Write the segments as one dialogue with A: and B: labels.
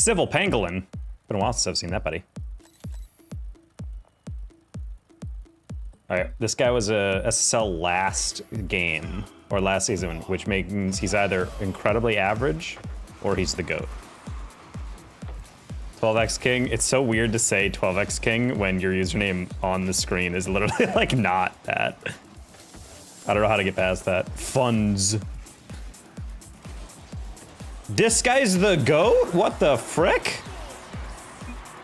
A: Civil Pangolin. Been a while since I've seen that, buddy. All right, this guy was a SSL last game, or last season, which means he's either incredibly average, or he's the GOAT. 12x King, it's so weird to say 12x King when your username on the screen is literally like not that. I don't know how to get past that. Funds. This guy's the GOAT? What the frick?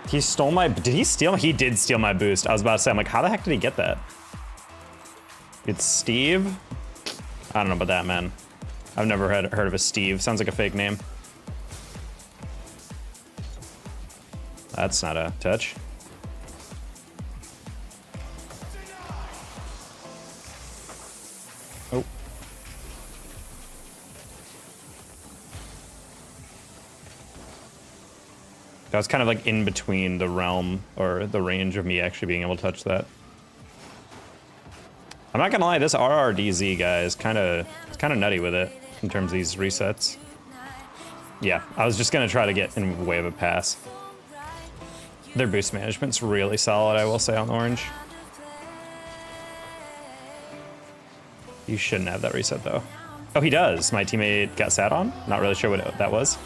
A: He stole my, did he steal? He did steal my boost. I was about to say, I'm like, how the heck did he get that? It's Steve? I don't know about that, man. I've never heard of a Steve. Sounds like a fake name. That's not a touch. Oh. That was kind of like in between the realm or the range of me actually being able to touch that. I'm not gonna lie, this RRDZ guy is kind of nutty with it in terms of these resets. Yeah, I was just gonna try to get in way of a pass. Their boost management's really solid, I will say, on orange. You shouldn't have that reset, though. Oh, he does. My teammate got sat on. Not really sure what that was.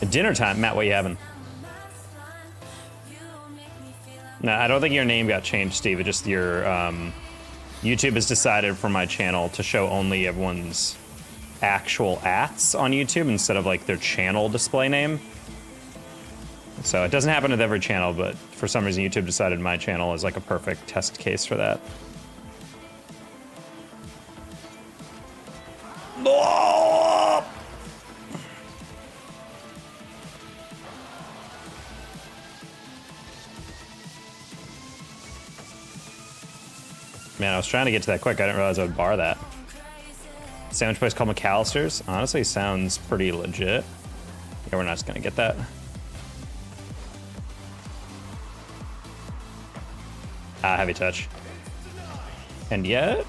A: Dinner time. Matt, what you having? No, I don't think your name got changed, Steve. It just your... YouTube has decided for my channel to show only everyone's actual ats on YouTube instead of, like, their channel display name. So it doesn't happen with every channel, but for some reason YouTube decided my channel is like a perfect test case for that. Oh! Man, I was trying to get to that quick. I didn't realize I would bar that. Sandwich place called McAllister's. Honestly, sounds pretty legit. Yeah, we're not just gonna get that. Heavy touch. And yet...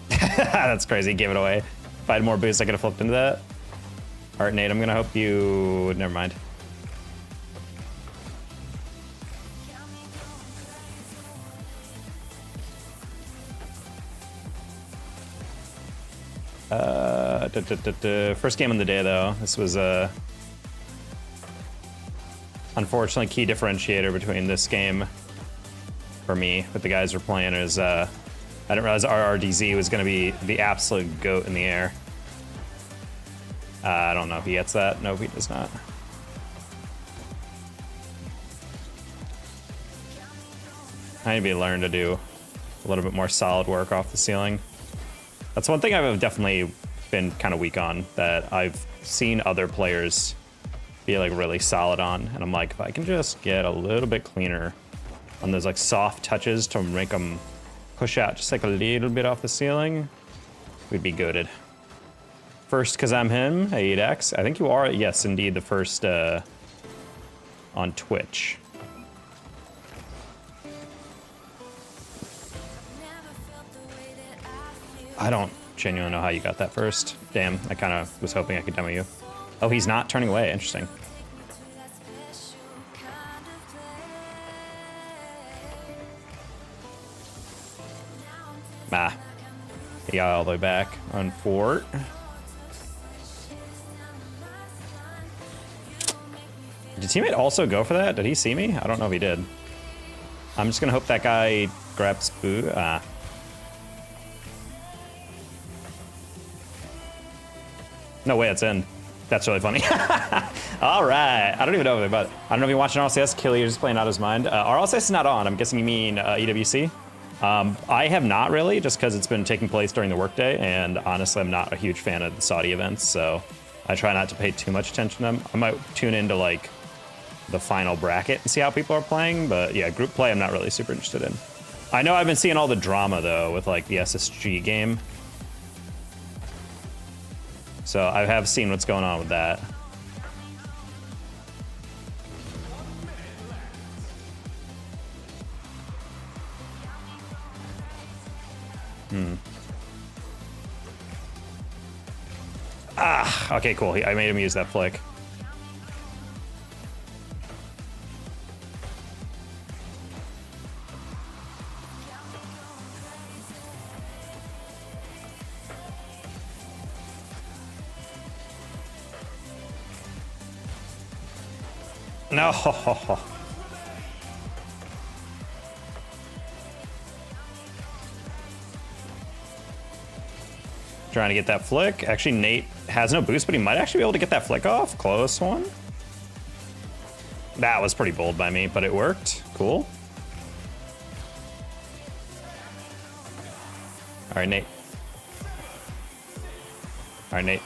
A: That's crazy, gave it away. If I had more boost, I could have flipped into that. Alright, Nate, I'm gonna hope you... Never mind. First game of the day, though. This was unfortunately key differentiator between this game for me with the guys we're playing is I didn't realize RRDZ was going to be the absolute GOAT in the air. I don't know if he gets that. No, he does not. I need to learn to do a little bit more solid work off the ceiling. That's one thing I've definitely been kind of weak on, that I've seen other players be like really solid on, and I'm like, if I can just get a little bit cleaner on those like soft touches to make them push out just like a little bit off the ceiling, we'd be goated. First, because I'm him, 8x. I think you are, yes, indeed, the first on Twitch. I don't genuinely know how you got that first. Damn, I kind of was hoping I could demo you. Oh, he's not turning away. Interesting. Ah. He got all the way back on fort. Did teammate also go for that? Did he see me? I don't know if he did. I'm just gonna hope that guy grabs boo. Ah. No way, it's in. That's really funny. All right. I don't even know about it. I don't know if you're watching RLCS. Killy, you're just playing out of his mind. RLCS is not on. I'm guessing you mean EWC. I have not really, just because it's been taking place during the workday, and honestly, I'm not a huge fan of the Saudi events, so I try not to pay too much attention to them. I might tune into like the final bracket and see how people are playing, but yeah, group play I'm not really super interested in. I know I've been seeing all the drama though with like the SSG game. So I have seen what's going on with that. Okay, cool. I made him use that flick. No. Trying to get that flick. Actually, Nate has no boost, but he might actually be able to get that flick off. Close one. That was pretty bold by me, but it worked. Cool. All right, Nate. All right, Nate.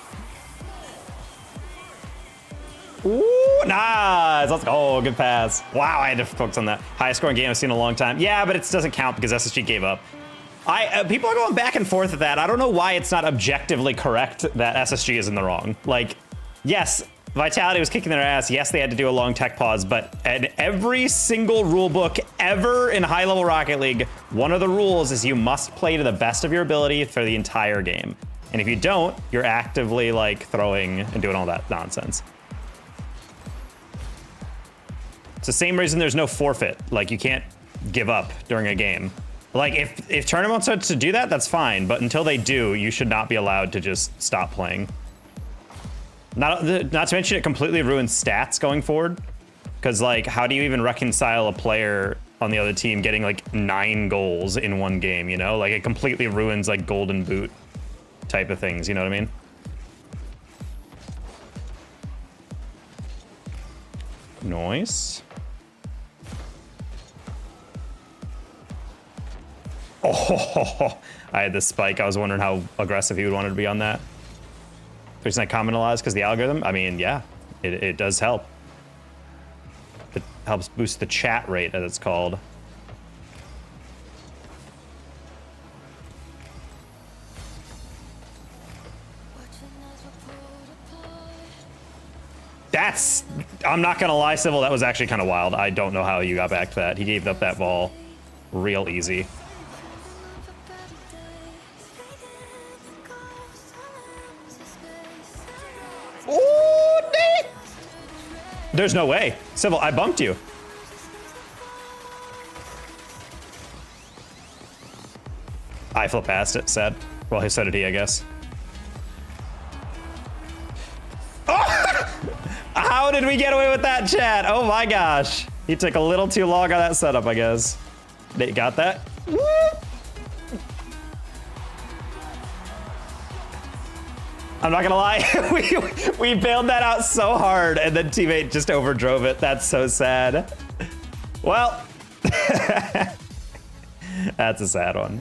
A: Ooh, nice. Let's go. Good pass. Wow, I had to focus on that. Highest scoring game I've seen in a long time. Yeah, but it doesn't count because SSG gave up. People are going back and forth with that. I don't know why it's not objectively correct that SSG is in the wrong. Like, yes, Vitality was kicking their ass. Yes, they had to do a long tech pause, but in every single rule book ever in high-level Rocket League, one of the rules is you must play to the best of your ability for the entire game. And if you don't, you're actively like throwing and doing all that nonsense. It's the same reason there's no forfeit. Like, you can't give up during a game. Like, if tournaments are to do that, that's fine. But until they do, you should not be allowed to just stop playing. Not to mention it completely ruins stats going forward. Because, like, how do you even reconcile a player on the other team getting, like, 9 goals in one game, you know? Like, it completely ruins, like, golden boot type of things, you know what I mean? Nice. Oh, I had this spike. I was wondering how aggressive he would want to be on that. The reason I comment a lot is because the algorithm, I mean, yeah, it does help. It helps boost the chat rate, as it's called. I'm not gonna lie, Civil, that was actually kind of wild. I don't know how you got back to that. He gave up that ball real easy. There's no way. Civil, I bumped you. I flew past it, sad. Well, so did he, I guess. Oh! How did we get away with that, chat? Oh my gosh. He took a little too long on that setup, I guess. They got that? Woo! I'm not gonna lie, we bailed that out so hard and then teammate just overdrove it. That's so sad. Well, that's a sad one.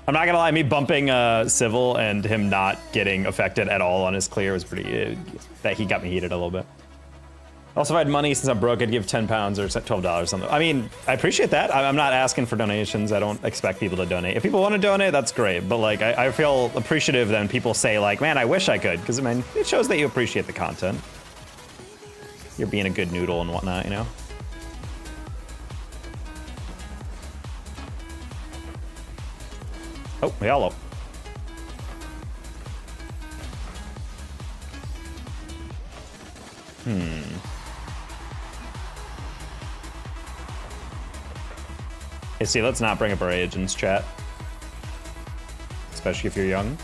A: I'm not gonna lie, me bumping Civil and him not getting affected at all on his clear was pretty, that he got me heated a little bit. Also, if I had money, since I'm broke, I'd give 10 pounds or $12 or something. I mean, I appreciate that. I'm not asking for donations. I don't expect people to donate. If people want to donate, that's great. But like, I feel appreciative when people say like, man, I wish I could. Because I mean, it shows that you appreciate the content. You're being a good noodle and whatnot, you know? Oh, yellow. Hey, see, let's not bring up our agents, chat. Especially if you're young.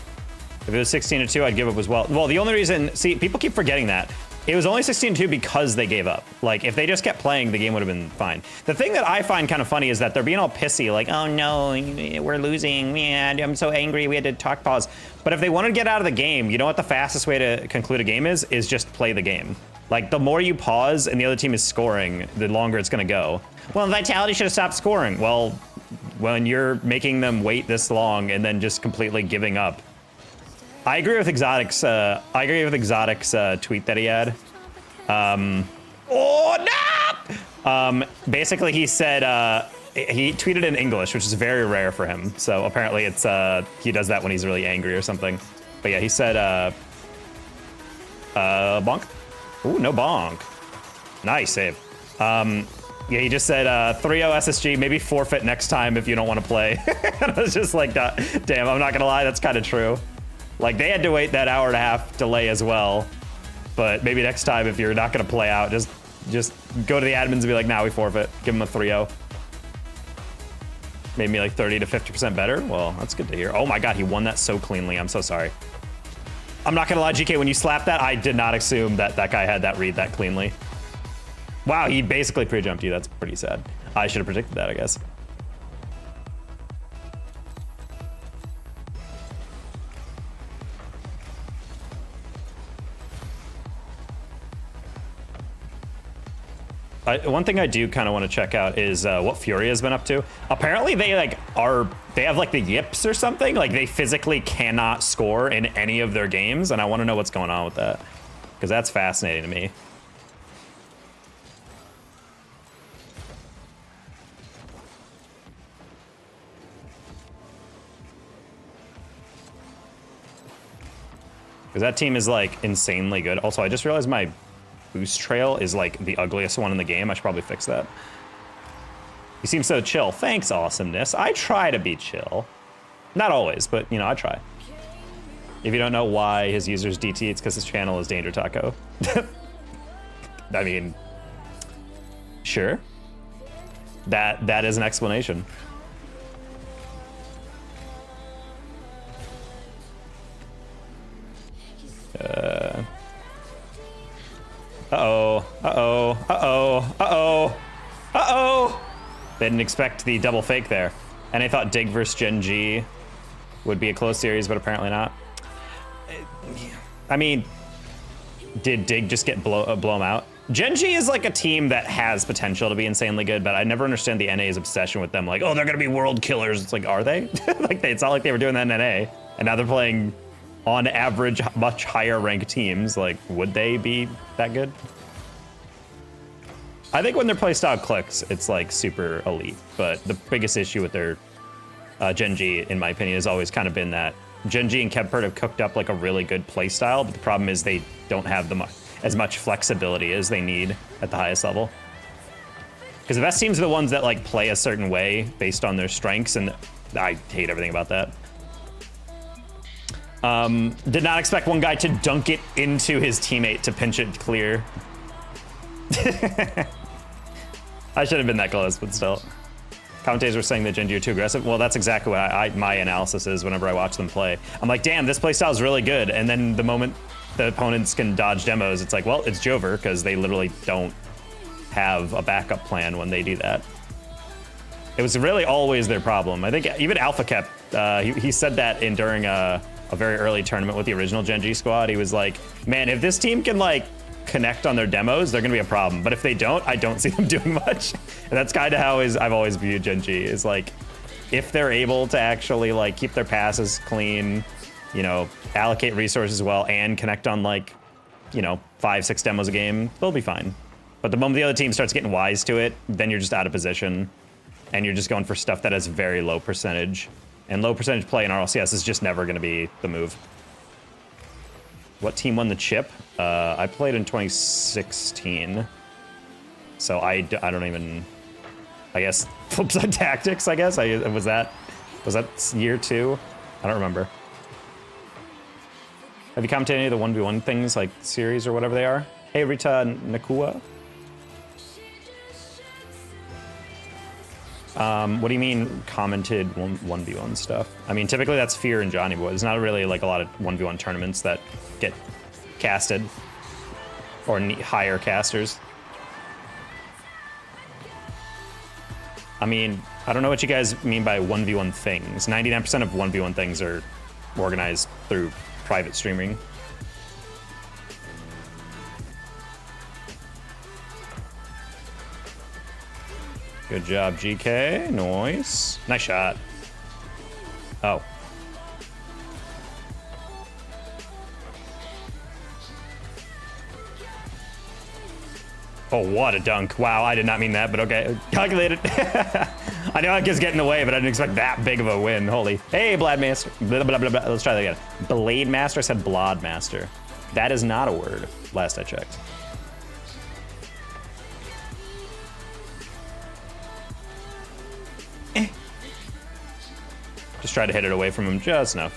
A: If it was 16-2, I'd give up as well. Well, the only reason, see, people keep forgetting that. It was only 16-2 because they gave up. Like, if they just kept playing, the game would have been fine. The thing that I find kind of funny is that they're being all pissy, like, oh no, we're losing, man, I'm so angry, we had to talk pause. But if they want to get out of the game, you know what the fastest way to conclude a game is just play the game. Like, the more you pause and the other team is scoring, the longer it's gonna go. Well, Vitality should have stopped scoring. Well, when you're making them wait this long and then just completely giving up. I agree with Exotic's tweet that he had. Basically he said, he tweeted in English, which is very rare for him. So apparently it's, he does that when he's really angry or something. But yeah, he said, bonk? Ooh, no bonk. Nice save. Yeah, he just said 3-0 SSG, maybe forfeit next time if you don't want to play. And I was just like, damn, I'm not gonna lie, that's kind of true. Like, they had to wait that hour and a half delay as well. But maybe next time, if you're not going to play out, just go to the admins and be like, nah, we forfeit. Give them a 3-0. Made me like 30 to 50% better. Well, that's good to hear. Oh my God, he won that so cleanly. I'm so sorry. I'm not gonna lie, GK, when you slapped that, I did not assume that that guy had that read that cleanly. Wow, he basically pre-jumped you. That's pretty sad. I should have predicted that, I guess. One thing I do kind of want to check out is what Fury has been up to. Apparently they have like the yips or something. Like they physically cannot score in any of their games, and I want to know what's going on with that, because that's fascinating to me. Because that team is like insanely good. Also, I just realized my boost trail is like the ugliest one in the game. I should probably fix that. You seem so chill. Thanks, awesomeness. I try to be chill. Not always, but you know, I try. If you don't know why his user's DT, it's because his channel is Danger Taco. I mean, sure. That is an explanation. Uh-oh. They didn't expect the double fake there. And I thought Dig versus Gen G would be a close series, but apparently not. I mean, did Dig just get blow him out? Gen G is like a team that has potential to be insanely good, but I never understand the NA's obsession with them. Like, oh, they're gonna be world killers. It's like, are they? Like, it's not like they were doing that in NA. And now they're playing, on average, much higher ranked teams. Like, would they be that good? I think when their playstyle clicks, it's like super elite. But the biggest issue with their Gen G, in my opinion, has always kind of been that Gen G and Kempert have cooked up like a really good playstyle, but the problem is they don't have as much flexibility as they need at the highest level. Because the best teams are the ones that like play a certain way based on their strengths, and I hate everything about that. Did not expect one guy to dunk it into his teammate to pinch it clear. I should have been that close, but still. Commentators were saying that Gen G are too aggressive. Well, that's exactly what my analysis is whenever I watch them play. I'm like, damn, this playstyle is really good. And then the moment the opponents can dodge demos, it's like, well, it's Jover, because they literally don't have a backup plan when they do that. It was really always their problem. I think even Alpha Kept, he said that during a very early tournament with the original Gen G squad. He was like, man, if this team can like connect on their demos, they're gonna be a problem. But if they don't, I don't see them doing much. And that's kind of how I've always viewed Gen G, is like, if they're able to actually like keep their passes clean, you know, allocate resources well, and connect on like, you know, 5-6 demos a game, they'll be fine. But the moment the other team starts getting wise to it, then you're just out of position, and you're just going for stuff that has very low percentage. And low percentage play in RLCS is just never going to be the move. What team won the chip? I played in 2016. So I don't even, I guess, Flipside Tactics, I guess? Was that year 2? I don't remember. Have you commented any of the 1v1 things, like series or whatever they are? Hey, Rita Nakua. What do you mean commented 1v1 stuff? I mean, typically that's Fear and Johnny Boy. There's not really like a lot of 1v1 tournaments that get casted or hire casters. I mean, I don't know what you guys mean by 1v1 things. 99% of 1v1 things are organized through private streaming. Good job, GK. Nice. Nice shot. Oh. Oh, what a dunk. Wow, I did not mean that, but okay. Calculated. I know I was getting in the way, but I didn't expect that big of a win. Holy. Hey, Blademaster. Blah, blah, blah, blah. Let's try that again. Blade Master said Blodmaster. That is not a word, last I checked. Just try to hit it away from him just enough.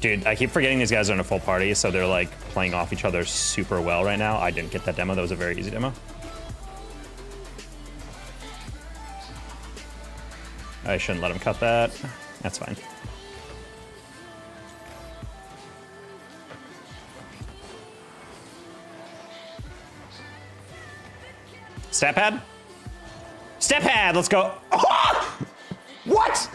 A: Dude, I keep forgetting these guys are in a full party, so they're like playing off each other super well right now. I didn't get that demo. That was a very easy demo. I shouldn't let him cut that. That's fine. Stat pad? Stat pad, let's go. Oh! What?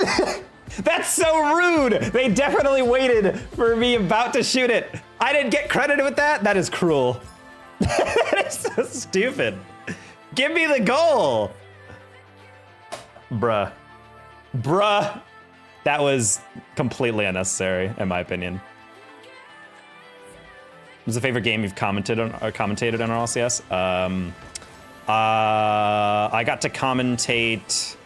A: That's so rude. They definitely waited for me about to shoot it. I didn't get credited with that? That is cruel. That is so stupid. Give me the goal. Bruh. Bruh. That was completely unnecessary, in my opinion. What's the favorite game you've commented on or commentated on RLCS? I got to commentate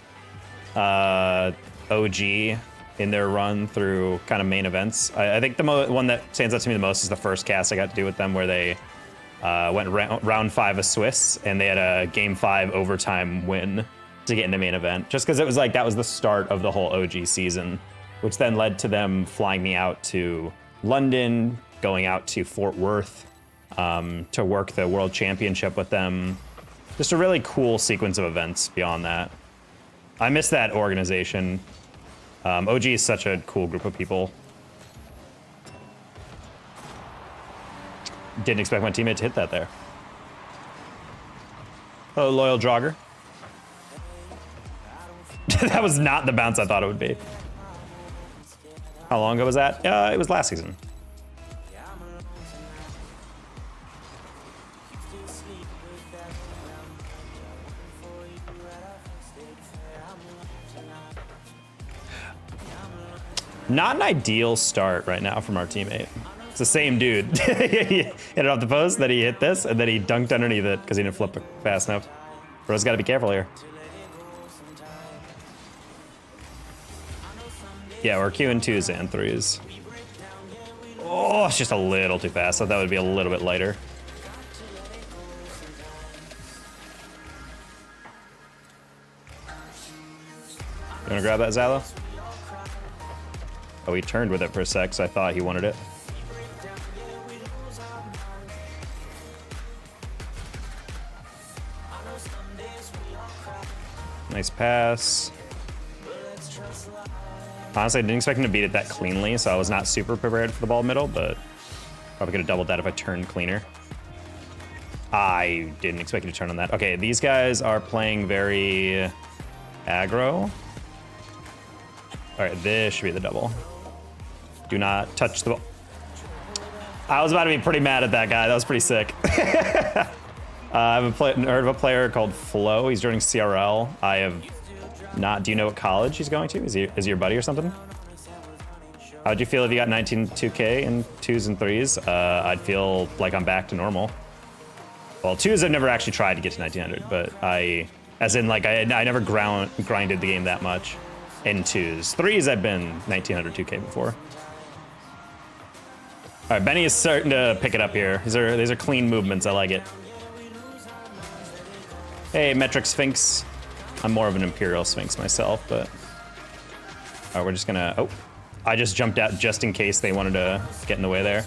A: OG in their run through kind of main events. I think the one that stands out to me the most is the first cast I got to do with them, where they went round 5 of Swiss, and they had a game 5 overtime win to get into main event. Just because it was like that was the start of the whole OG season, which then led to them flying me out to London, going out to Fort Worth to work the World Championship with them. Just a really cool sequence of events beyond that. I miss that organization. OG is such a cool group of people. Didn't expect my teammate to hit that there. Oh, loyal jogger. That was not the bounce I thought it would be. How long ago was that? It was last season. Not an ideal start right now from our teammate. It's the same dude. He hit it off the post, then he hit this, and then he dunked underneath it because he didn't flip it fast enough. Bro's got to be careful here. Yeah, we're queuing 2s and 3s. Oh, it's just a little too fast. I thought that would be a little bit lighter. You want to grab that, Zalo? Oh, he turned with it for a sec, so I thought he wanted it. Nice pass. Honestly, I didn't expect him to beat it that cleanly, so I was not super prepared for the ball middle, but probably could have doubled that if I turned cleaner. I didn't expect you to turn on that. Okay, these guys are playing very aggro. All right, this should be the double. Do not touch the ball. I was about to be pretty mad at that guy. That was pretty sick. I've heard of a player called Flo. He's joining CRL. I have not. Do you know what college he's going to? Is he your buddy or something? How'd you feel if you got 19 2K in 2s and 3s? I'd feel like I'm back to normal. Well, 2s I've never actually tried to get to 1900, but I never grinded the game that much in 2s. 3s I've been 1900 2K before. All right, Benny is starting to pick it up here. These are clean movements. I like it. Hey, Metric Sphinx. I'm more of an Imperial Sphinx myself, but all right, we're just gonna. Oh, I just jumped out just in case they wanted to get in the way there.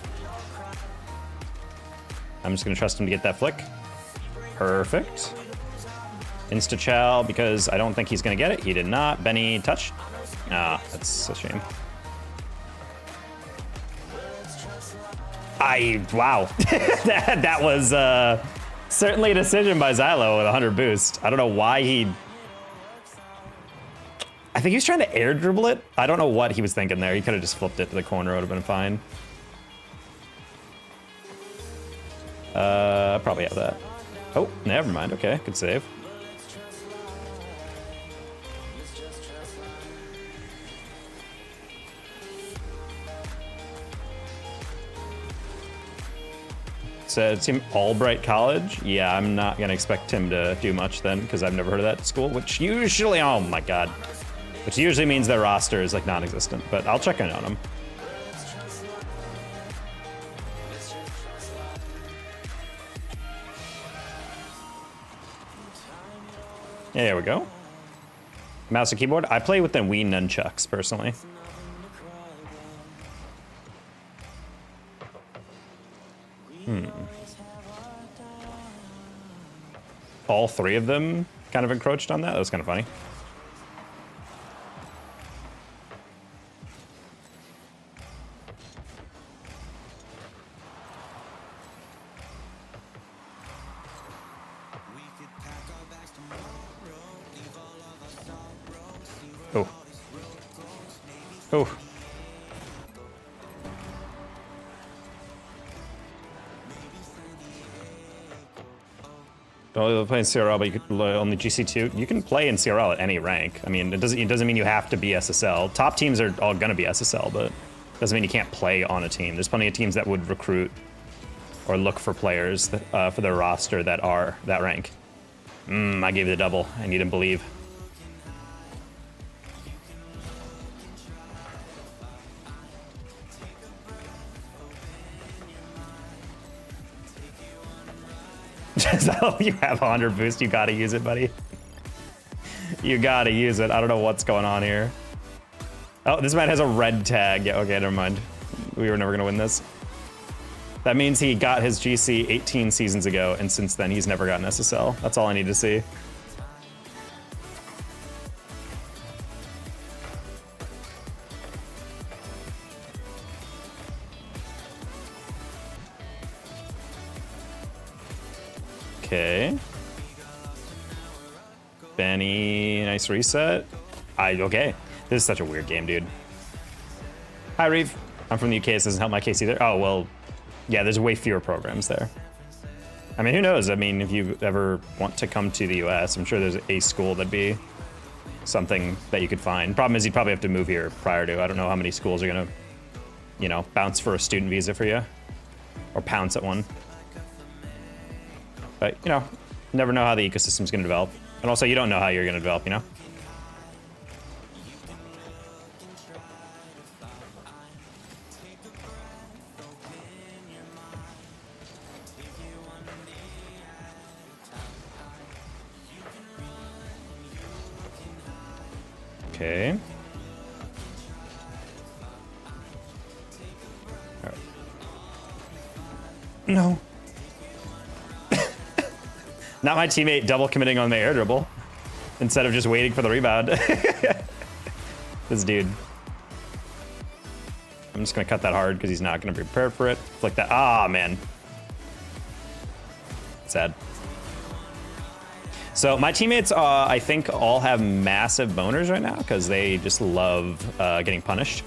A: I'm just gonna trust him to get that flick. Perfect. Insta-chow because I don't think he's gonna get it. He did not. Benny touch. Ah, that's a shame. Wow. that was certainly a decision by Xylo with 100 boost. I don't know why I think he was trying to air dribble it. I don't know what he was thinking there. He could have just flipped it to the corner. It would have been fine. Probably have that. Oh, never mind. Okay, good save. So Team Albright College. Yeah, I'm not gonna expect him to do much then because I've never heard of that school, which usually, oh my God, which usually means their roster is like non-existent, but I'll check in on them. Yeah, there we go. Mouse and keyboard. I play with the Wii nunchucks personally. all three of them kind of encroached on that. That was kind of funny. Oh. Oh. Don't play in CRL, but you could only GC2. You can play in CRL at any rank. I mean, it doesn't mean you have to be SSL. Top teams are all gonna be SSL, but it doesn't mean you can't play on a team. There's plenty of teams that would recruit or look for players that, for their roster that are that rank. I gave you the double. I need to believe. So you have 100 boost, you gotta use it, buddy. You gotta use it. I don't know what's going on here. Oh, this man has a red tag. Yeah, okay, never mind. We were never gonna win this. That means he got his GC 18 seasons ago, and since then he's never gotten SSL. That's all I need to see. Okay. Benny, nice reset. Okay. This is such a weird game, dude. Hi, Reeve. I'm from the UK. This doesn't help my case either. Oh, well, yeah, there's way fewer programs there. I mean, who knows? I mean, if you ever want to come to the US, I'm sure there's a school that'd be something that you could find. Problem is, you'd probably have to move here prior to. I don't know how many schools are gonna, you know, bounce for a student visa for you or pounce at one. But, you know, never know how the ecosystem's going to develop. And also, you don't know how you're going to develop, you know? Okay. All right. No. Not my teammate double committing on the air dribble instead of just waiting for the rebound. This dude. I'm just gonna cut that hard because he's not gonna be prepared for it. Flick that. Ah, man. Sad. So my teammates, I think, all have massive boners right now because they just love getting punished.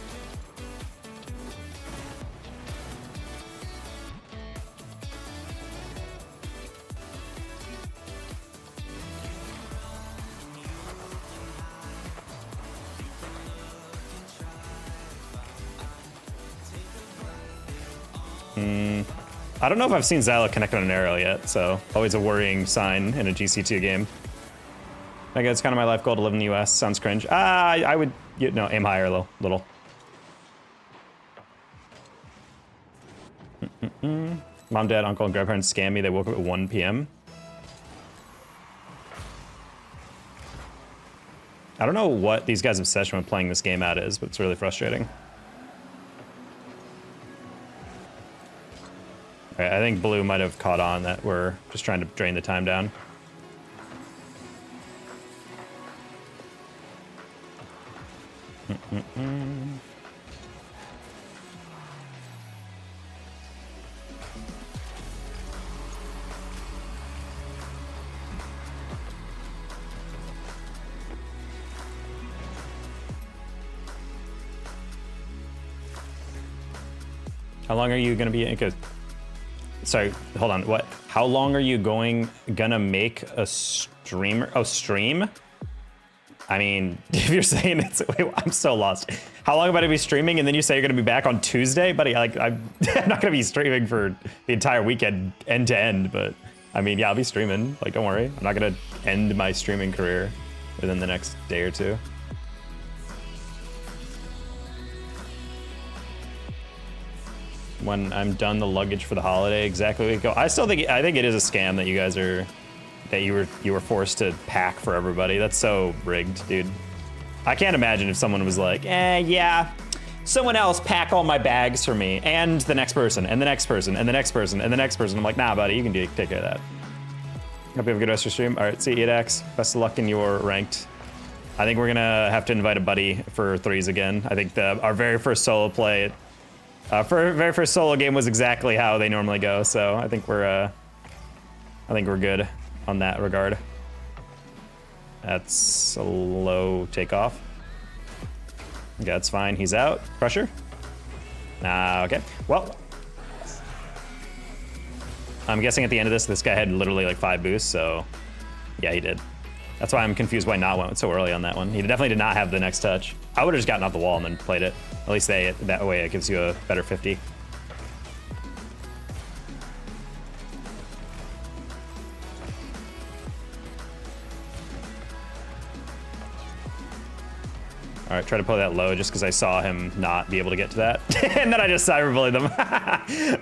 A: I don't know if I've seen Zyla connect on an aerial yet, so always a worrying sign in a GC2 game. I guess it's kind of my life goal to live in the US. Sounds cringe. I would, you know, aim higher a little. Mom, dad, uncle, and grandparents scam me. They woke up at 1 p.m. I don't know what these guys' obsession with playing this game at is, but it's really frustrating. I think Blue might have caught on that we're just trying to drain the time down. How long are you going to be in? Sorry, hold on. What? How long are you gonna make a streamer? Oh, stream? I mean, if you're saying it's, wait, I'm so lost. How long am I gonna be streaming? And then you say you're gonna be back on Tuesday, buddy? Like, I'm not gonna be streaming for the entire weekend, end to end. But I mean, yeah, I'll be streaming. Like, don't worry. I'm not gonna end my streaming career within the next day or two. When I'm done the luggage for the holiday, exactly. I think it is a scam that you guys are, that you were forced to pack for everybody. That's so rigged, dude. I can't imagine if someone was like, yeah, someone else pack all my bags for me, and the next person, and the next person, and the next person, and the next person. I'm like, nah, buddy, you can take care of that. Hope you have a good rest of your stream. All right, see you, Edax. Best of luck in your ranked. I think we're gonna have to invite a buddy for threes again. I think our very first solo play, very first solo game was exactly how they normally go. So I think we're good on that regard. That's a low takeoff. Okay, that's fine. He's out. Pressure. Okay. Well, I'm guessing at the end of this guy had literally like 5 boosts. So yeah, he did. That's why I'm confused why not went so early on that one. He definitely did not have the next touch. I would have just gotten off the wall and then played it. At least that way it gives you a better 50. All right, try to play that low just because I saw him not be able to get to that. And then I just cyberbullied them.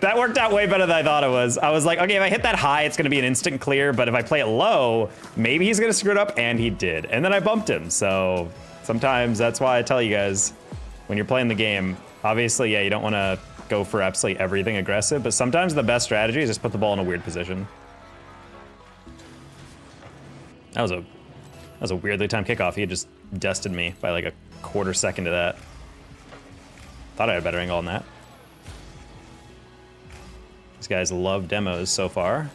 A: That worked out way better than I thought it was. I was like, okay, if I hit that high, it's gonna be an instant clear, but if I play it low, maybe he's gonna screw it up, and he did. And then I bumped him, so sometimes that's why I tell you guys, when you're playing the game, obviously, yeah, you don't wanna go for absolutely everything aggressive, but sometimes the best strategy is just put the ball in a weird position. That was a weirdly timed kickoff. He had just dusted me by like a quarter second to that. Thought I had a better angle on that. These guys love demos so far.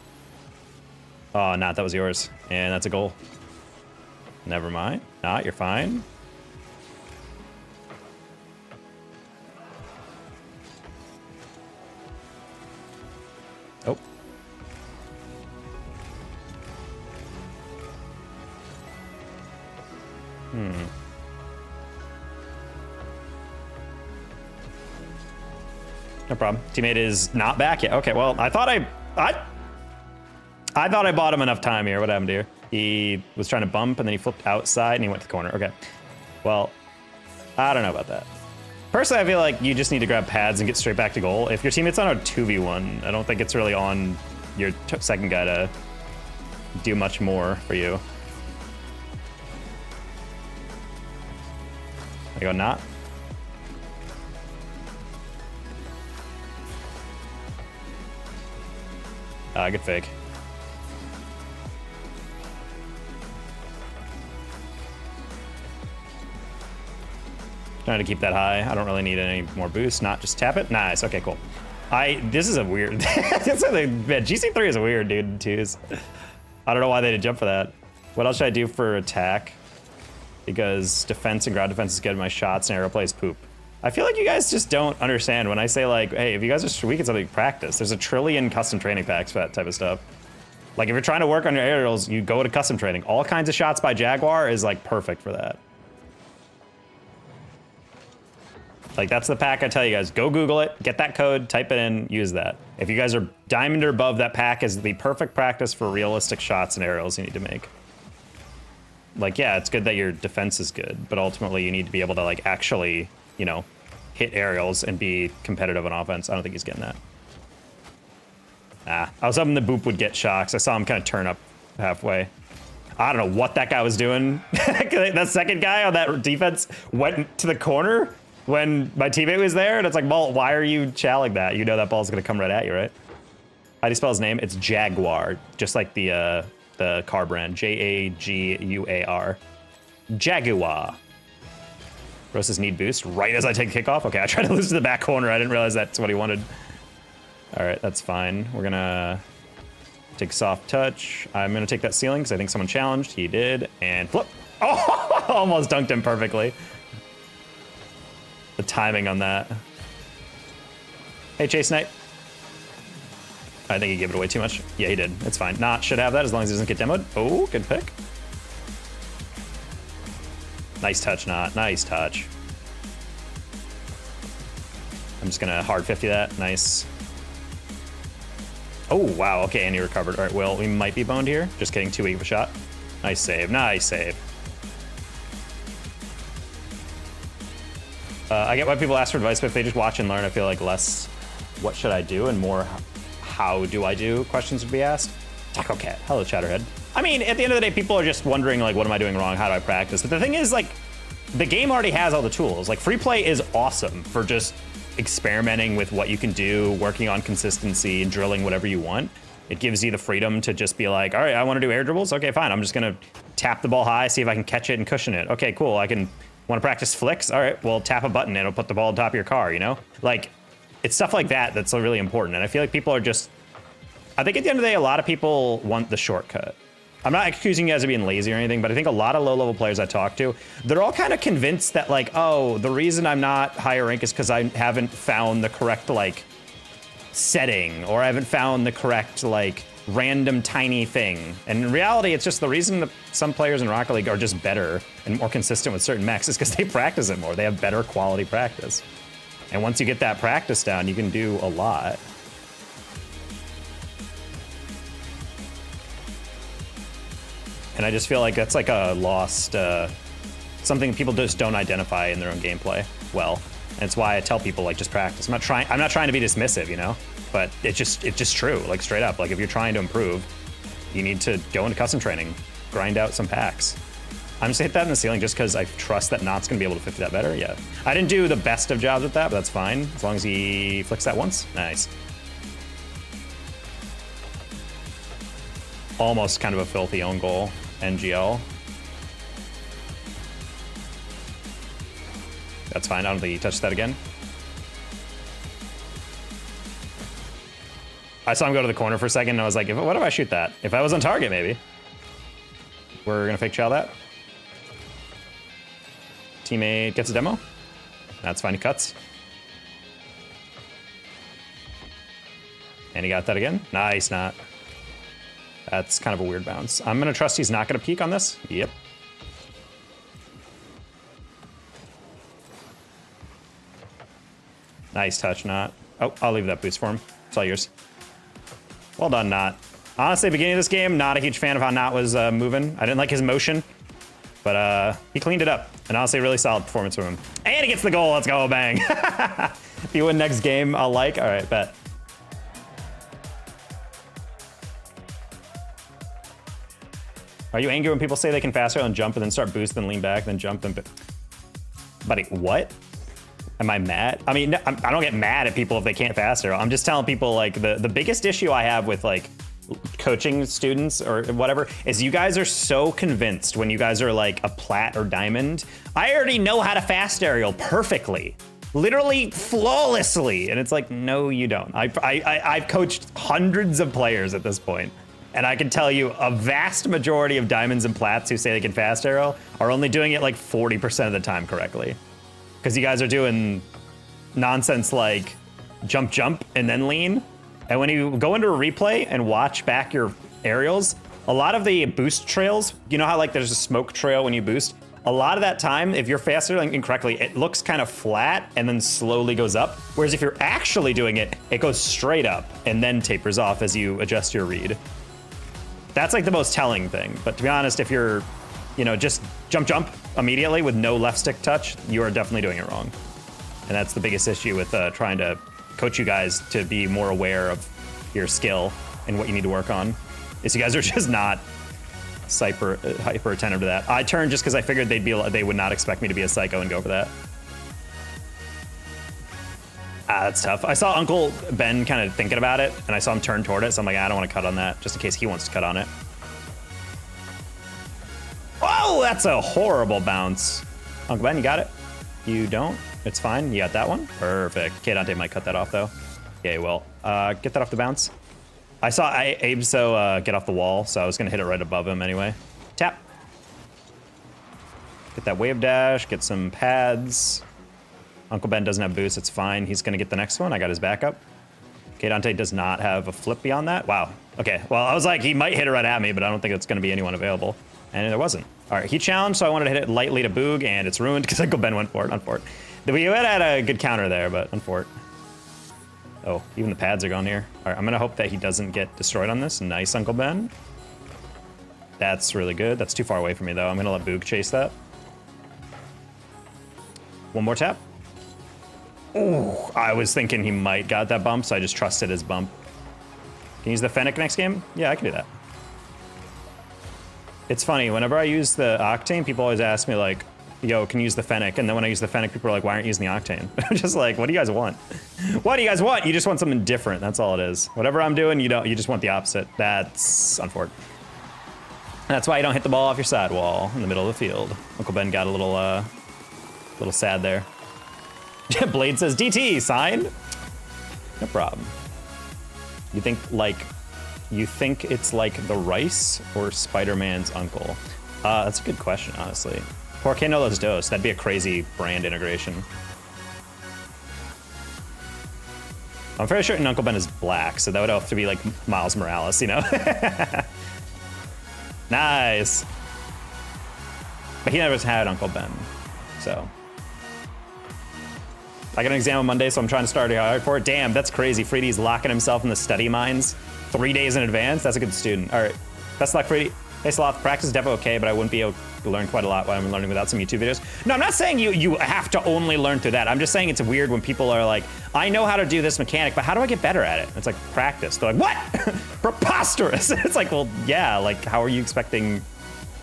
A: Oh, that was yours. And that's a goal. Never mind. You're fine. Oh. No problem. Teammate is not back yet. Okay, well, I thought I bought him enough time here. What happened here? He was trying to bump and then he flipped outside and he went to the corner. Okay. Well, I don't know about that. Personally, I feel like you just need to grab pads and get straight back to goal. If your teammate's on a 2v1, I don't think it's really on your second guy to do much more for you. I go not. Good fake. Trying to keep that high. I don't really need any more boost. Not just tap it. Nice. Okay, cool. This is a weird. GC3 is a weird dude. Twos. I don't know why they did jump for that. What else should I do for attack? Because defense and ground defense is good. My shots and aerial plays poop. I feel like you guys just don't understand when I say like, hey, if you guys are weak at something, practice. There's a trillion custom training packs for that type of stuff. Like if you're trying to work on your aerials, you go to custom training. All kinds of shots by Jaguar is like perfect for that. Like that's the pack I tell you guys, go Google it, get that code, type it in, use that. If you guys are diamond or above, that pack is the perfect practice for realistic shots and aerials you need to make. Like, yeah, it's good that your defense is good, but ultimately you need to be able to like actually, you know, hit aerials and be competitive on offense. I don't think he's getting that. I was hoping the boop would get shocks. I saw him kind of turn up halfway. I don't know what that guy was doing. That second guy on that defense went to the corner when my teammate was there, and it's like, Ball, why are you challing that? You know that ball's gonna come right at you, right? How do you spell his name? It's Jaguar, just like the car brand, Jaguar. Jaguar. Roses need boost right as I take kickoff. Okay, I tried to lose to the back corner. I didn't realize that's what he wanted. All right, that's fine. We're gonna take soft touch. I'm gonna take that ceiling because I think someone challenged. He did, and flip. Oh, almost dunked him perfectly. The timing on that. Hey, Chase Knight. I think he gave it away too much. Yeah, he did. It's fine. Should have that as long as he doesn't get demoed. Oh, good pick. Nice touch, Nice touch. I'm just gonna hard 50 that. Nice. Oh, wow. Okay, and he recovered. All right, well, we might be boned here. Just kidding. Too weak of a shot. Nice save. Nice save. I get why people ask for advice, but if they just watch and learn, I feel like less what should I do and more how do I do questions would be asked. Taco Cat. Hello, Chatterhead. I mean, at the end of the day, people are just wondering, like, what am I doing wrong? How do I practice? But the thing is, like, the game already has all the tools. Like, free play is awesome for just experimenting with what you can do, working on consistency, and drilling whatever you want. It gives you the freedom to just be like, all right, I want to do air dribbles. Okay, fine. I'm just going to tap the ball high, see if I can catch it and cushion it. Okay, cool. I can want to practice flicks. All right, well, tap a button and it'll put the ball on top of your car, you know? Like, it's stuff like that that's really important. And I feel like people are just, I think at the end of the day, a lot of people want the shortcut. I'm not accusing you guys of being lazy or anything, but I think a lot of low-level players I talk to, they're all kind of convinced that, like, oh, the reason I'm not higher rank is because I haven't found the correct, like, setting, or I haven't found the correct, like, random tiny thing. And in reality, it's just the reason that some players in Rocket League are just better and more consistent with certain mechs is because they practice it more. They have better quality practice. And once you get that practice down, you can do a lot. And I just feel like that's like a lost, something people just don't identify in their own gameplay well. And it's why I tell people, like, just practice. I'm not trying to be dismissive, you know? But it's just true, like, straight up. Like, if you're trying to improve, you need to go into custom training, grind out some packs. I'm just hit that in the ceiling just because I trust that Not's gonna be able to 50 that better. Yeah. I didn't do the best of jobs with that, but that's fine. As long as he flicks that once. Nice. Almost kind of a filthy own goal. NGL. That's fine. I don't think he touched that again. I saw him go to the corner for a second, and I was like, what if I shoot that? If I was on target, maybe. We're going to fake chow that. Teammate gets a demo. That's fine. He cuts. And he got that again. Nice, not. That's kind of a weird bounce. I'm going to trust he's not going to peek on this. Yep. Nice touch, Not. Oh, I'll leave that boost for him. It's all yours. Well done, Not. Honestly, beginning of this game, not a huge fan of how Not was moving. I didn't like his motion, but he cleaned it up. And honestly, really solid performance from him. And he gets the goal. Let's go, bang. If you win next game, I'll like. All right, bet. Are you angry when people say they can fast rail and jump and then start boost, then lean back, then jump, then... Buddy, what? Am I mad? I mean, I don't get mad at people if they can't fast rail. I'm just telling people, like, the biggest issue I have with, like, coaching students or whatever is you guys are so convinced when you guys are, like, a plat or diamond. I already know how to fast aerial perfectly. Literally flawlessly. And it's like, no, you don't. I've coached hundreds of players at this point. And I can tell you a vast majority of diamonds and plats who say they can fast arrow are only doing it like 40% of the time correctly. Because you guys are doing nonsense like jump, jump, and then lean. And when you go into a replay and watch back your aerials, a lot of the boost trails, you know how like there's a smoke trail when you boost? A lot of that time, if you're fast arrowing incorrectly, it looks kind of flat and then slowly goes up. Whereas if you're actually doing it, it goes straight up and then tapers off as you adjust your read. That's like the most telling thing. But to be honest, if you're, you know, just jump, jump immediately with no left stick touch, you are definitely doing it wrong. And that's the biggest issue with trying to coach you guys to be more aware of your skill and what you need to work on. Is you guys are just not hyper attentive to that. I turned just because I figured they would not expect me to be a psycho and go for that. That's tough. I saw Uncle Ben kind of thinking about it, and I saw him turn toward it, so I'm like, I don't want to cut on that, just in case he wants to cut on it. Oh, that's a horrible bounce. Uncle Ben, you got it? You don't? It's fine. You got that one? Perfect. Okay, Dante might cut that off, though. Okay, well, get that off the bounce. I saw Abeso get off the wall, so I was going to hit it right above him anyway. Tap. Get that wave dash, get some pads. Uncle Ben doesn't have boost, it's fine. He's gonna get the next one. I got his backup. Okay, Dante does not have a flip beyond that. Wow, okay. Well, I was like, he might hit it right at me, but I don't think it's gonna be anyone available. And there wasn't. All right, he challenged, so I wanted to hit it lightly to Boog, and it's ruined because Uncle Ben went for it, unfort. We had a good counter there, but unfort. Oh, even the pads are gone here. All right, I'm gonna hope that he doesn't get destroyed on this. Nice, Uncle Ben. That's really good. That's too far away from me, though. I'm gonna let Boog chase that. One more tap. Ooh, I was thinking he might got that bump, so I just trusted his bump. Can you use the Fennec next game? Yeah, I can do that. It's funny, whenever I use the Octane, people always ask me like, yo, can you use the Fennec? And then when I use the Fennec, people are like, why aren't you using the Octane? I'm just like, what do you guys want? What do you guys want? You just want something different. That's all it is. Whatever I'm doing, you just want the opposite. That's unfortunate. That's why you don't hit the ball off your sidewall in the middle of the field. Uncle Ben got a little sad there. Blade says, DT, sign? No problem. You think it's like the Rice or Spider-Man's uncle? That's a good question, honestly. Por qué no los dos? That'd be a crazy brand integration. I'm fairly certain Uncle Ben is black, so that would have to be like Miles Morales, you know? Nice. But he never had Uncle Ben, so. I got an exam on Monday, so I'm trying to start hard for it. Damn, that's crazy. Freedy's locking himself in the study mines 3 days in advance. That's a good student. All right, best of luck, Freedy. Thanks a lot. Practice is definitely okay, but I wouldn't be able to learn quite a lot while I'm learning without some YouTube videos. No, I'm not saying you have to only learn through that. I'm just saying it's weird when people are like, I know how to do this mechanic, but how do I get better at it? It's like, practice. They're like, what? Preposterous. It's like, well, yeah, like, how are you expecting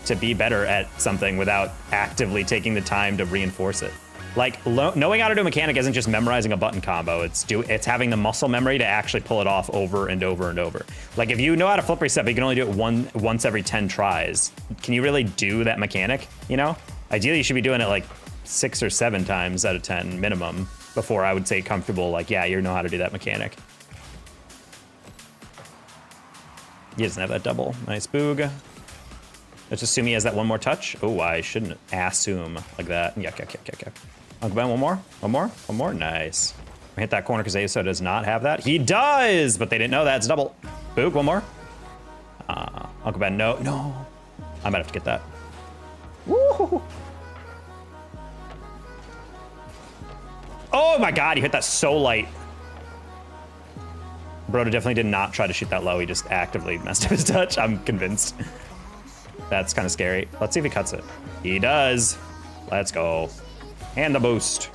A: to be better at something without actively taking the time to reinforce it? Like, knowing how to do a mechanic isn't just memorizing a button combo. It's having the muscle memory to actually pull it off over and over and over. Like, if you know how to flip reset, but you can only do it once every 10 tries, can you really do that mechanic, you know? Ideally, you should be doing it like 6 or 7 times out of 10 minimum before I would say comfortable, like, yeah, you know how to do that mechanic. He doesn't have that double. Nice boog. Let's assume he has that one more touch. Oh, I shouldn't assume like that. Yuck. Uncle Ben, one more. Nice. Hit that corner because ASO does not have that. He does, but they didn't know that. It's double. Boog, one more. Uncle Ben, no. I might have to get that. Woo! Oh my God, he hit that so light. Broda definitely did not try to shoot that low. He just actively messed up his touch. I'm convinced. That's kind of scary. Let's see if he cuts it. He does. Let's go. And the boost.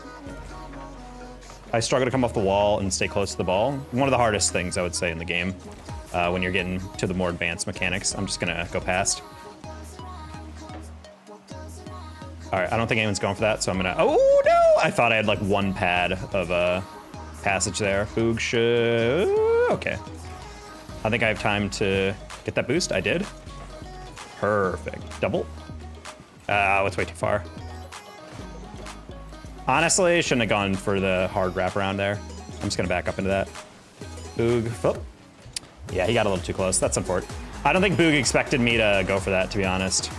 A: I struggle to come off the wall and stay close to the ball. One of the hardest things I would say in the game when you're getting to the more advanced mechanics. I'm just gonna go past. All right, I don't think anyone's going for that, so I'm gonna, oh no! I thought I had like one pad of passage there. Boog should, okay. I think I have time to get that boost, I did. Perfect, double. It's way too far. Honestly, shouldn't have gone for the hard wraparound there. I'm just gonna back up into that. Boog, flip. Yeah, he got a little too close. That's unfortunate. I don't think Boog expected me to go for that, to be honest.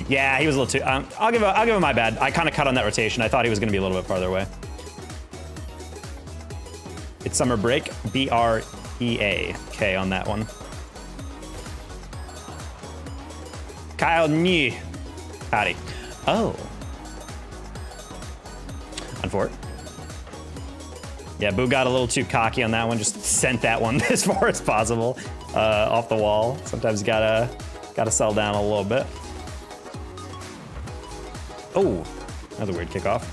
A: Yeah, he was a little too. I'll give him my bad. I kind of cut on that rotation. I thought he was gonna be a little bit farther away. It's summer break. B-R-E-A-K on that one. Kyle Nye. Howdy. Oh. Unfort. Yeah, Boo got a little too cocky on that one. Just sent that one as far as possible off the wall. Sometimes you gotta settle down a little bit. Oh, another weird kickoff.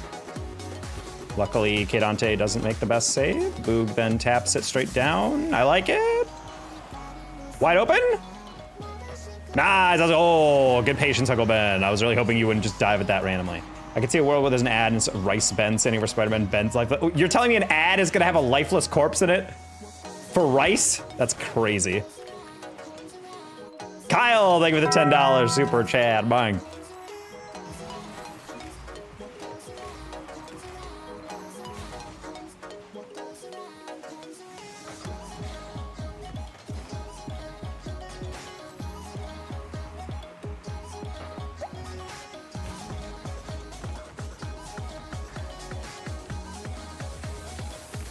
A: Luckily, Kedante doesn't make the best save. Boog then taps it straight down. I like it. Wide open. Nice. Oh, good patience, Uncle Ben. I was really hoping you wouldn't just dive at that randomly. I could see a world where there's an ad and Rice Ben standing for Spider-Man. Ben's lifeless. Oh, you're telling me an ad is gonna have a lifeless corpse in it? For Rice? That's crazy. Kyle, thank you for the $10 super chat. Bang.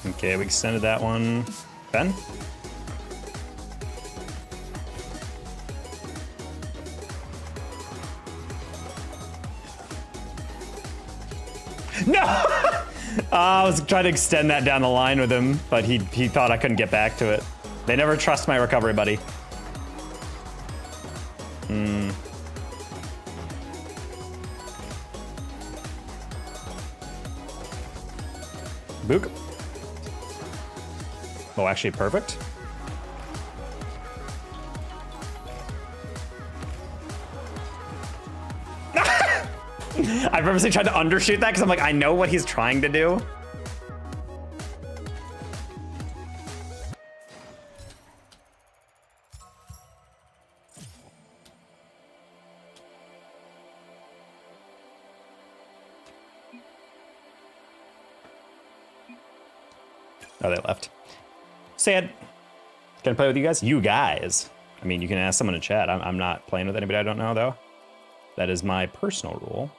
A: Okay, we extended that one. Ben? No! I was trying to extend that down the line with him, but he thought I couldn't get back to it. They never trust my recovery, buddy. Book. Oh, actually perfect. I purposely tried to undershoot that because I'm like, I know what he's trying to do. Oh, they left. Sad. Gonna play with you guys? You guys. I mean, you can ask someone in chat. I'm not playing with anybody I don't know, though. That is my personal rule.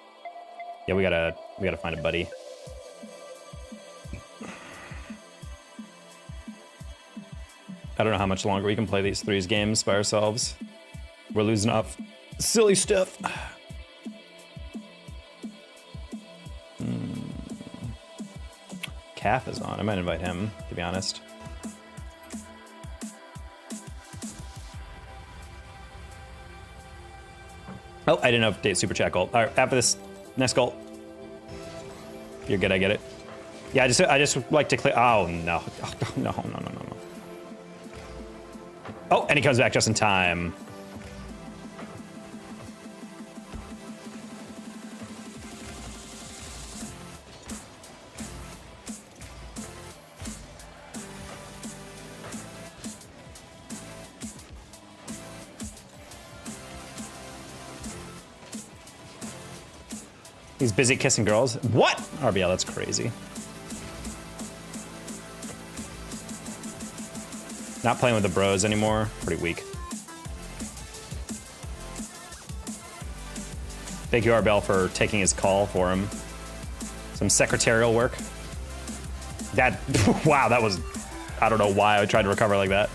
A: Yeah, we gotta find a buddy. I don't know how much longer we can play these threes games by ourselves. We're losing off silly stuff. Calf is on. I might invite him, to be honest. Oh, I didn't update Super Chat goal. All right, after this, next goal. You're good, I get it. Yeah, I just like to clear. Oh, no. Oh, no. Oh, and he comes back just in time. He's busy kissing girls. What? RBL, that's crazy. Not playing with the bros anymore. Pretty weak. Thank you, RBL, for taking his call for him. Some secretarial work. That, wow, that was, I don't know why I tried to recover like that.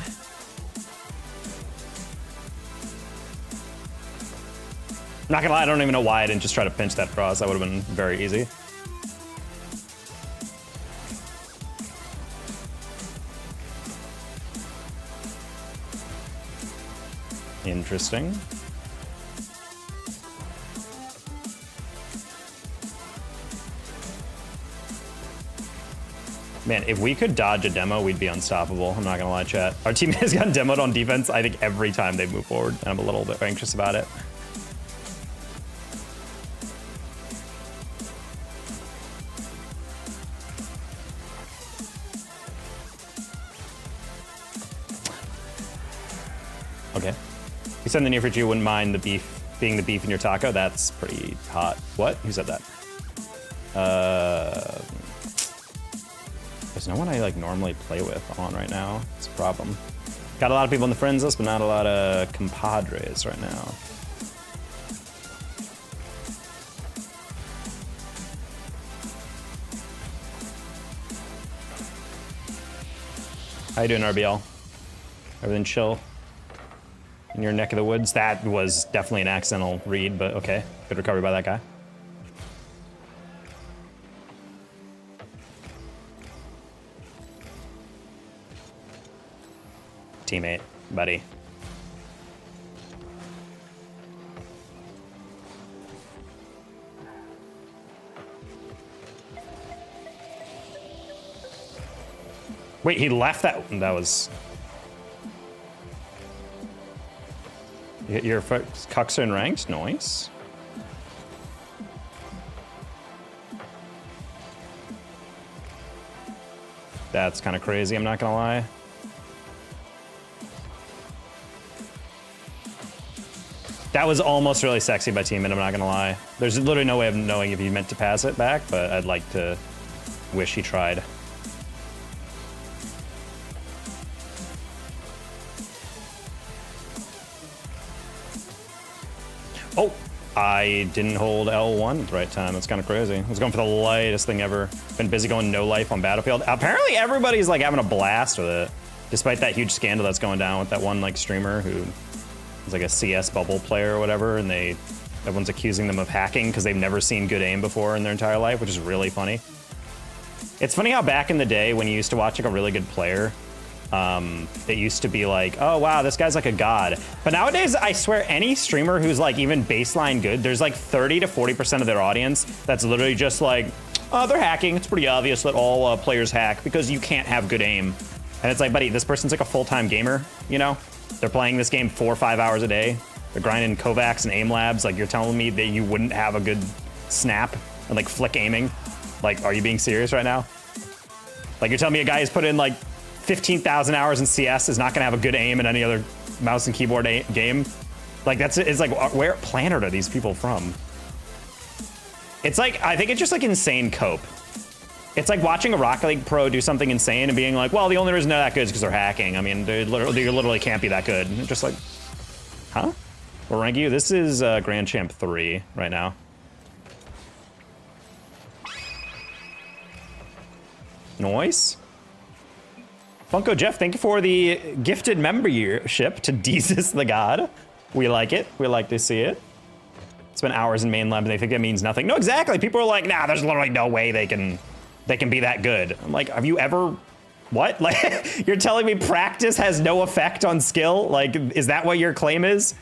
A: Not gonna lie, I don't even know why I didn't just try to pinch that cross. That would have been very easy. Interesting. Man, if we could dodge a demo, we'd be unstoppable. I'm not gonna lie, chat. Our team has gotten demoed on defense, I think, every time they move forward, and I'm a little bit anxious about it. Okay. You said in the near future you wouldn't mind the beef being the beef in your taco. That's pretty hot. What? Who said that? There's no one I like normally play with on right now. It's a problem. Got a lot of people on the friends list, but not a lot of compadres right now. How you doing, RBL? Everything chill? In your neck of the woods? That was definitely an accidental read, but okay. Good recovery by that guy. Teammate, buddy. Wait, he left that? That was... Your cucks are in ranked? Nice. That's kind of crazy, I'm not gonna lie. That was almost really sexy by teammate, I'm not gonna lie. There's literally no way of knowing if he meant to pass it back, but I'd like to wish he tried. Oh, I didn't hold L1 at the right time. That's kind of crazy. I was going for the lightest thing ever. Been busy going no life on Battlefield. Apparently everybody's like having a blast with it, despite that huge scandal that's going down with that one like streamer who is like a CS bubble player or whatever, and everyone's accusing them of hacking because they've never seen good aim before in their entire life, which is really funny. It's funny how back in the day when you used to watch like a really good player, it used to be like, oh wow, this guy's like a god. But nowadays, I swear, any streamer who's like even baseline good, there's like 30 to 40% of their audience that's literally just like, oh, they're hacking. It's pretty obvious that all players hack because you can't have good aim. And it's like, buddy, this person's like a full-time gamer, you know? They're playing this game 4 or 5 hours a day. They're grinding Kovacs and aim labs. Like, you're telling me that you wouldn't have a good snap and like flick aiming. Like, are you being serious right now? Like, you're telling me a guy who's put in like 15,000 hours in CS is not gonna have a good aim in any other mouse and keyboard game? Like, it's like, where planet are these people from? It's like, I think it's just like insane cope. It's like watching a Rocket League pro do something insane and being like, well, the only reason they're that good is because they're hacking. I mean, they literally can't be that good. And just like, huh? We'll rank you. This is Grand Champ 3 right now. Nice. Funko Jeff, thank you for the gifted membership to Jesus the God. We like it. We like to see it. Spent hours in main lab and they think that means nothing. No, exactly. People are like, nah, there's literally no way they can be that good. I'm like, have you ever, what? Like, you're telling me practice has no effect on skill? Like, is that what your claim is?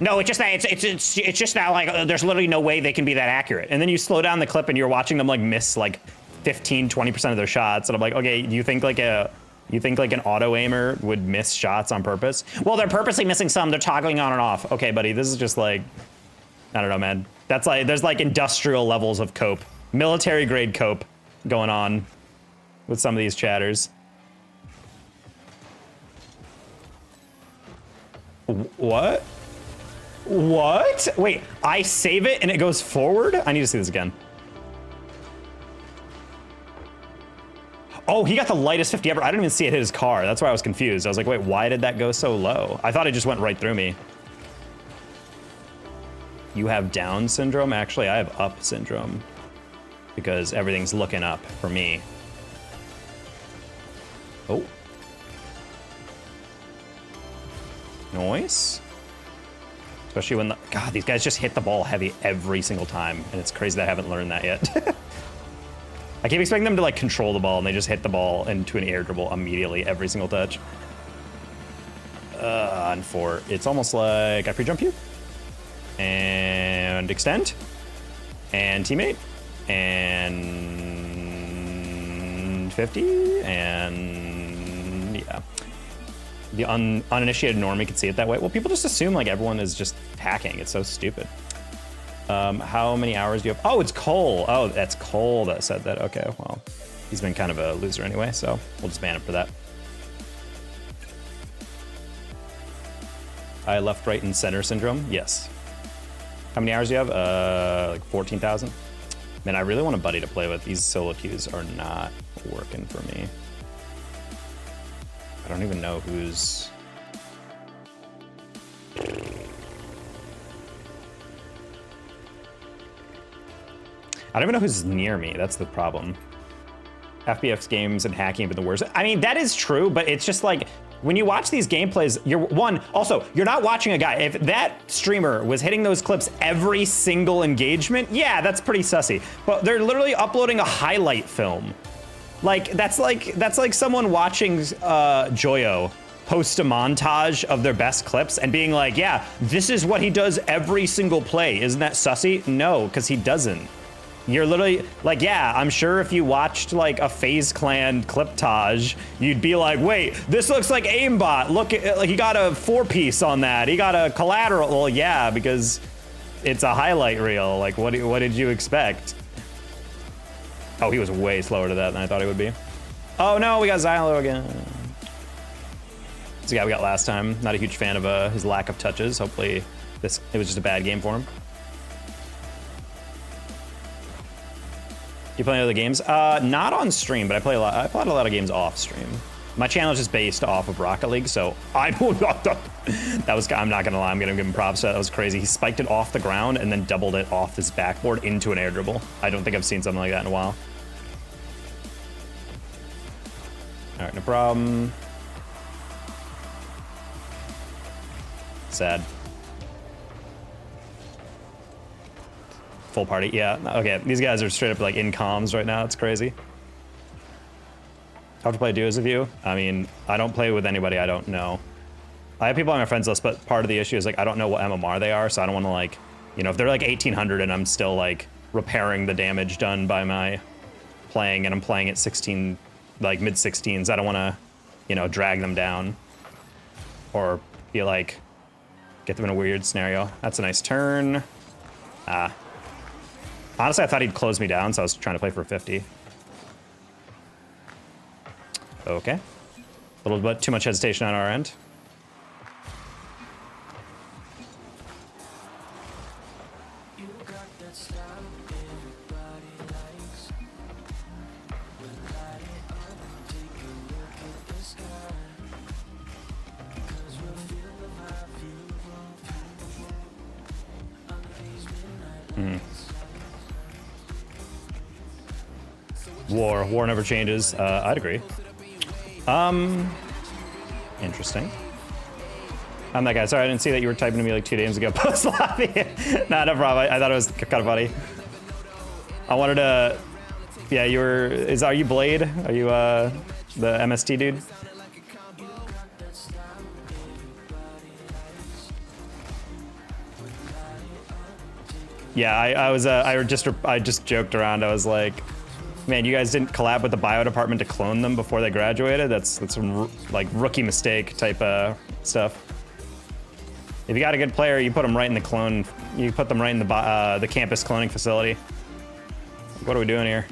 A: No, it's just that it's just that like there's literally no way they can be that accurate. And then you slow down the clip and you're watching them like miss like 15-20% of their shots. And I'm like, okay, do you think like an auto aimer would miss shots on purpose? Well, they're purposely missing some. They're toggling on and off. Okay, buddy, this is just like, I don't know, man. That's like, there's like industrial levels of cope, military grade cope going on with some of these chatters. What? What? Wait, I save it and it goes forward? I need to see this again. Oh, he got the lightest 50 ever. I didn't even see it hit his car. That's why I was confused. I was like, wait, why did that go so low? I thought it just went right through me. You have Down syndrome? Actually, I have up syndrome because everything's looking up for me. Oh. Nice. Especially when God, these guys just hit the ball heavy every single time. And it's crazy that I haven't learned that yet. I keep expecting them to like control the ball and they just hit the ball into an air dribble immediately every single touch. And 4. It's almost like I pre-jump you. And extend. And teammate. And 50. And yeah. The uninitiated normie could see it that way. Well, people just assume like everyone is just hacking. It's so stupid. How many hours do you have? Oh, it's Cole. Oh, that's Cole that said that. Okay, well, he's been kind of a loser anyway, so we'll just ban him for that. I left, right, and center syndrome. Yes. How many hours do you have? Like 14,000. Man, I really want a buddy to play with. These solo queues are not working for me. I don't even know who's... I don't even know who's near me. That's the problem. FPX games and hacking have been the worst. I mean, that is true, but it's just like, when you watch these gameplays, you're not watching a guy. If that streamer was hitting those clips every single engagement, yeah, that's pretty sussy. But they're literally uploading a highlight film. Like, that's like someone watching Joyo post a montage of their best clips and being like, yeah, this is what he does every single play. Isn't that sussy? No, because he doesn't. You're literally like, yeah, I'm sure if you watched like a FaZe Clan cliptage, you'd be like, wait, this looks like aimbot. Look, like he got a 4-piece on that. He got a collateral. Well, yeah, because it's a highlight reel. Like, what did you expect? Oh, he was way slower to that than I thought he would be. Oh no, we got Xylo again. It's the guy we got last time. Not a huge fan of his lack of touches. Hopefully it was just a bad game for him. You play other games? Not on stream, but I played a lot of games off stream. My channel is just based off of Rocket League, so I'm not gonna lie, I'm gonna give him props. That was crazy. He spiked it off the ground and then doubled it off his backboard into an air dribble. I don't think I've seen something like that in a while. All right, no problem. Sad. Full party, yeah. Okay, these guys are straight up like in comms right now. It's crazy. I have to play duos with you. I mean, I don't play with anybody I don't know. I have people on my friends list, but part of the issue is like I don't know what MMR they are, so I don't want to like, you know, if they're like 1800 and I'm still like repairing the damage done by my playing and I'm playing at 16, like mid 16s, I don't want to, you know, drag them down or be like, get them in a weird scenario. That's a nice turn. Honestly, I thought he'd close me down, so I was trying to play for 50. Okay. A little bit too much hesitation on our end. War never changes. I'd agree. Interesting. I'm that guy. Sorry, I didn't see that you were typing to me like 2 days ago. Post lobby. Nah, no problem. I thought it was kind of funny. I wanted to. Yeah, you were. Are you Blade? Are you the MST dude? Yeah, I just joked around. I was like, man, you guys didn't collab with the bio department to clone them before they graduated? That's some like rookie mistake type stuff. If you got a good player, you put them right in the clone. You put them right in the campus cloning facility. What are we doing here?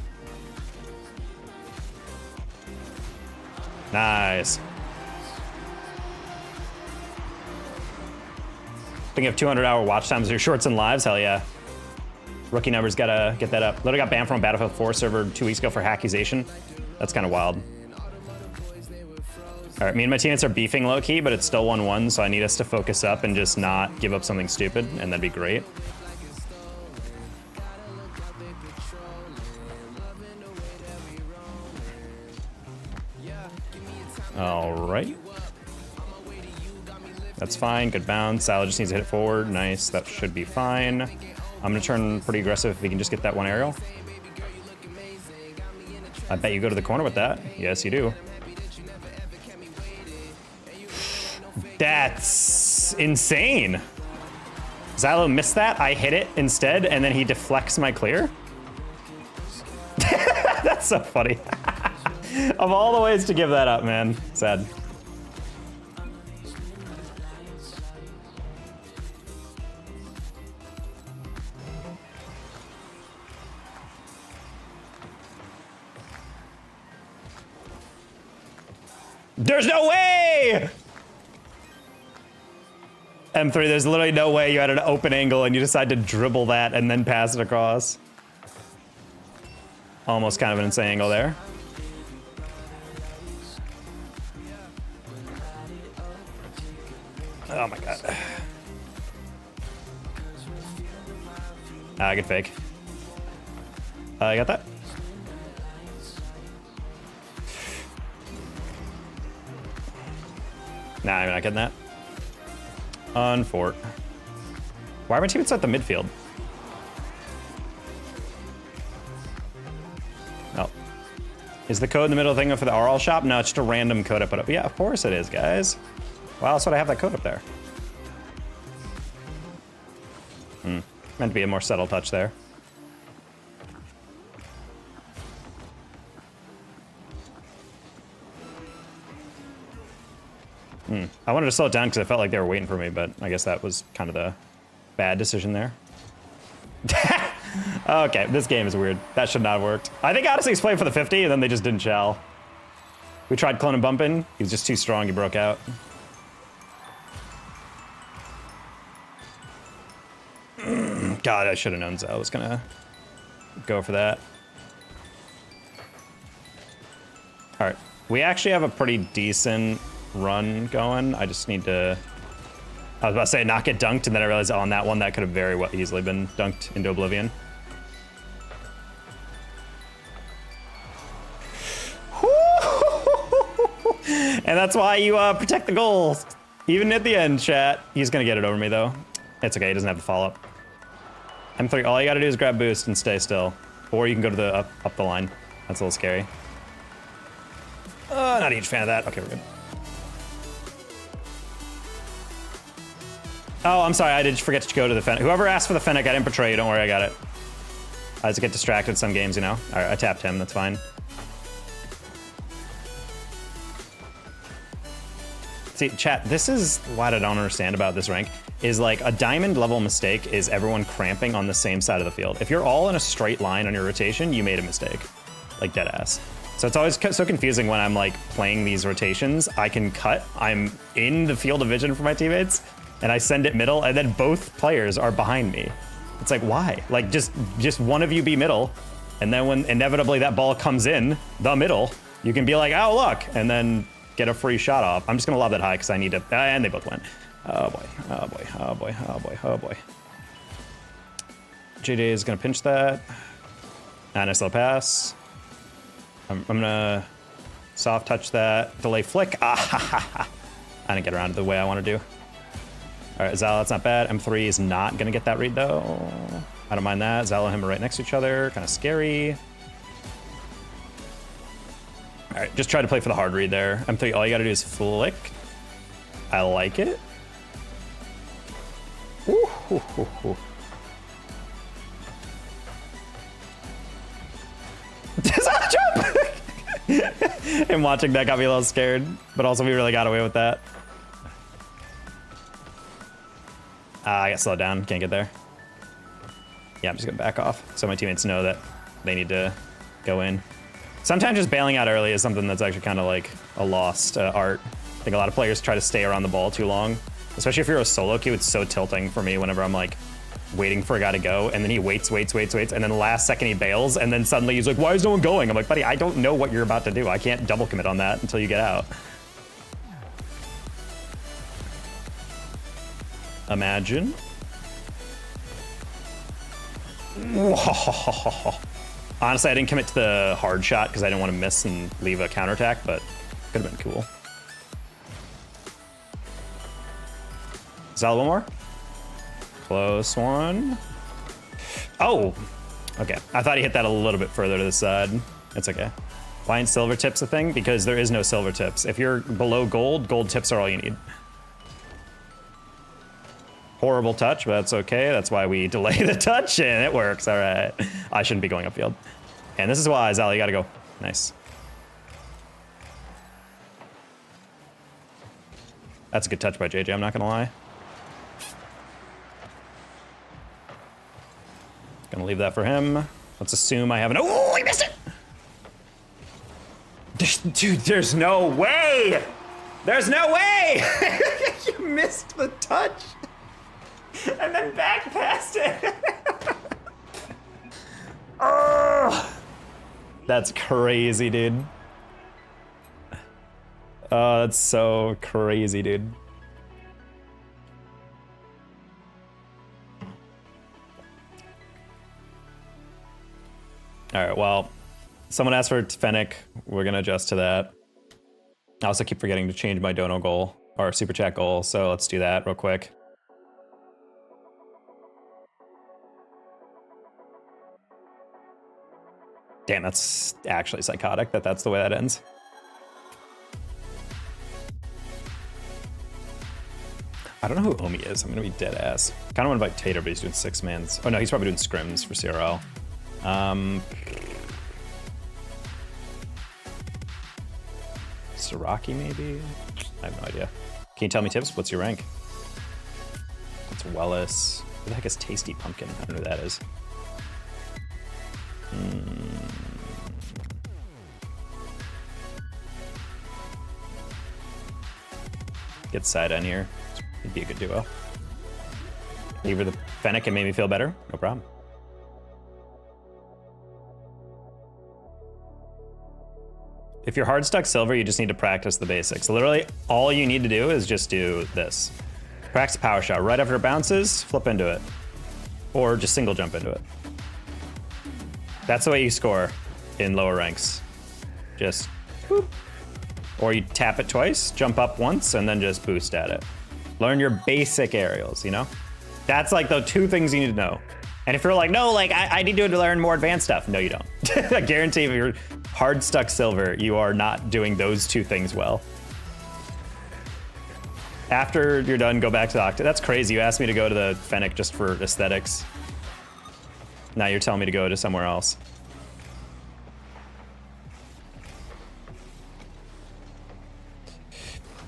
A: Nice. Think you have 200-hour watch times. Your shorts and lives? Hell yeah. Rookie numbers gotta get that up. Literally got banned from a Battlefield 4 server 2 weeks ago for accusation. That's kind of wild. All right, me and my teammates are beefing low-key, but it's still 1-1, so I need us to focus up and just not give up something stupid, and that'd be great. All right. That's fine, good bounce. Salah just needs to hit it forward. Nice, that should be fine. I'm gonna turn pretty aggressive if we can just get that one aerial. I bet you go to the corner with that. Yes, you do. That's insane. Xylo missed that, I hit it instead, and then he deflects my clear? That's so funny. Of all the ways to give that up, man. Sad. There's no way! M3, there's literally no way you had an open angle and you decide to dribble that and then pass it across. Almost kind of an insane angle there. Oh my god. Good fake. You got that? Nah, I'm not getting that. On fort. Why are my teammates at the midfield? Oh. Is the code in the middle thing for the RL shop? No, it's just a random code I put up. Yeah, of course it is, guys. Why else would I have that code up there? Meant to be a more subtle touch there. I wanted to slow it down because I felt like they were waiting for me, but I guess that was kind of the bad decision there. Okay, this game is weird. That should not have worked. I think honestly he's playing for the 50 and then they just didn't shell. We tried clone and bumping. He was just too strong, he broke out. God, I should have known Zell was gonna go for that. All right, we actually have a pretty decent run going. I just need to, I was about to say not get dunked, and then I realized on that one that could have very well easily been dunked into oblivion. And that's why you protect the goals. Even at the end, chat. He's gonna get it over me though. It's okay, he doesn't have the follow-up. M3, all you gotta do is grab boost and stay still. Or you can go to the up the line. That's a little scary. Not a huge fan of that. Okay, we're good. Oh, I'm sorry, I did forget to go to the Fennec. Whoever asked for the Fennec, I didn't portray you, don't worry, I got it. I just get distracted some games, you know? All right, I tapped him, that's fine. See, chat, this is what I don't understand about this rank, is like a diamond level mistake is everyone cramping on the same side of the field. If you're all in a straight line on your rotation, you made a mistake, like dead ass. So it's always so confusing when I'm like playing these rotations. I can cut, I'm in the field of vision for my teammates, and I send it middle, and then both players are behind me. It's like, why? Like just one of you be middle, and then when inevitably that ball comes in the middle, you can be like, oh look, and then get a free shot off. I'm just gonna lob that high because I need to, and they both went. Oh boy, oh boy, oh boy, oh boy, oh boy. JJ is gonna pinch that. Nice little pass. I'm gonna soft touch that, delay flick. Ah, ha, ha, ha. I didn't get around it the way I want to do. All right, Zala, that's not bad. M3 is not gonna get that read though. I don't mind that. Zala and him are right next to each other, kind of scary. All right, just try to play for the hard read there. M3, all you gotta do is flick. I like it. Ooh, hoo, hoo, hoo. Does that jump? And watching that got me a little scared, but also we really got away with that. I got slowed down, can't get there. Yeah, I'm just gonna back off so my teammates know that they need to go in. Sometimes just bailing out early is something that's actually kind of like a lost art. I think a lot of players try to stay around the ball too long, especially if you're a solo queue. It's so tilting for me whenever I'm like waiting for a guy to go, and then he waits, and then the last second he bails, and then suddenly he's like, why is no one going? I'm like, buddy, I don't know what you're about to do. I can't double commit on that until you get out. Imagine. Honestly, I didn't commit to the hard shot because I didn't want to miss and leave a counterattack, but could have been cool. Zal, one more. Close one. Oh, okay. I thought he hit that a little bit further to the side. It's okay. Why ain't silver tips a thing? Because there is no silver tips. If you're below gold, gold tips are all you need. Horrible touch, but that's okay. That's why we delay the touch, and it works. All right. I shouldn't be going upfield. And this is why, Zal, you gotta go. Nice. That's a good touch by JJ, I'm not gonna lie. Gonna leave that for him. Let's assume I have an, oh, he missed it! Dude, there's no way! There's no way! You missed the touch! And then back past it. Oh, that's crazy, dude. Oh, that's so crazy, dude. All right, well, someone asked for Fennec. We're gonna adjust to that. I also keep forgetting to change my dono goal, or super chat goal, so let's do that real quick. Damn, that's actually psychotic that that's the way that ends. I don't know who Omi is. I'm gonna be dead ass. Kind of want to invite Tater, but he's doing 6-mans. Oh no, he's probably doing scrims for CRL. Saraki maybe? I have no idea. Can you tell me tips? What's your rank? That's Wellis. Who the heck is Tasty Pumpkin? I don't know who that is. Get side on here. It'd be a good duo. Lever the Fennec and made me feel better. No problem. If you're hard stuck silver, you just need to practice the basics. Literally, all you need to do is just do this. Practice power shot. Right after it bounces, flip into it. Or just single jump into it. That's the way you score in lower ranks. Just boop. Or you tap it twice, jump up once, and then just boost at it. Learn your basic aerials, you know? That's like the two things you need to know. And if you're like, no, like I need to learn more advanced stuff. No, you don't. I guarantee if you're hard stuck silver, you are not doing those two things well. After you're done, go back to the Octa. That's crazy. You asked me to go to the Fennec just for aesthetics. Now you're telling me to go to somewhere else.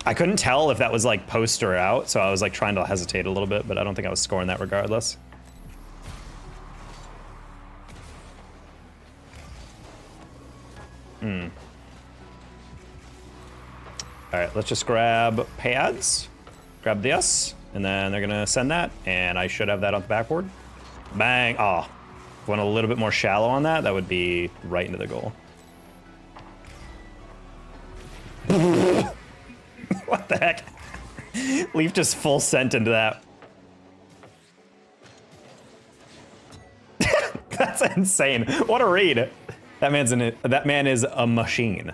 A: I couldn't tell if that was like post or out, so I was like trying to hesitate a little bit, but I don't think I was scoring that regardless. All right, let's just grab pads, grab this, and then they're gonna send that, and I should have that on the backboard. Bang, oh. If I went a little bit more shallow on that, that would be right into the goal. What the heck? Leaf just full sent into that. That's insane. What a read. That man is a machine.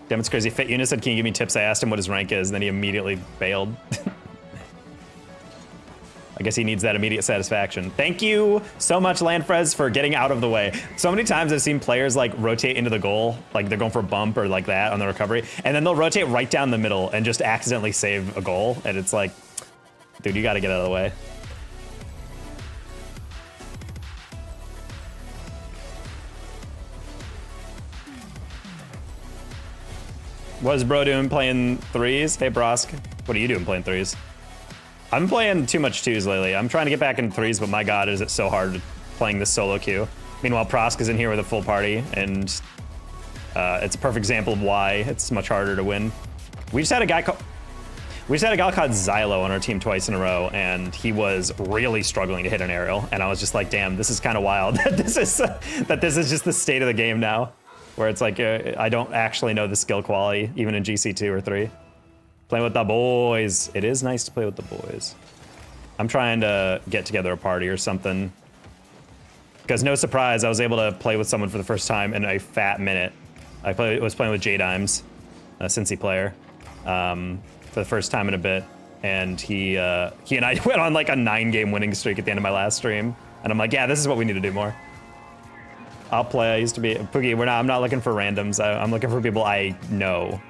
A: Damn, it's crazy. Fit Eunice said, can you give me tips? I asked him what his rank is, and then he immediately bailed. I guess he needs that immediate satisfaction. Thank you so much, Landfrez, for getting out of the way. So many times I've seen players like rotate into the goal, like they're going for a bump or like that on the recovery, and then they'll rotate right down the middle and just accidentally save a goal. And it's like, dude, you got to get out of the way. What is bro doing playing threes? Hey, Brosk, what are you doing playing threes? I'm playing too much twos lately. I'm trying to get back into threes, but my god, is it so hard playing this solo queue. Meanwhile, Prosk is in here with a full party, and it's a perfect example of why it's much harder to win. We just had a guy called Xylo on our team twice in a row, and he was really struggling to hit an aerial, and I was just like, damn, this is kind of wild that this is just the state of the game now, where it's like I don't actually know the skill quality, even in GC2 or 3. Playing with the boys. It is nice to play with the boys. I'm trying to get together a party or something. Because no surprise, I was able to play with someone for the first time in a fat minute. I was playing with J-Dimes, a Cincy player, for the first time in a bit. And he and I went on like a 9-game winning streak at the end of my last stream. And I'm like, yeah, this is what we need to do more. I'll play. I used to be Poogie. I'm not looking for randoms. I'm looking for people I know.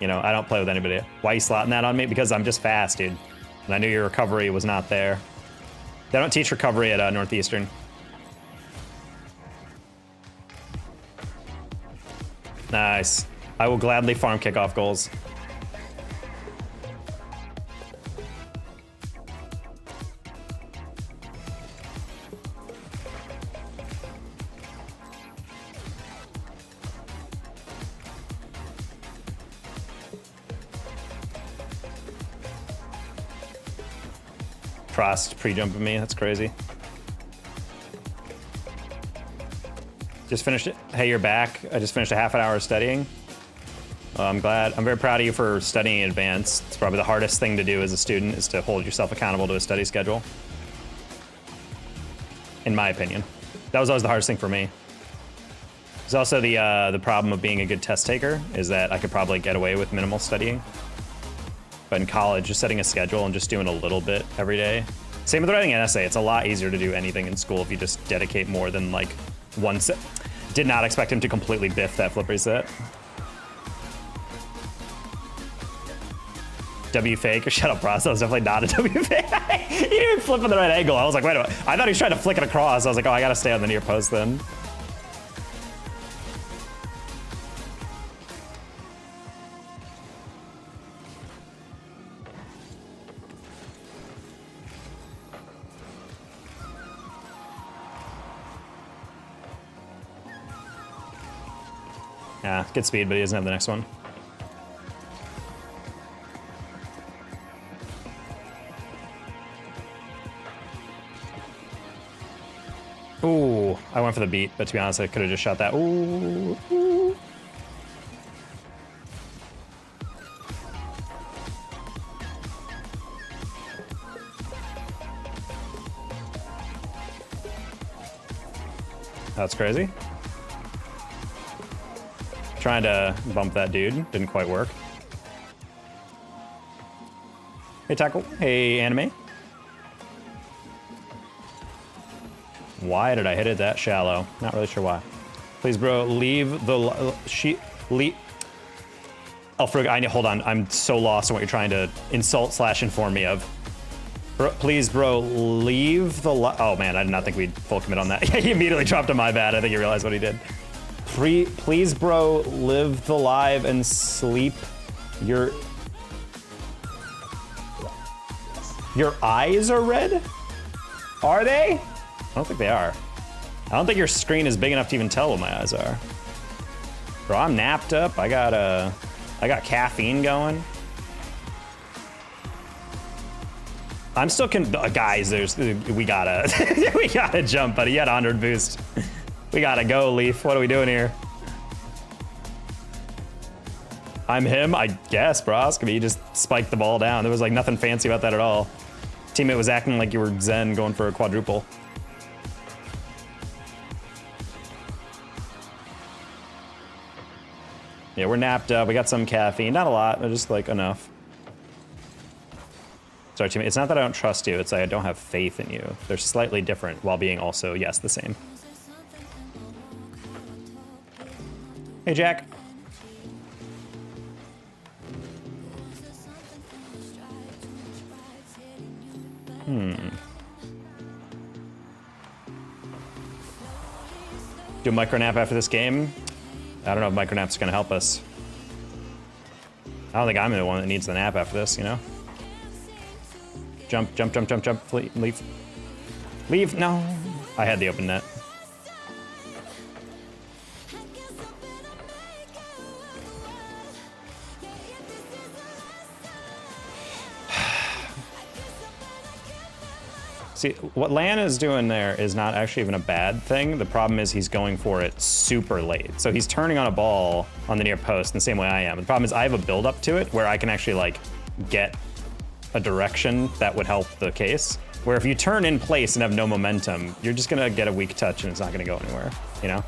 A: You know, I don't play with anybody. Why are you slotting that on me? Because I'm just fast, dude. And I knew your recovery was not there. They don't teach recovery at Northeastern. Nice. I will gladly farm kickoff goals. Frost pre-jumping me, that's crazy. Just finished it. Hey, you're back. I just finished a half an hour of studying. I'm glad. I'm very proud of you for studying in advance. It's probably the hardest thing to do as a student, is to hold yourself accountable to a study schedule. In my opinion. That was always the hardest thing for me. There's also the problem of being a good test taker, is that I could probably get away with minimal studying. But in college, just setting a schedule and just doing a little bit every day. Same with writing an essay. It's a lot easier to do anything in school if you just dedicate more than like one set. Did not expect him to completely biff that flip reset. W fake? Shut up, Ross. That was definitely not a W fake. He didn't even flip in the right angle. I was like, wait a minute. I thought he was trying to flick it across. I was like, oh, I gotta stay on the near post then. Yeah, good speed, but he doesn't have the next one. Ooh, I went for the beat, but to be honest, I could have just shot that. Ooh, ooh. That's crazy. Trying to bump that dude, didn't quite work. Hey, Tackle. Hey, Anime. Why did I hit it that shallow? Not really sure why. Please, bro, leave the leave. Oh, hold on. I'm so lost on what you're trying to insult/inform me of. Bro, please, bro, leave the. Oh man, I did not think we'd full commit on that. He immediately dropped a my bad. I think he realized what he did. Please, bro, live the live and sleep. Your eyes are red? Are they? I don't think they are. I don't think your screen is big enough to even tell what my eyes are. Bro, I'm napped up. I got caffeine going. I'm still guys, we gotta jump, buddy. You had 100 boost. We gotta go, Leaf. What are we doing here? I'm him, I guess, Broskeby. You just spiked the ball down. There was like nothing fancy about that at all. Teammate was acting like you were Zen going for a quadruple. Yeah, we're napped up. We got some caffeine. Not a lot, but just like enough. Sorry, teammate. It's not that I don't trust you. It's that I don't have faith in you. They're slightly different while being also, yes, the same. Hey, Jack. Do a micro nap after this game? I don't know if micro nap's gonna help us. I don't think I'm the one that needs the nap after this, you know? Jump, jump, jump, jump, jump, leave. Leave, no. I had the open net. See, what Lan is doing there is not actually even a bad thing. The problem is he's going for it super late. So he's turning on a ball on the near post in the same way I am. The problem is I have a build up to it where I can actually like get a direction that would help the case. Where if you turn in place and have no momentum, you're just gonna get a weak touch and it's not gonna go anywhere, you know?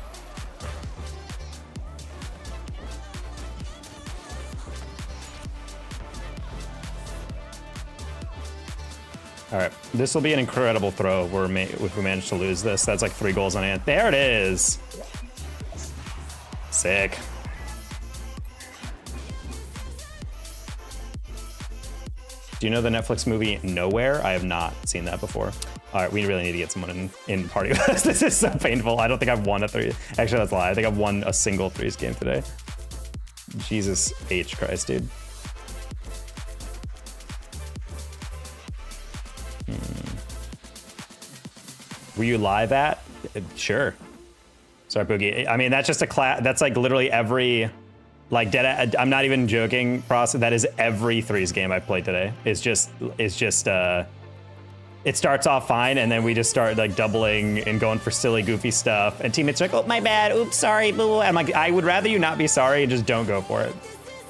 A: All right, this will be an incredible throw if we manage to lose this. That's like 3 goals on hand. There it is. Sick. Do you know the Netflix movie Nowhere? I have not seen that before. All right, we really need to get someone in party with us. This is so painful. I don't think I've won a 3. Actually, that's a lie. I think I've won a single 3s game today. Jesus H. Christ, dude. Were you live at? Sure. Sorry, Boogie. I mean, that's just a class. That's like literally every, like dead. I'm not even joking, process. That is every 3s game I played today. It's just. It starts off fine, and then we just start like doubling and going for silly, goofy stuff. And teammates are like, "Oh, my bad. Oops, sorry." Boo. I'm like, I would rather you not be sorry and just don't go for it.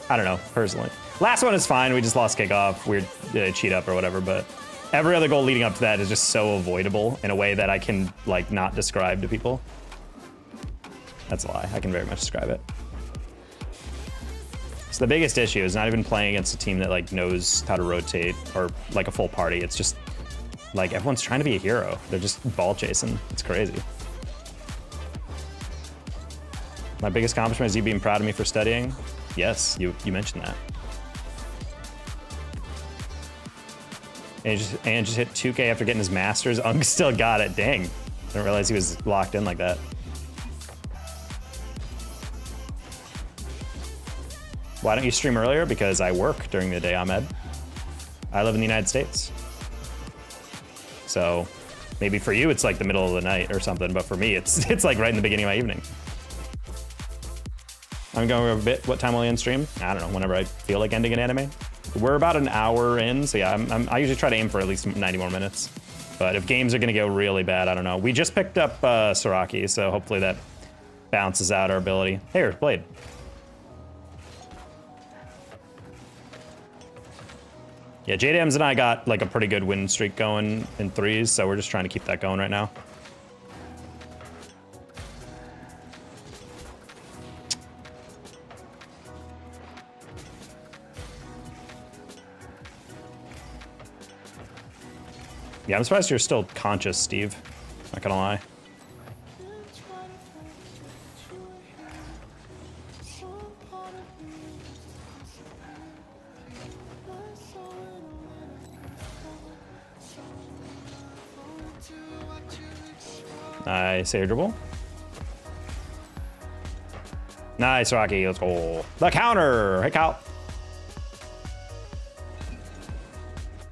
A: I don't know, personally. Last one is fine. We just lost kickoff. Weird cheat up or whatever, but. Every other goal leading up to that is just so avoidable in a way that I can like not describe to people. That's a lie. I can very much describe it. So the biggest issue is not even playing against a team that like knows how to rotate or like a full party. It's just like everyone's trying to be a hero. They're just ball chasing. It's crazy. My biggest accomplishment is you being proud of me for studying. Yes, you mentioned that. And just hit 2K after getting his masters. Ung still got it. Dang. I didn't realize he was locked in like that. Why don't you stream earlier? Because I work during the day, Ahmed. I live in the United States. So maybe for you, it's like the middle of the night or something. But for me, it's like right in the beginning of my evening. I'm going over a bit. What time will I end stream? I don't know. Whenever I feel like ending an anime. We're about an hour in, so yeah, I usually try to aim for at least 90 more minutes. But if games are gonna go really bad, I don't know. We just picked up Saraki, so hopefully that balances out our ability. Here, Blade. Yeah, JDMs and I got like a pretty good win streak going in 3s, so we're just trying to keep that going right now. Yeah, I'm surprised you're still conscious, Steve. Not gonna lie. I say dribble. Nice, Rocky. Let's go. The counter. Hey, Kyle.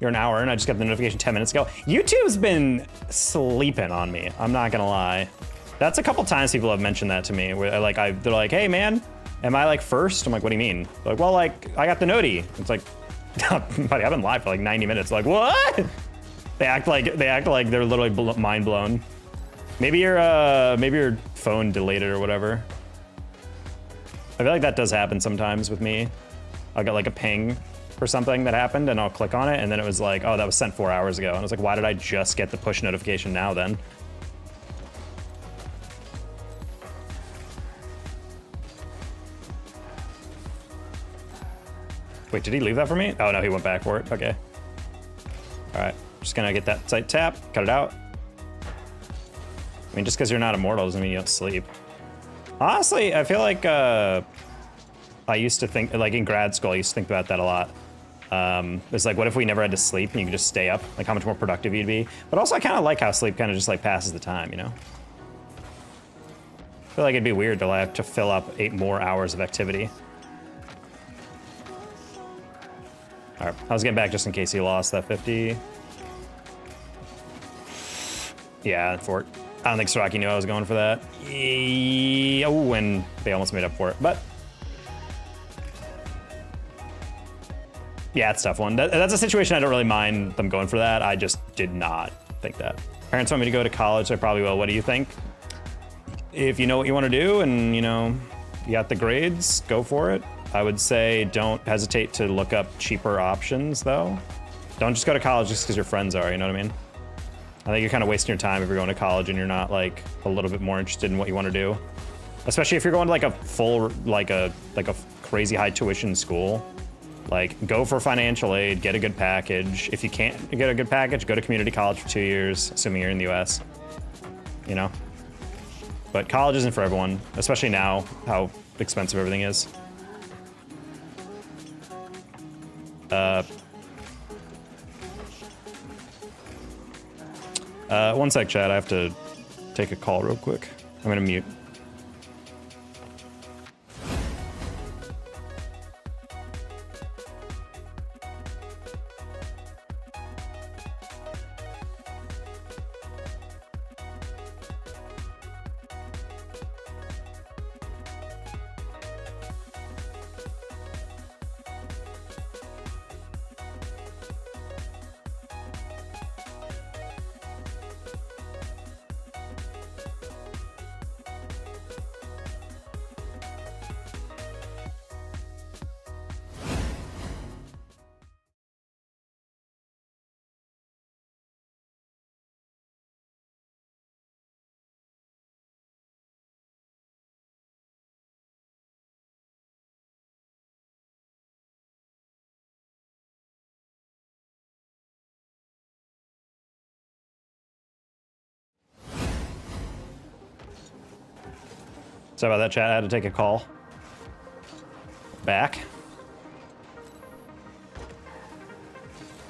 A: You're an hour in. I just got the notification 10 minutes ago. YouTube's been sleeping on me. I'm not gonna lie. That's a couple times people have mentioned that to me. Where they're like, "Hey, man, am I like first?" I'm like, "What do you mean?" They're like, "Well, like I got the noti." It's like, buddy, I've been live for like 90 minutes. Like, what? They act like they're literally mind blown. Maybe your phone delayed it or whatever. I feel like that does happen sometimes with me. I'll get like a ping for something that happened and I'll click on it and then it was like, oh, that was sent 4 hours ago. And I was like, why did I just get the push notification now then? Wait, did he leave that for me? Oh no, he went back for it. Okay. All right, just gonna get that site tap, cut it out. I mean, just because you're not immortal doesn't mean you don't sleep. Honestly, I feel like I used to think, like in grad school, I used to think about that a lot. It's like, what if we never had to sleep and you could just stay up? Like how much more productive you'd be. But also I kind of like how sleep kind of just like passes the time, you know? I feel like it'd be weird to have to fill up 8 more hours of activity. All right, I was getting back just in case he lost that 50. Yeah, fort. I don't think Saraki knew I was going for that. Oh, and they almost made up for it, but. Yeah, it's a tough one. That's a situation I don't really mind them going for that. I just did not think that. Parents want me to go to college, so I probably will. What do you think? If you know what you want to do and, you know, you got the grades, go for it. I would say don't hesitate to look up cheaper options, though. Don't just go to college just because your friends are, you know what I mean? I think you're kind of wasting your time if you're going to college and you're not, like, a little bit more interested in what you want to do. Especially if you're going to, like, a full, like a crazy high tuition school. Like, go for financial aid, get a good package. If you can't get a good package, go to community college for 2 years, assuming you're in the US. You know? But college isn't for everyone, especially now, how expensive everything is. One sec, chat. I have to take a call real quick. I'm gonna mute. Sorry about that, chat. I had to take a call. Back.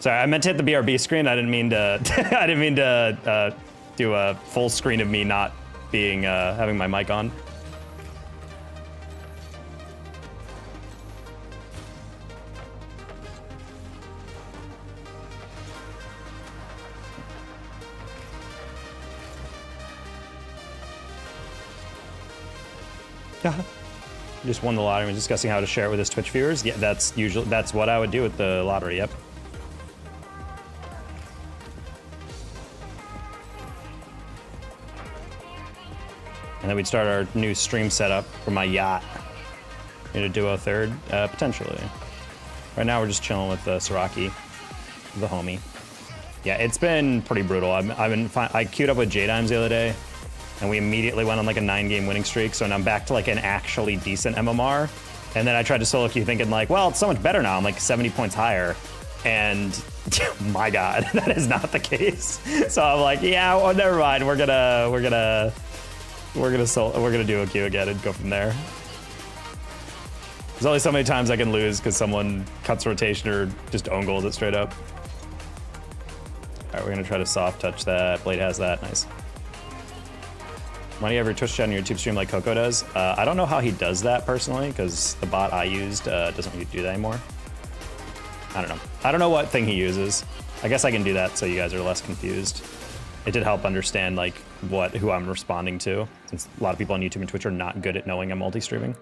A: Sorry, I meant to hit the BRB screen. I didn't mean to. I didn't mean to do a full screen of me not being having my mic on. Just won the lottery. We're discussing how to share it with his Twitch viewers. Yeah, that's what I would do with the lottery. Yep. And then we'd start our new stream setup for my yacht. In a duo third, potentially. Right now we're just chilling with Saraki, the homie. Yeah, it's been pretty brutal. I queued up with J-Dimes the other day. And we immediately went on like a 9-game winning streak. So now I'm back to like an actually decent MMR. And then I tried to solo queue thinking like, well, it's so much better now. I'm like 70 points higher. And my God, that is not the case. So I'm like, yeah, well, never mind. We're gonna do a queue again and go from there. There's only so many times I can lose because someone cuts rotation or just own goals it straight up. All right, we're gonna try to soft touch that. Blade has that, nice. Why do you have your Twitch chat on your YouTube stream like Coco does? I don't know how he does that personally, because the bot I used doesn't do that anymore. I don't know. I don't know what thing he uses. I guess I can do that so you guys are less confused. It did help understand like who I'm responding to, since a lot of people on YouTube and Twitch are not good at knowing I'm multi-streaming.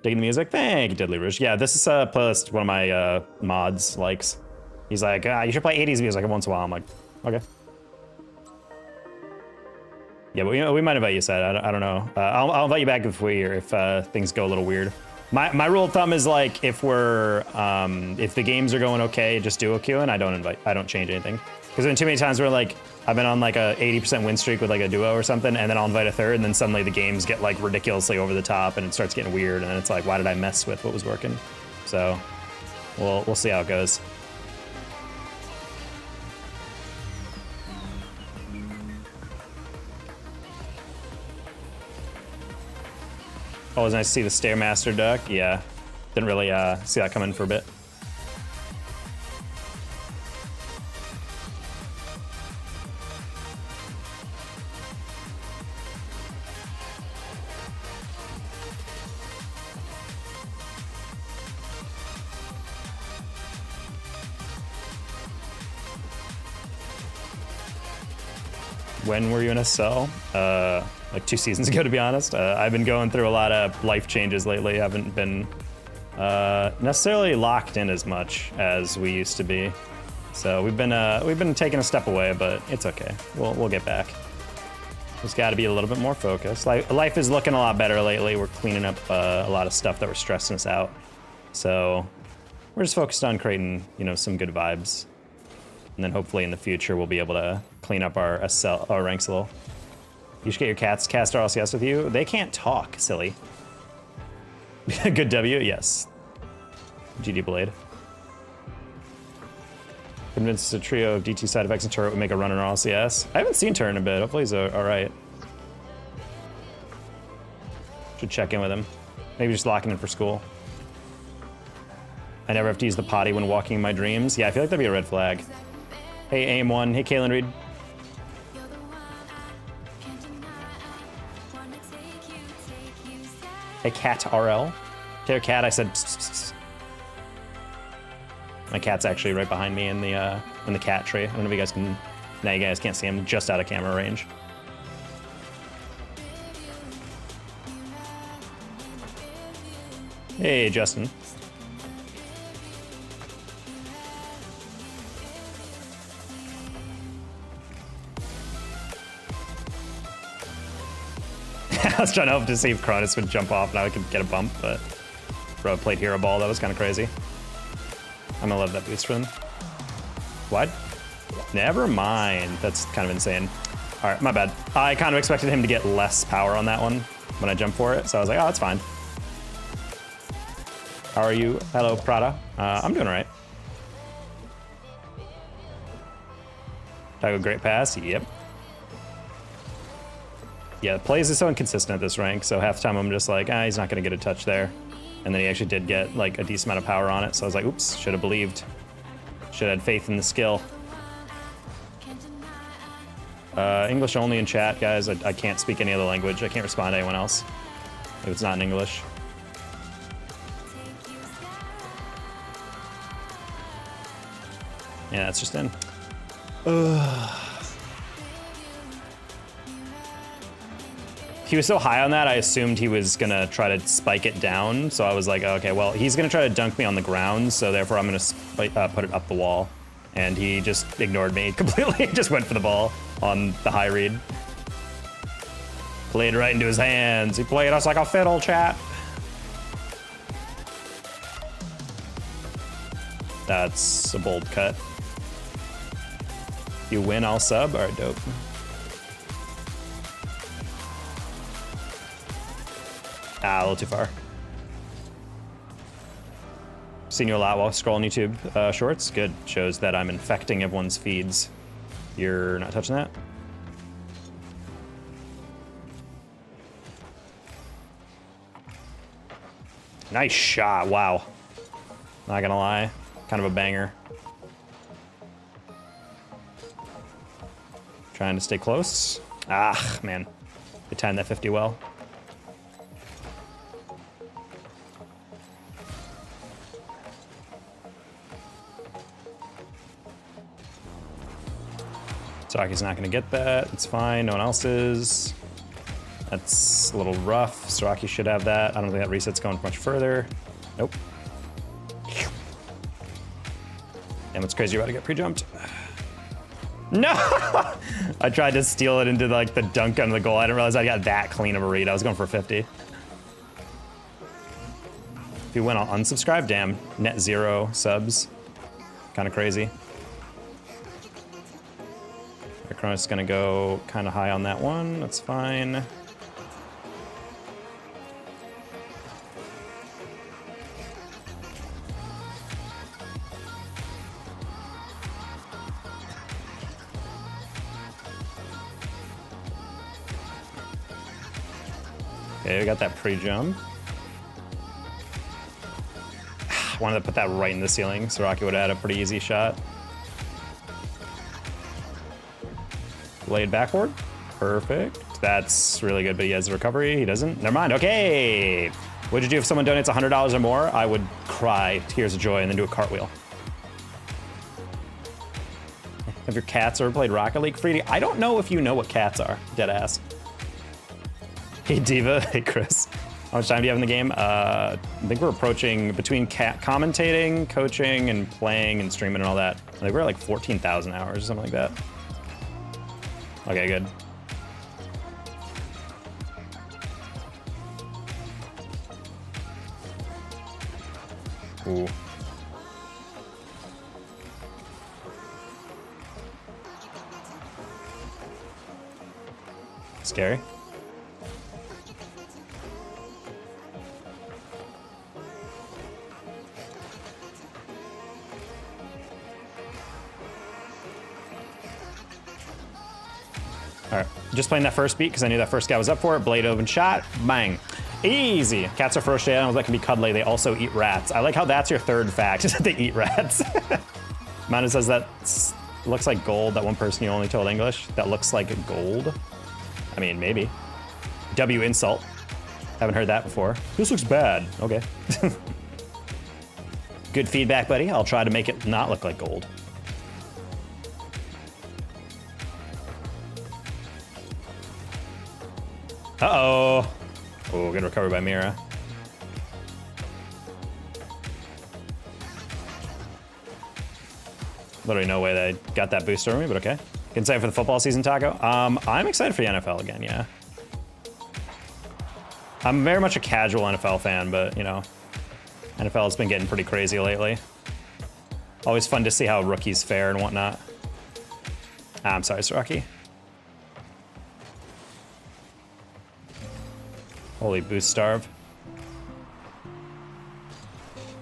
A: Digging the music? Thank you, Diddly Rouge. Yeah, this is a playlist one of my mods likes. He's like, you should play 80s music once in a while. I'm like, okay. Yeah, but we might invite you, Seth. I don't know. I'll invite you back if things go a little weird. My rule of thumb is like if if the games are going okay, just do a queue and I don't change anything. Because there's been too many times where like I've been on like a 80% win streak with like a duo or something, and then I'll invite a third, and then suddenly the games get like ridiculously over the top and it starts getting weird, and then it's like, why did I mess with what was working? So we'll see how it goes. Oh, it was nice to see the Stairmaster duck. Yeah, didn't really see that coming for a bit. When were you in SL? Like 2 seasons ago, to be honest. I've been going through a lot of life changes lately. I haven't been necessarily locked in as much as we used to be. So we've been taking a step away, but it's okay. We'll get back. There's got to be a little bit more focus. Life is looking a lot better lately. We're cleaning up a lot of stuff that was stressing us out. So we're just focused on creating, some good vibes. And then hopefully in the future we'll be able to clean up our ranks a little. You should get your cats cast RLCS with you. They can't talk, silly. Good W, yes. GD Blade. Convinced a trio of DT side effects and turret would make a run in RLCS. I haven't seen Turret in a bit. Hopefully he's alright. Should check in with him. Maybe just locking in for school. I never have to use the potty when walking in my dreams. Yeah, I feel like that'd be a red flag. Hey, AIM1. Hey, Kaylin Reed. Hey, Cat RL. There, Cat. I said. Psst, psst, psst. My cat's actually right behind me in the cat tree. I don't know if you guys can. Now you guys can't see him. Just out of camera range. Hey, Justin. I was trying to hope to see if Cronus would jump off and I could get a bump, but bro played Hero Ball. That was kind of crazy. I'm gonna love that boost for them. What? Never mind. That's kind of insane. All right, my bad. I kind of expected him to get less power on that one when I jumped for it, so I was like, oh, that's fine. How are you? Hello, Prada. I'm doing all right. Taco great pass. Yep. Yeah, the plays are so inconsistent at this rank, so half the time I'm just like, he's not gonna get a touch there. And then he actually did get like a decent amount of power on it, so I was like, oops, should have believed. Should have had faith in the skill. English only in chat, guys. I can't speak any other language. I can't respond to anyone else if it's not in English. Yeah, that's just in. He was so high on that, I assumed he was gonna try to spike it down. So I was like, okay, well, he's gonna try to dunk me on the ground, so therefore I'm gonna put it up the wall. And he just ignored me completely, just went for the ball on the high read. Played right into his hands. He played us like a fiddle, chat. That's a bold cut. You win, I'll sub. All right, dope. A little too far. Seen you a lot while scrolling YouTube shorts. Good. Shows that I'm infecting everyone's feeds. You're not touching that? Nice shot. Wow. Not gonna lie. Kind of a banger. Trying to stay close. Ah, man. timed that 50 well. Saraki's not going to get that. It's fine. No one else is. That's a little rough. Saraki should have that. I don't think that reset's going much further. Nope. Damn, it's crazy. You're about to get pre-jumped. No! I tried to steal it into like the dunk under the goal. I didn't realize I got that clean of a read. I was going for 50. If you went, I'll unsubscribe. Damn, net 0 subs. Kind of crazy. Cronus is gonna go kind of high on that one. That's fine. Okay, we got that pre-jump. Wanted to put that right in the ceiling. Saraki would have had a pretty easy shot. Blade backward. Perfect. That's really good, but he has the recovery. He doesn't. Never mind. Okay. What'd you do if someone donates $100 or more? I would cry tears of joy and then do a cartwheel. Have your cats ever played Rocket League, Freedy? I don't know if you know what cats are. Deadass. Hey, Diva. Hey, Chris. How much time do you have in the game? I think we're approaching between commentating, coaching, and playing and streaming and all that. I think we're at like 14,000 hours or something like that. Okay, good. Ooh. Scary. All right, just playing that first beat because I knew that first guy was up for it. Blade open shot, bang. Easy. Cats are ferocious animals that can be cuddly. They also eat rats. I like how that's your third fact, is that they eat rats. Manu says that looks like gold. That one person you only told English. That looks like gold. I mean, maybe. W insult. Haven't heard that before. This looks bad. Okay. Good feedback, buddy. I'll try to make it not look like gold. Uh-oh. Oh, good recovery by Mira. Literally no way they got that boost over me, but okay. Excited for the football season, Taco? I'm excited for the NFL again, yeah. I'm very much a casual NFL fan, but, you know, NFL has been getting pretty crazy lately. Always fun to see how rookies fare and whatnot. I'm sorry, Saraki. Holy boost starve.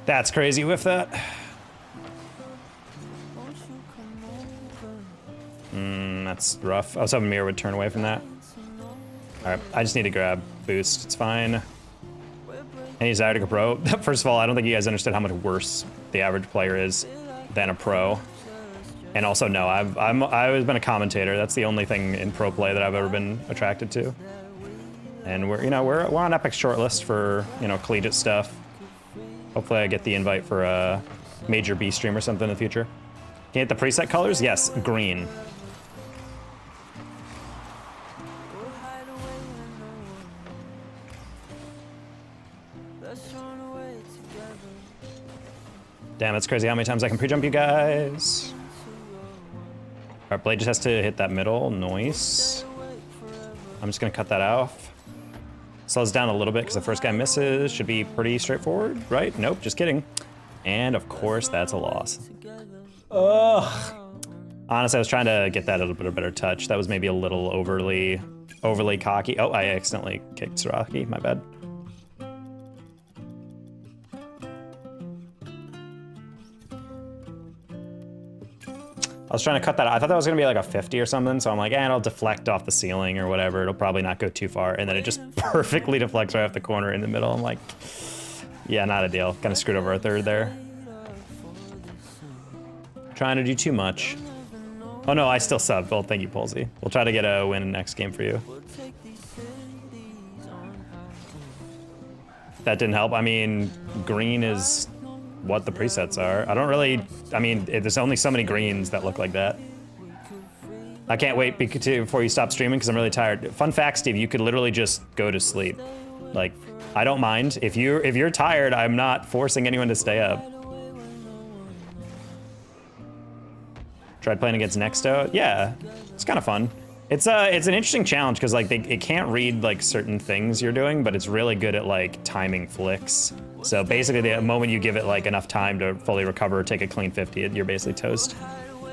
A: That's crazy with that. That's rough. I was hoping Mir would turn away from that. All right, I just need to grab boost. It's fine. Any desire to go pro? First of all, I don't think you guys understood how much worse the average player is than a pro. And also, no, I've always been a commentator. That's the only thing in pro play that I've ever been attracted to. And we're on Epic's shortlist for, collegiate stuff. Hopefully I get the invite for a major B stream or something in the future. Can you hit the preset colors? Yes, green. Damn, it's crazy how many times I can pre-jump you guys. Our blade just has to hit that middle. Nice. I'm just gonna cut that off. Slows down a little bit because the first guy misses. Should be pretty straightforward, right? Nope, just kidding. And of course, that's a loss. Ugh. Honestly, I was trying to get that a little bit of better touch. That was maybe a little overly cocky. Oh, I accidentally kicked Saraki, my bad. I was trying to cut that out. I thought that was gonna be like a 50 or something, so I'm like, it'll deflect off the ceiling or whatever. It'll probably not go too far. And then it just perfectly deflects right off the corner in the middle. I'm like, yeah, not a deal. Kind of screwed over a third there. Trying to do too much. Oh no, I still sub. Well, thank you, Polsey. We'll try to get a win next game for you. that didn't help. I mean, green is what the presets are. I don't really, I mean, there's only so many greens that look like that. I can't wait before you stop streaming because I'm really tired. Fun fact, Steve, you could literally just go to sleep. Like, I don't mind. If you're tired, I'm not forcing anyone to stay up. Tried playing against Nexto? Yeah, it's kind of fun. It's an interesting challenge because like it can't read like certain things you're doing, but it's really good at like timing flicks. So basically the moment you give it like enough time to fully recover or take a clean 50, you're basically toast.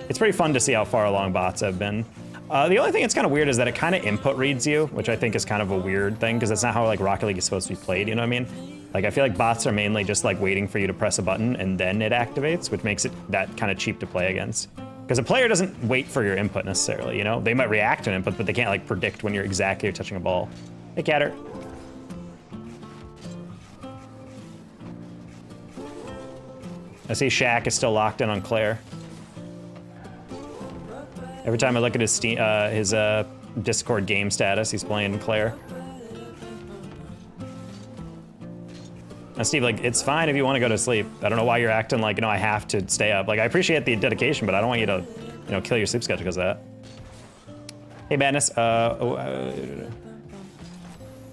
A: It's pretty fun to see how far along bots have been. The only thing that's kind of weird is that it kind of input reads you, which I think is kind of a weird thing because that's not how like Rocket League is supposed to be played, you know what I mean? Like I feel like bots are mainly just like waiting for you to press a button and then it activates, which makes it that kind of cheap to play against. Because a player doesn't wait for your input necessarily, you know? They might react to an input, but they can't like predict when you're exactly touching a ball. Hey, Catter. I see Shaq is still locked in on Claire. Every time I look at his Discord game status, he's playing Claire. Now, Steve, like, it's fine if you want to go to sleep. I don't know why you're acting like, you know, I have to stay up. Like, I appreciate the dedication, but I don't want you to, you know, kill your sleep schedule because of that. Hey, Madness. Hey,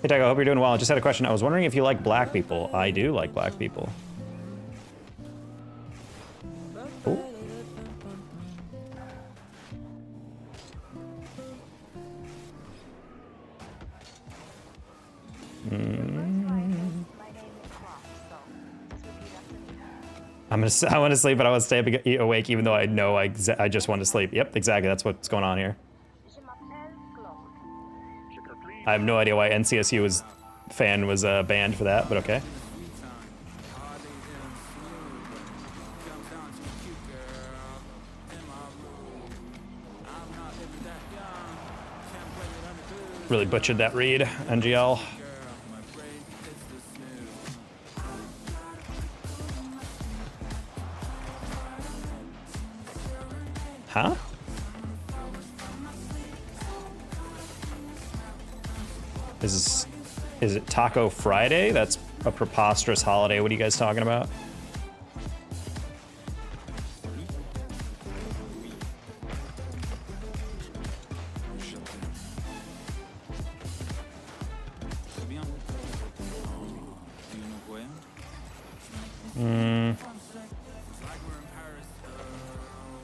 A: Tycho, I hope you're doing well. I just had a question. I was wondering if you like black people. I do like black people. Ooh. I want to sleep, but I want to stay awake even though I know I just want to sleep. Yep, exactly. That's what's going on here. I have no idea why NCSU's fan was banned for that, but okay. Really butchered that read, NGL. Huh? Is it Taco Friday? That's a preposterous holiday. What are you guys talking about?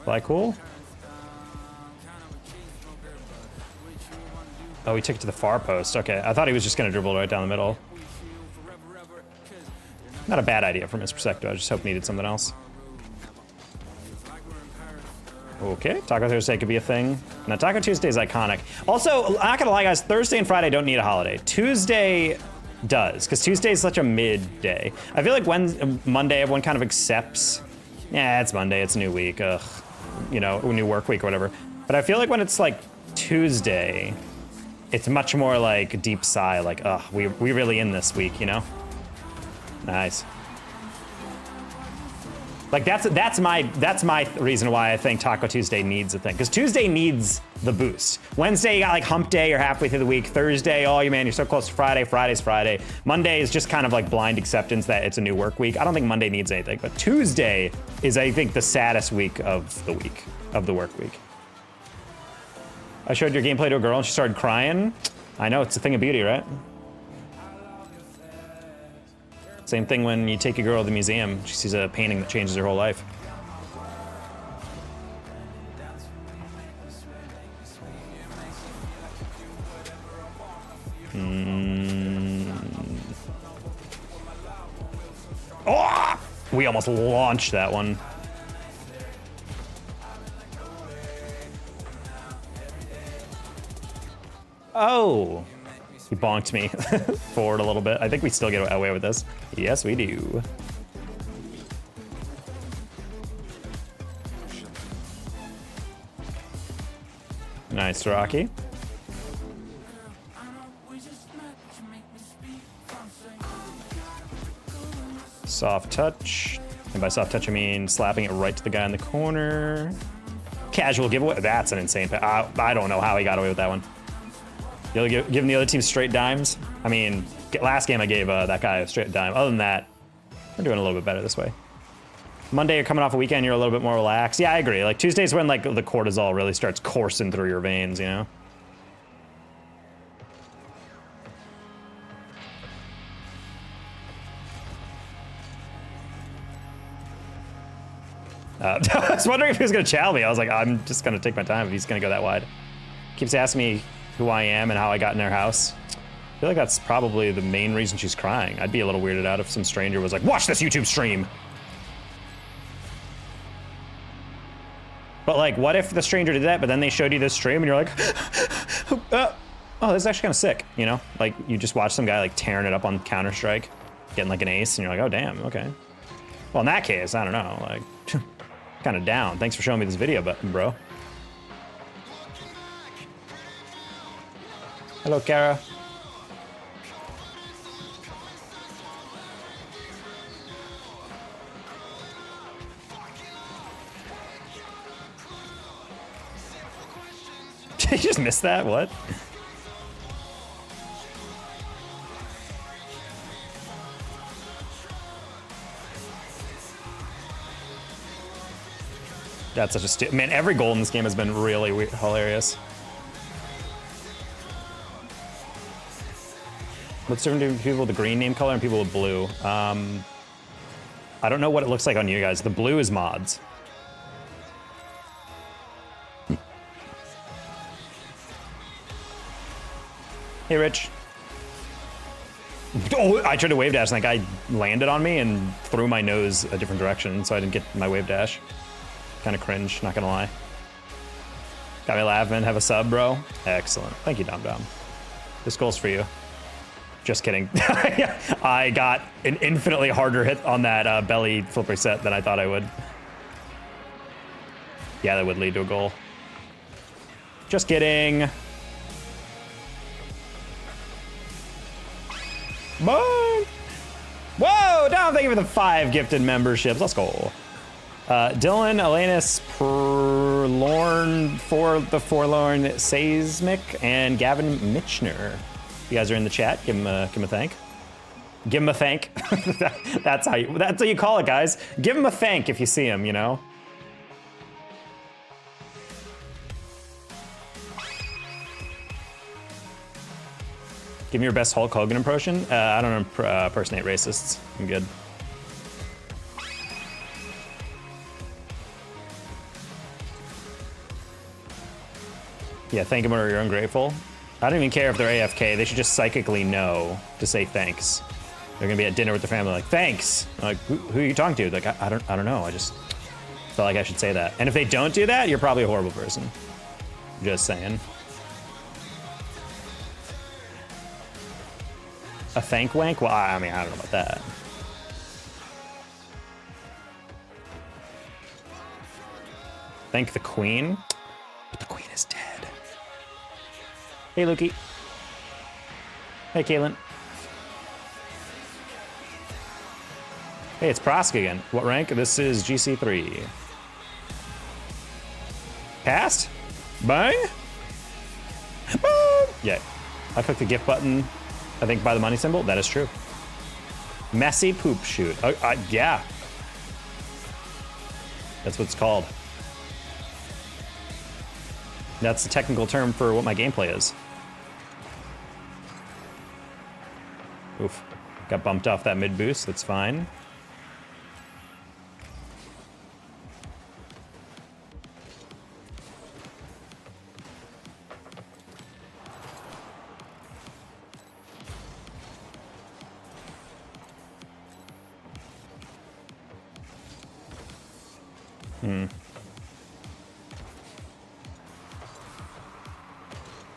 A: Fly cool? Oh, he took it to the far post. Okay, I thought he was just gonna dribble right down the middle. Not a bad idea from his perspective. I just hope he needed something else. Okay, Taco Thursday could be a thing. Now, Taco Tuesday is iconic. Also, I'm not gonna lie, guys, Thursday and Friday don't need a holiday. Tuesday does, because Tuesday is such a midday. I feel like when Monday, everyone kind of accepts, yeah, it's Monday, it's a new week, ugh, you know, a new work week or whatever. But I feel like when it's like Tuesday, it's much more like deep sigh, like, ugh, we really in this week, you know? Nice. Like that's my reason why I think Taco Tuesday needs a thing, because Tuesday needs the boost. Wednesday you got like hump day, you're halfway through the week. Thursday, oh you man, you're so close to Friday. Friday's Friday. Monday is just kind of like blind acceptance that it's a new work week. I don't think Monday needs anything, but Tuesday is, I think, the saddest week of the week, of the work week. I showed your gameplay to a girl and she started crying. I know, it's a thing of beauty, right? Same thing when you take a girl to the museum. She sees a painting that changes her whole life. Oh! We almost launched that one. Oh! He bonked me forward a little bit. I think we still get away with this. Yes, we do. Nice, Rocky. Soft touch. And by soft touch, I mean slapping it right to the guy in the corner. Casual giveaway. That's an insane pass. I don't know how he got away with that one. You're giving the other team straight dimes? I mean, last game I gave that guy a straight dime. Other than that, we're doing a little bit better this way. Monday, you're coming off a weekend, you're a little bit more relaxed. Yeah, I agree. Like Tuesday's when like the cortisol really starts coursing through your veins, you know? I was wondering if he was gonna chow me. I was like, I'm just gonna take my time if he's gonna go that wide. Keeps asking me who I am and how I got in their house. I feel like that's probably the main reason she's crying. I'd be a little weirded out if some stranger was like, watch this YouTube stream. But like, what if the stranger did that, but then they showed you this stream and you're like, oh, this is actually kind of sick, you know? Like, you just watch some guy like tearing it up on Counter-Strike, getting like an ace, and you're like, oh, damn, okay. Well, in that case, I don't know, like, kind of down. Thanks for showing me this video, bro. Hello, Kara. You just missed that? What? That's such a man, every goal in this game has been really hilarious. What's different between people with the green name color and people with blue? I don't know what it looks like on you guys. The blue is mods. Hey, Rich. Oh, I tried to wave dash and that guy landed on me and threw my nose a different direction, so I didn't get my wave dash. Kind of cringe, not gonna lie. Got me laughing. Have a sub, bro. Excellent. Thank you, Dom Dom. This goal's for you. Just kidding. I got an infinitely harder hit on that belly flipper set than I thought I would. Yeah, that would lead to a goal. Just kidding. Boom! Whoa, Dom, thank you for the 5 gifted memberships. Let's go. Dylan, Elanus, Lorne, for the Forlorn, Seismic, and Gavin Mitchner. You guys are in the chat. Give him a thank. Give him a thank. that's how you call it, guys. Give him a thank if you see him, you know? Give me your best Hulk Hogan impression. I don't impersonate racists. I'm good. Yeah, thank them or you're ungrateful. I don't even care if they're AFK. They should just psychically know to say thanks. They're gonna be at dinner with their family, like thanks. I'm like, who are you talking to? Like, I don't know. I just felt like I should say that. And if they don't do that, you're probably a horrible person. Just saying. A thank wank? Well, I mean, I don't know about that. Thank the queen? But the queen is dead. Hey, Lukey. Hey, Caitlin. Hey, it's Prosk again. What rank? This is GC3. Passed? Bang? Boom! Yeah. I clicked the gift button, I think, by the money symbol. That is true. Messy poop shoot. Yeah. That's what it's called. That's the technical term for what my gameplay is. Oof. Got bumped off that mid boost. That's fine.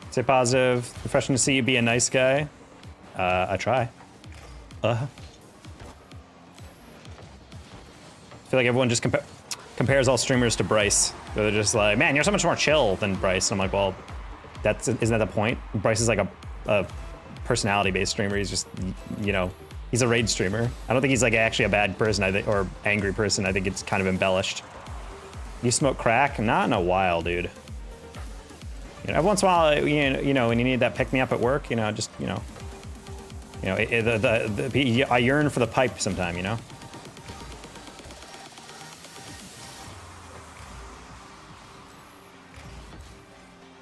A: Stay positive. Refreshing to see you be a nice guy. I try. I feel like everyone just compares all streamers to Bryce. They're just like, man, you're so much more chill than Bryce. And I'm like, well, isn't that the point? Bryce is like a personality-based streamer. He's just, you know, he's a raid streamer. I don't think he's like actually a bad person, I think, or angry person. I think it's kind of embellished. You smoke crack? Not in a while, dude. You know, every once in a while, you know, when you need that pick-me-up at work, you know, just, you know, You know, I yearn for the pipe sometime, you know?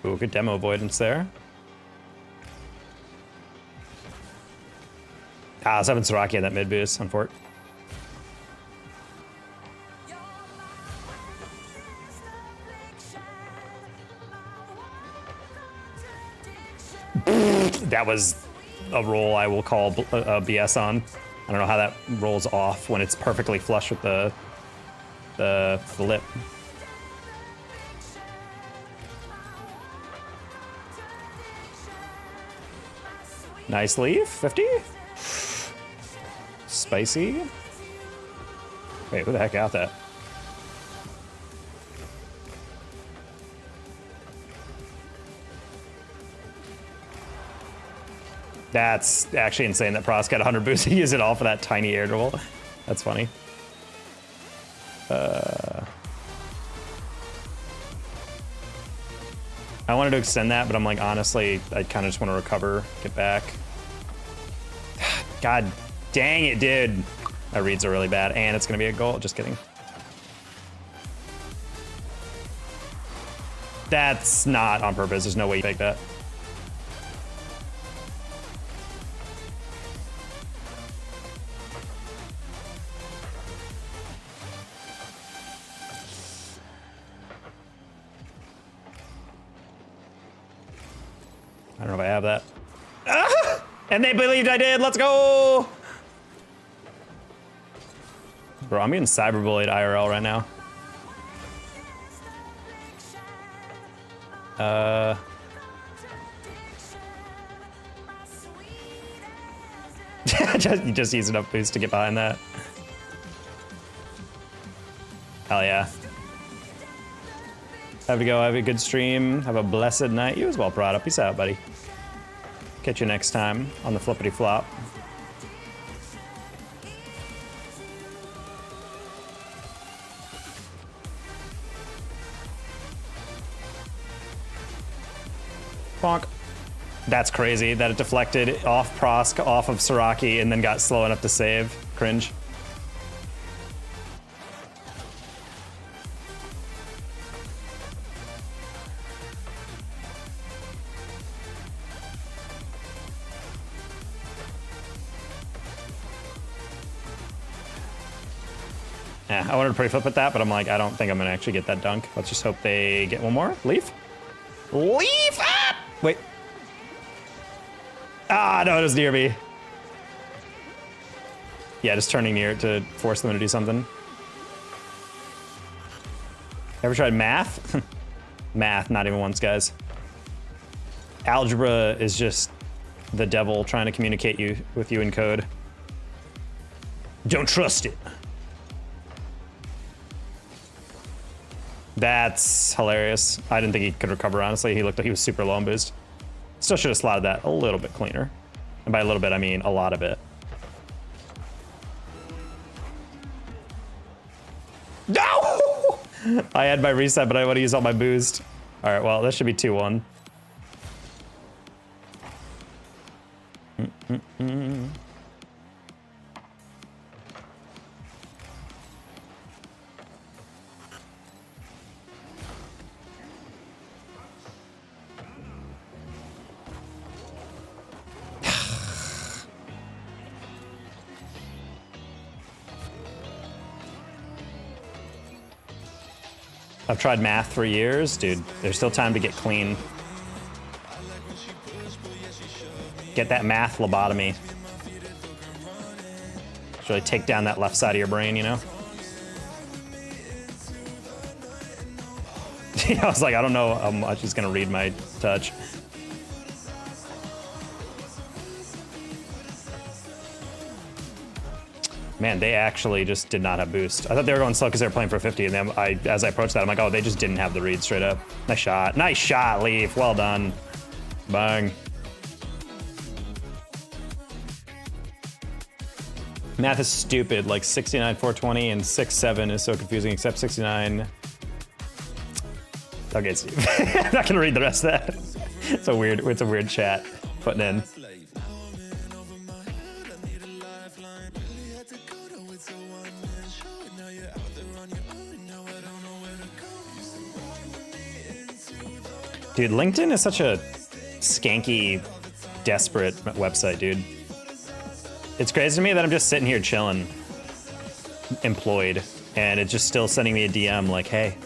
A: Ooh, good demo avoidance there. Ah, I was having Soraki in that mid boost on Fort. That was a roll I will call BS on. I don't know how that rolls off when it's perfectly flush with the lip. Nice leave, 50. Spicy. Wait, who the heck got that? That's actually insane that Prost got 100 boost. He used it all for that tiny air dribble. That's funny. I wanted to extend that, but I'm like, honestly, I kind of just want to recover, get back. God dang it, dude. My reads are really bad, and it's going to be a goal. Just kidding. That's not on purpose. There's no way you take that. I don't know if I have that. Ah! And they believed I did. Let's go. Bro, I'm getting cyberbullied IRL right now. just use enough boost to get behind that. Hell yeah. Have to go. Have a good stream. Have a blessed night. You as well, Prada. Peace out, buddy. Catch you next time on the flippity flop. Bonk. That's crazy that it deflected off Prosk, off of Soraki, and then got slow enough to save. Cringe. Yeah, I wanted to pre-flip at that, but I'm like, I don't think I'm gonna actually get that dunk. Let's just hope they get one more. Leaf? Leaf! Ah! Wait. Ah, no, it was near me. Yeah, just turning near it to force them to do something. Ever tried math? Math, not even once, guys. Algebra is just the devil trying to communicate with you in code. Don't trust it. That's hilarious. I didn't think he could recover, honestly. He looked like he was super low on boost. Still should have slotted that a little bit cleaner. And by a little bit, I mean a lot of it. No! I had my reset, but I want to use all my boost. All right, well, that should be 2-1. I've tried math for years. Dude, there's still time to get clean. Get that math lobotomy. Just really take down that left side of your brain, you know? I was like, I don't know how much he's gonna read my touch. Man, they actually just did not have boost. I thought they were going slow because they were playing for 50, and then as I approached that, I'm like, oh, they just didn't have the read straight up. Nice shot. Nice shot, Leaf. Well done. Bang. Math is stupid. Like 69, 420, and 6-7 is so confusing, except 69. Okay, Steve. I'm not gonna read the rest of that. It's a weird chat putting in. Dude, LinkedIn is such a skanky, desperate website, dude. It's crazy to me that I'm just sitting here chilling, employed, and it's just still sending me a DM like, hey,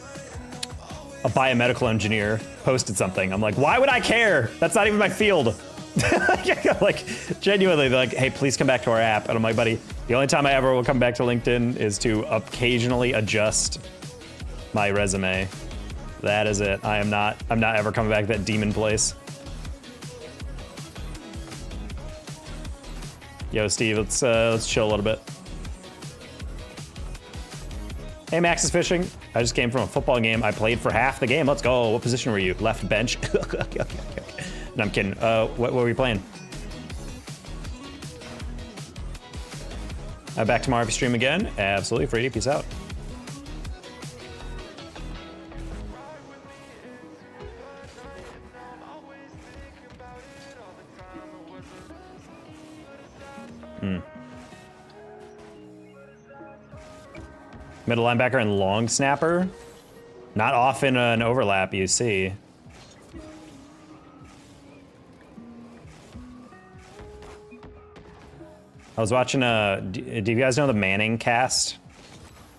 A: a biomedical engineer posted something. I'm like, why would I care? That's not even my field. Like, genuinely, they're like, hey, please come back to our app. And I'm like, buddy, the only time I ever will come back to LinkedIn is to occasionally adjust my resume. That is it. I'm not ever coming back to that demon place. Yo, Steve, let's chill a little bit. Hey, Max is fishing. I just came from a football game. I played for half the game. Let's go. What position were you? Left bench. Okay. No, I'm kidding. What were we playing? Back tomorrow if you stream again. Absolutely. Free. Peace out. Middle linebacker and long snapper. Not often an overlap you see. I was watching do you guys know the Manning cast?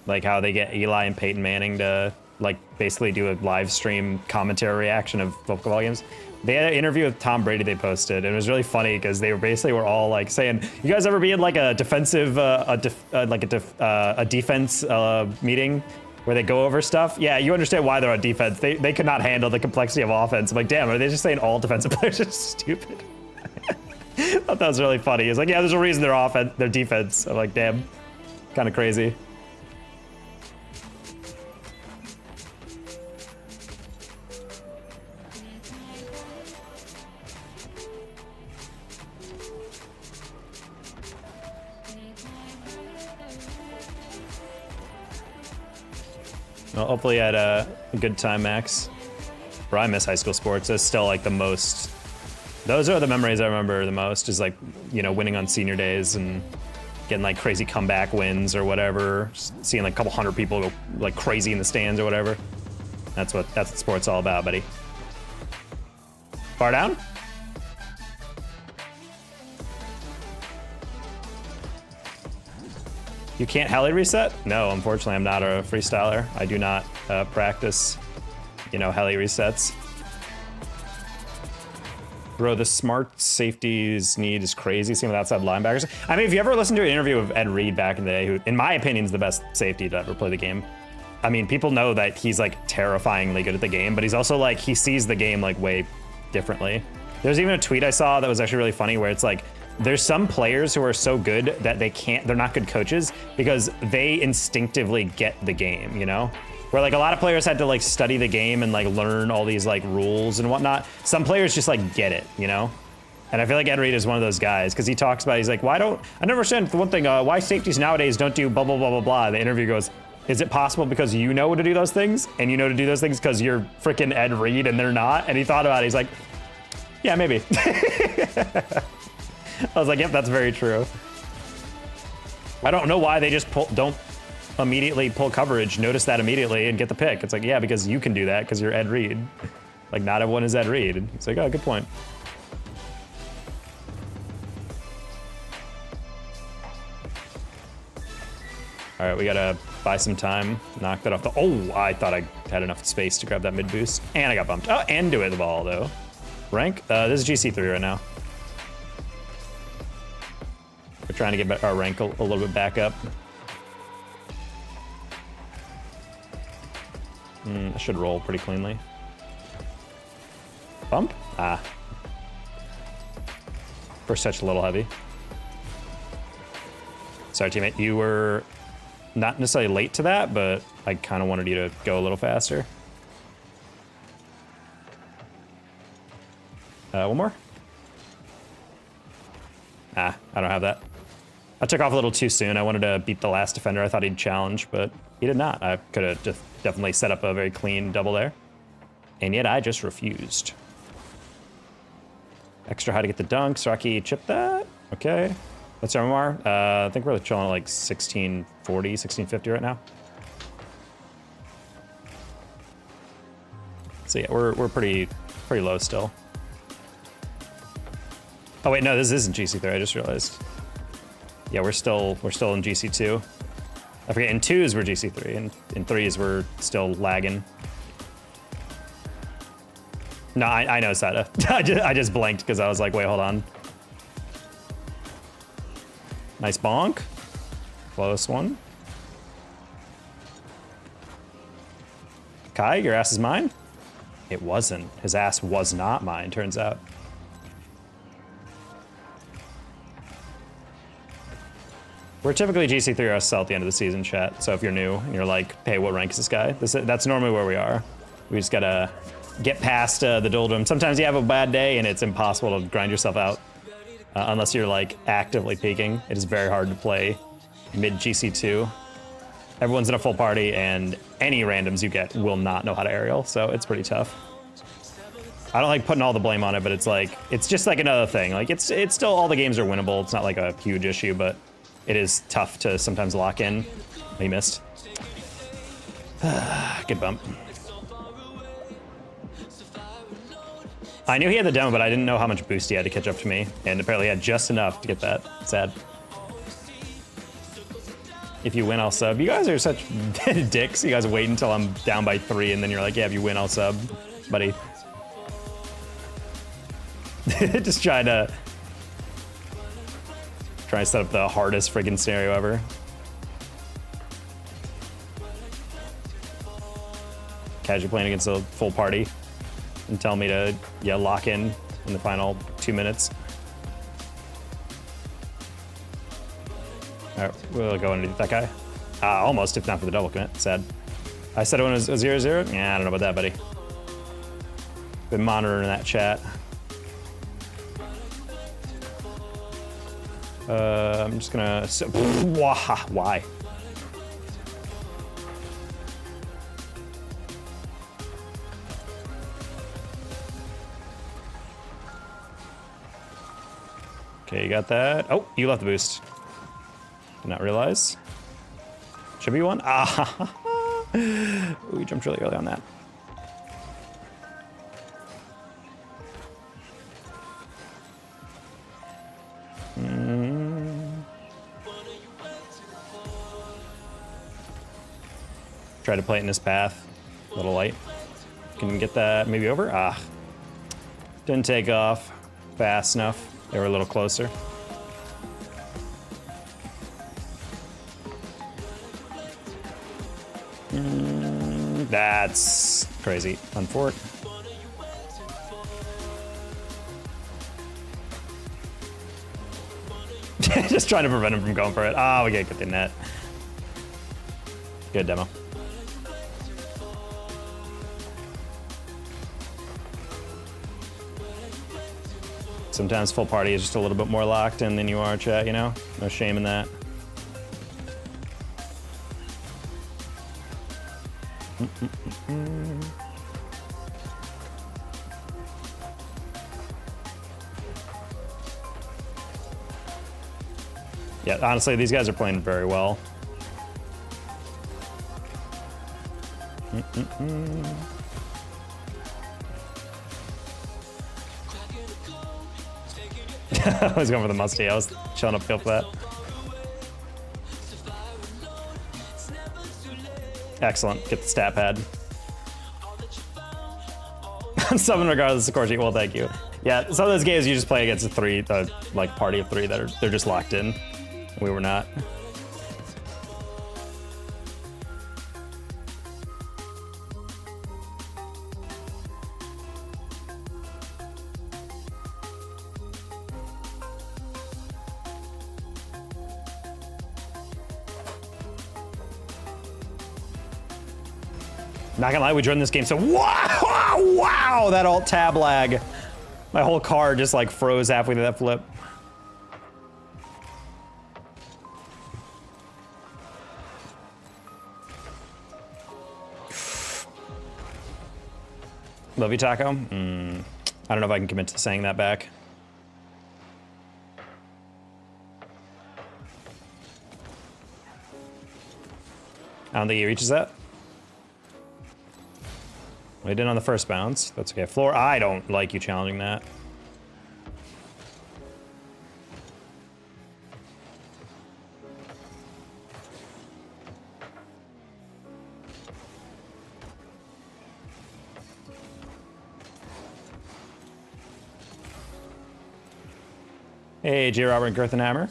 A: Like how they get Eli and Peyton Manning to like basically do a live stream commentary reaction of football games. They had an interview with Tom Brady they posted, and it was really funny because they were all like saying, "You guys ever be in like a defensive, a defense meeting where they go over stuff? Yeah, you understand why they're on defense. They could not handle the complexity of offense." I'm like, damn, are they just saying all defensive players are stupid? I thought that was really funny. It's like, yeah, there's a reason they're defense. I'm like, damn, kind of crazy. Well, hopefully you had a good time, Max. Bro, I miss high school sports. It's still like the most. Those are the memories I remember the most. Is like, you know, winning on senior days and getting like crazy comeback wins or whatever. Seeing like a couple hundred people go like crazy in the stands or whatever. That's what sports all about, buddy. Far down? You can't heli reset? No, unfortunately, I'm not a freestyler. I do not practice, you know, heli resets. Bro, the smart safeties need is crazy. Seeing with outside linebackers. I mean, if you ever listened to an interview with Ed Reed back in the day, who, in my opinion, is the best safety to ever play the game. I mean, people know that he's like terrifyingly good at the game, but he's also like, he sees the game like way differently. There's even a tweet I saw that was actually really funny where it's like, there's some players who are so good that they're not good coaches because they instinctively get the game, you know? Where like a lot of players had to like study the game and like learn all these like rules and whatnot. Some players just like get it, you know? And I feel like Ed Reed is one of those guys because he talks about, he's like, I never understand the one thing, why safeties nowadays don't do blah, blah, blah, blah, blah. The interview goes, is it possible because you know to do those things? And you know to do those things because you're freaking Ed Reed and they're not? And he thought about it, he's like, yeah, maybe. I was like, yep, that's very true. I don't know why they just don't immediately pull coverage, notice that immediately, and get the pick. It's like, yeah, because you can do that because you're Ed Reed. Like, not everyone is Ed Reed. It's like, oh, good point. All right, we gotta buy some time. Knock that off the. Oh, I thought I had enough space to grab that mid boost, and I got bumped. Oh, and do it the ball though. Rank. This is GC3 right now. We're trying to get our rank a little bit back up. I should roll pretty cleanly. Bump? Ah. First touch a little heavy. Sorry, teammate. You were not necessarily late to that, but I kind of wanted you to go a little faster. One more. Ah, I don't have that. I took off a little too soon. I wanted to beat the last defender. I thought he'd challenge, but he did not. I could have just definitely set up a very clean double there. And yet I just refused. Extra high to get the dunks. Rocky chip that. Okay. What's our MMR? I think we're chilling at like 1640, 1650 right now. So yeah, we're pretty pretty low still. Oh wait, no, this isn't GC3. I just realized. Yeah, we're still in GC2. I forget. In 2s we're GC3, and in 3s we're still lagging. No, I know Sada. I just blanked because I was like, wait, hold on. Nice bonk. Close one. Kai, your ass is mine? It wasn't. His ass was not mine, turns out. We're typically GC3 RSL at the end of the season, chat. So if you're new and you're like, hey, what rank is this guy? That's normally where we are. We just gotta get past the doldrum. Sometimes you have a bad day and it's impossible to grind yourself out. Unless you're like actively peaking. It is very hard to play mid GC2. Everyone's in a full party and any randoms you get will not know how to aerial, so it's pretty tough. I don't like putting all the blame on it, but it's like, it's just like another thing. Like it's still, all the games are winnable. It's not like a huge issue, but it is tough to sometimes lock in. Oh, he missed. Good bump. I knew he had the demo, but I didn't know how much boost he had to catch up to me, and apparently he had just enough to get that. Sad. If you win, I'll sub. You guys are such dicks. You guys wait until I'm down by 3, and then you're like, yeah, if you win, I'll sub. Buddy. Just trying to set up the hardest friggin' scenario ever. Casually playing against a full party and tell me to, yeah, lock in the final 2 minutes. All right, we'll go underneath that guy. Almost, if not for the double commit. Sad. I said it when it was 0-0. Yeah, I don't know about that, buddy. Been monitoring that chat. I'm just gonna. Why? Okay, you got that. Oh, you left the boost. Did not realize. Should be one. We jumped really early on that. Try to play it in this path. A little light. Can we get that maybe over? Didn't take off fast enough. They were a little closer. That's crazy. Unfort. Just trying to prevent him from going for it. We gotta get the net. Good demo. Sometimes full party is just a little bit more locked in than you are, chat, you know? No shame in that. Yeah, honestly, these guys are playing very well. I was going for the musty. I was chilling up field for that. Excellent. Get the stat pad. I'm subbing regardless of course. Well, thank you. Yeah, some of those games you just play against a three, like party of 3 that they're just locked in. We were not. Not gonna lie, we joined this game so wow, that alt tab lag. My whole car just like froze halfway through that flip. Love you, Taco. I don't know if I can commit to saying that back. I don't think he reaches that. We did on the first bounce. That's okay. Floor, I don't like you challenging that. Hey, J. Robert and Girthenhammer.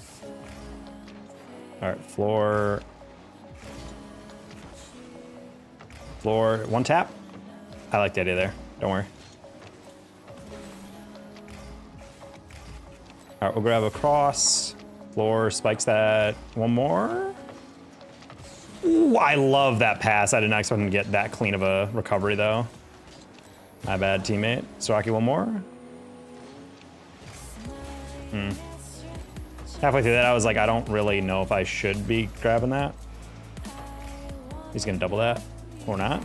A: All right, floor. Floor, one tap. I like the idea there. Don't worry. All right, we'll grab a cross. Floor spikes that. One more. Ooh, I love that pass. I did not expect him to get that clean of a recovery, though. My bad, teammate. Soraki, one more. Halfway through that, I was like, I don't really know if I should be grabbing that. He's gonna double that, or not.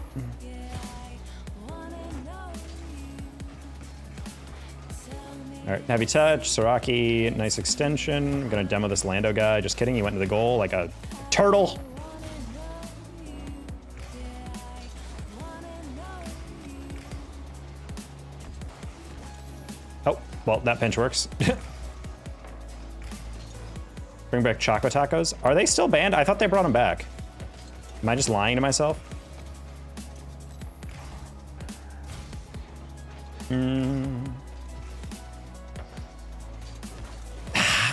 A: All right, heavy touch, Soraki, nice extension. I'm gonna demo this Lando guy. Just kidding, he went into the goal like a turtle. Oh, well, that pinch works. Bring back Choco Tacos. Are they still banned? I thought they brought them back. Am I just lying to myself?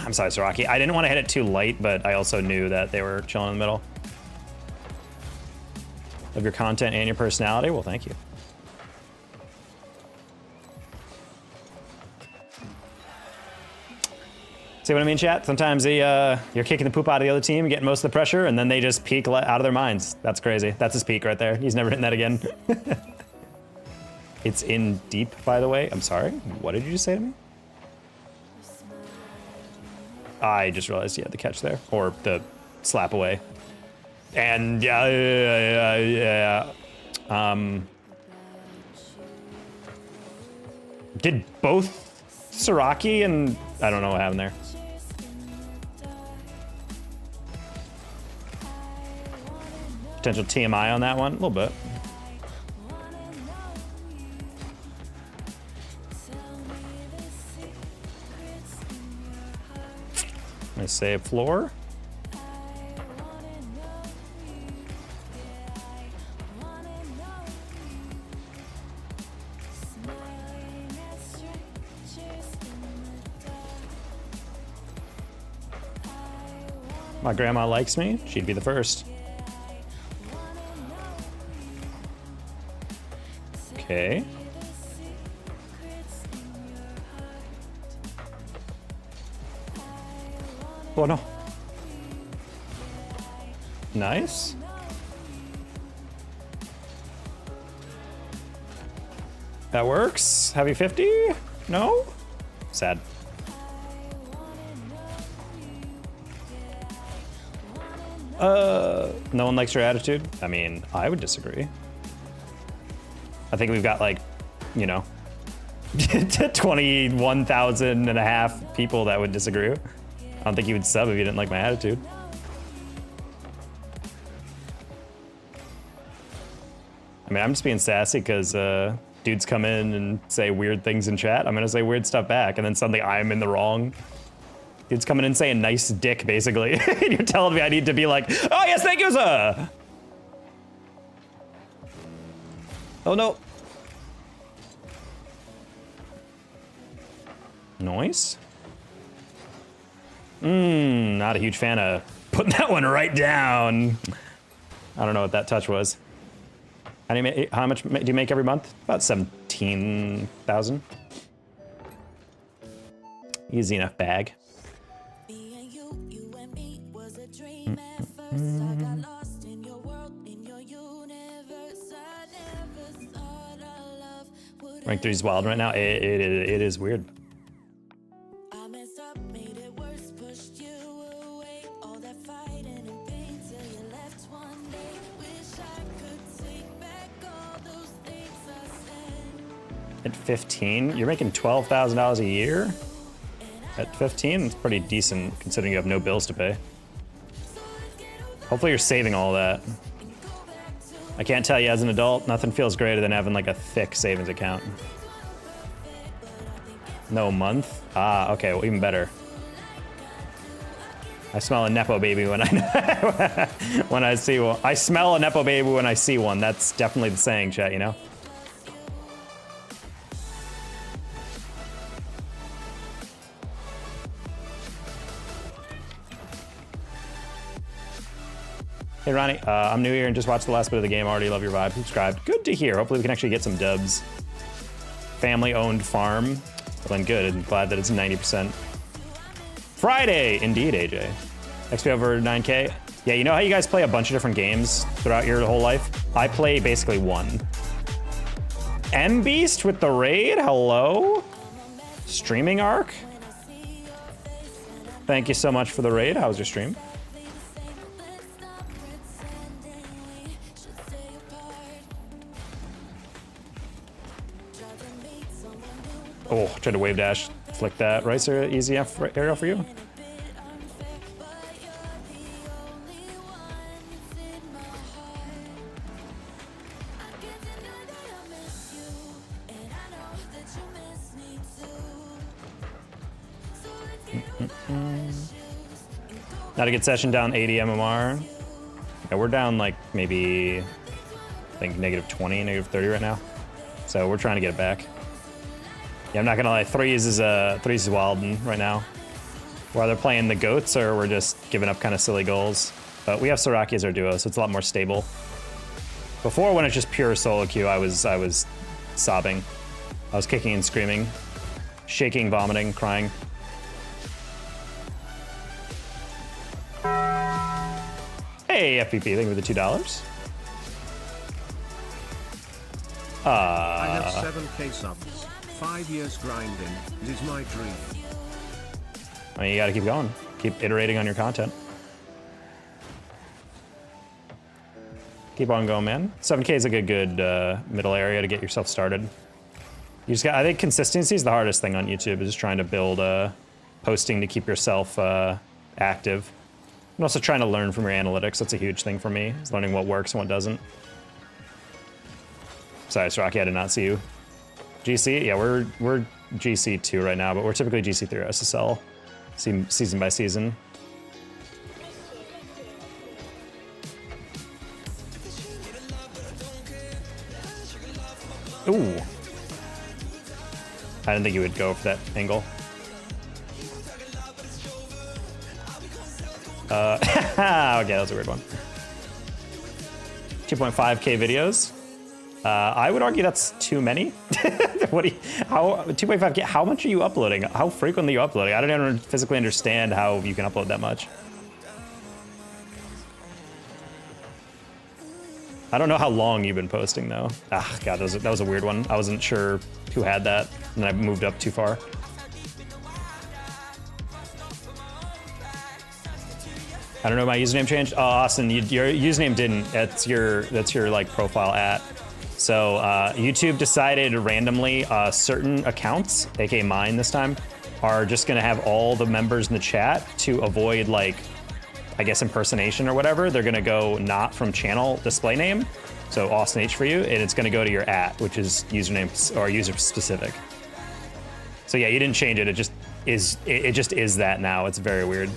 A: I'm sorry, Soraki. I didn't want to hit it too light, but I also knew that they were chilling in the middle. Of your content and your personality? Well, thank you. See what I mean, chat? Sometimes you're kicking the poop out of the other team, getting most of the pressure, and then they just peak out of their minds. That's crazy. That's his peak right there. He's never hitting that again. It's in deep, by the way. I'm sorry. What did you just say to me? I just realized you had the catch there, or the slap away. And yeah. Did both Soraki and I don't know what happened there. Potential TMI on that one, a little bit. Nice save, floor. My grandma likes me, she'd be the first. Okay. Oh no. Nice. That works. Heavy 50? No? Sad. No one likes your attitude? I mean, I would disagree. I think we've got like, you know, 21,000 and a half people that would disagree. I don't think you would sub if you didn't like my attitude. I mean, I'm just being sassy because dudes come in and say weird things in chat. I'm gonna say weird stuff back, and then suddenly I'm in the wrong. Dudes coming in saying nice dick, basically. And you're telling me I need to be like, oh yes, thank you, sir. Oh no. Noise? Not a huge fan of putting that one right down. I don't know what that touch was. How much do you make every month? About 17,000. Easy enough bag. Rank 3 is wild right now. It is weird. At 15, you're making $12,000 a year? At 15, it's pretty decent considering you have no bills to pay. Hopefully you're saving all that. I can't tell you, as an adult, nothing feels greater than having like a thick savings account. No month? Ah, okay, well, even better. I smell a Nepo baby when I when I see one. I smell a Nepo baby when I see one. That's definitely the saying, chat, you know? Hey, Ronnie, I'm new here and just watched the last bit of the game. Already love your vibe. Subscribed. Good to hear. Hopefully we can actually get some dubs. Family-owned farm. Well, then good. I'm glad that it's 90%. Friday! Indeed, AJ. XP over 9K. Yeah, you know how you guys play a bunch of different games throughout your whole life? I play basically one. M-Beast with the raid? Hello? Streaming Arc? Thank you so much for the raid. How was your stream? Oh, tried to wave dash. Flick that. Right, sir? Easy aerial for you? Not a good session, down 80 MMR. Yeah, we're down like maybe, I think negative 20, negative 30 right now. So we're trying to get it back. Yeah, I'm not gonna lie, threes is wild right now. We're either playing the goats or we're just giving up kind of silly goals. But we have Soraki as our duo, so it's a lot more stable. Before, when it's just pure solo queue, I was sobbing. I was kicking and screaming, shaking, vomiting, crying. Hey, FPP, thank you for the $2.
B: I have 7K subs. 5 years grinding. It is my dream.
A: I mean, you gotta keep going. Keep iterating on your content. Keep on going, man. 7K is like a good middle area to get yourself started. You just got, I think consistency is the hardest thing on YouTube, is just trying to build posting to keep yourself active. And also trying to learn from your analytics. That's a huge thing for me, is learning what works and what doesn't. Sorry, Rocky, I did not see you. GC? Yeah, we're GC2 right now, but we're typically GC3 or SSL season by season. Ooh. I didn't think you would go for that angle. Okay, that was a weird one. 2.5K videos. I would argue that's too many. What do you, how 2.5K? How much are you uploading? How frequently are you uploading? I don't even physically understand how you can upload that much. I don't know how long you've been posting though. Ah, God, that was a weird one. I wasn't sure who had that, and then I moved up too far. I don't know, my username changed. Oh, Austin, your username didn't. That's your like profile at. So YouTube decided randomly certain accounts, aka mine this time, are just gonna have all the members in the chat to avoid like, I guess impersonation or whatever. They're gonna go not from channel display name, so Austin H for you, and it's gonna go to your at, which is username or user specific. So yeah, you didn't change it. It just is. It just is that now. It's very weird.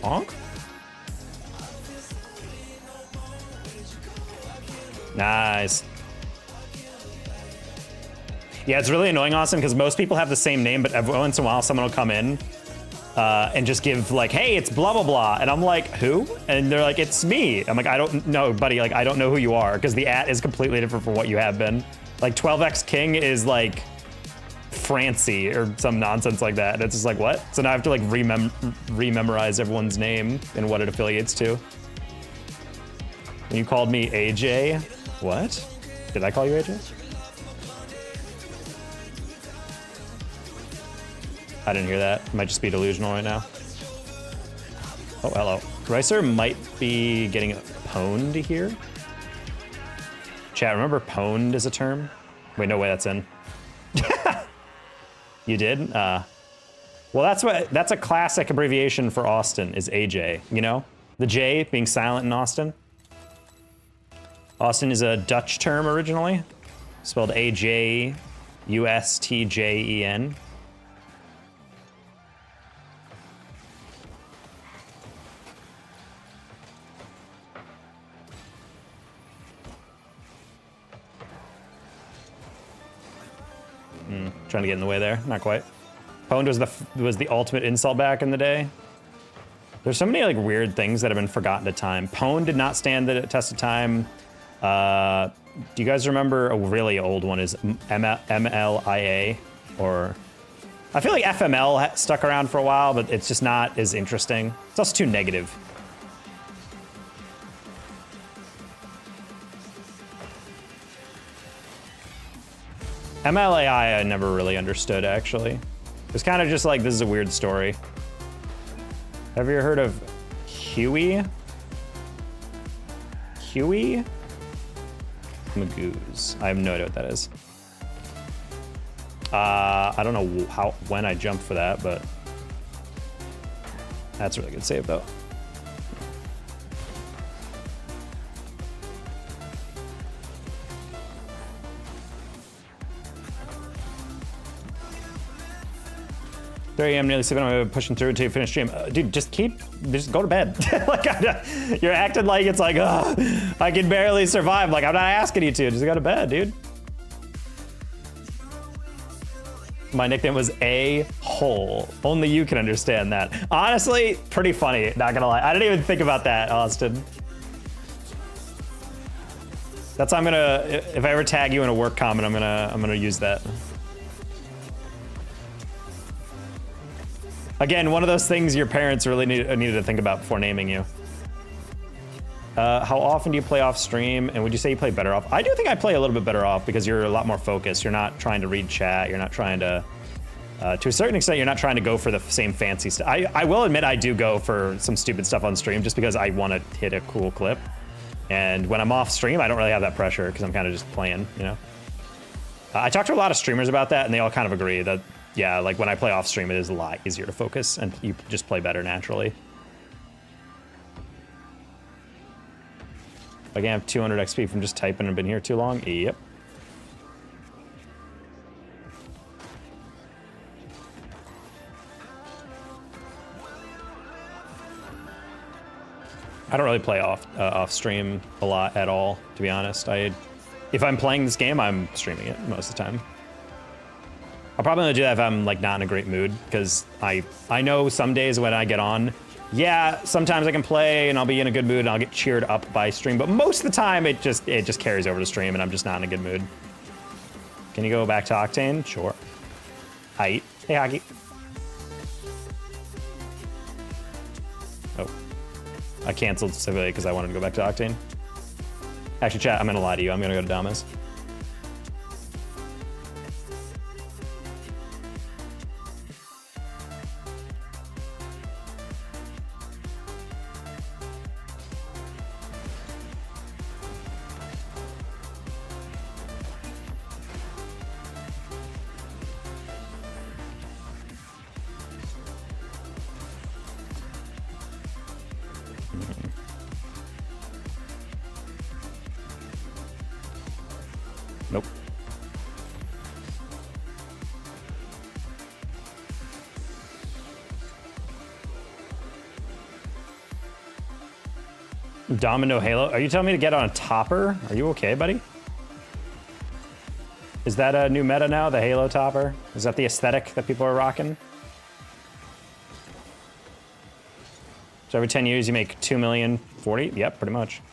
A: Honk? Nice. Yeah, it's really annoying, Austin, because most people have the same name, but every once in a while someone will come in and just give like, hey, it's blah, blah, blah. And I'm like, who? And they're like, it's me. I'm like, I don't know, buddy. Like, I don't know who you are, because the at is completely different from what you have been. Like 12x King is like Francie or some nonsense like that. And it's just like, what? So now I have to like rememorize everyone's name and what it affiliates to. When you called me AJ, what? Did I call you AJ? I didn't hear that. It might just be delusional right now. Oh, hello. Ricer might be getting pwned here. Chat, remember pwned is a term? Wait, no way that's in. You did? Well, that's a classic abbreviation for Austin is AJ, you know? The J being silent in Austin. Austin is a Dutch term originally, spelled AJUSTJEN. Trying to get in the way there, not quite. Pwned was the ultimate insult back in the day. There's so many like weird things that have been forgotten to time. Pwned did not stand the test of time. Do you guys remember a really old one is MLIA? Or I feel like FML stuck around for a while, but it's just not as interesting. It's also too negative. MLAI I never really understood, actually. It's kind of just like, this is a weird story. Have you heard of Huey? Huey? Magoo's. I have no idea what that is. I don't know when I jumped for that, but that's a really good save, though. I'm nearly 7. I'm pushing through until you finish stream. Dude, just go to bed. Like, you're acting like it's like, oh, I can barely survive. Like, I'm not asking you to. Just go to bed, dude. My nickname was A-hole. Only you can understand that. Honestly, pretty funny, not gonna lie. I didn't even think about that, Austin. That's how I'm gonna, if I ever tag you in a work comment, I'm gonna use that. Again, one of those things your parents really needed to think about before naming you. How often do you play off stream? And would you say you play better off? I do think I play a little bit better off because you're a lot more focused. You're not trying to read chat. You're not trying to a certain extent, you're not trying to go for the same fancy stuff. I will admit I do go for some stupid stuff on stream just because I want to hit a cool clip. And when I'm off stream, I don't really have that pressure because I'm kind of just playing, you know? I talked to a lot of streamers about that and they all kind of agree that yeah, like when I play off stream, it is a lot easier to focus and you just play better naturally. Like I have 200 XP from just typing and been here too long. Yep. I don't really play off stream a lot at all, to be honest. If I'm playing this game, I'm streaming it most of the time. I'll probably only do that if I'm like not in a great mood, because I know some days when I get on, yeah, sometimes I can play and I'll be in a good mood and I'll get cheered up by stream, but most of the time it just carries over to stream and I'm just not in a good mood. Can you go back to Octane? Sure. Hi. Hey, Hockey. Oh. I canceled specifically because I wanted to go back to Octane. Actually, chat, I'm gonna lie to you. I'm gonna go to Damas. Nope. Domino Halo. Are you telling me to get on a topper? Are you okay, buddy? Is that a new meta now, the Halo topper? Is that the aesthetic that people are rocking? So every 10 years you make 2 million, 40? Yep, pretty much.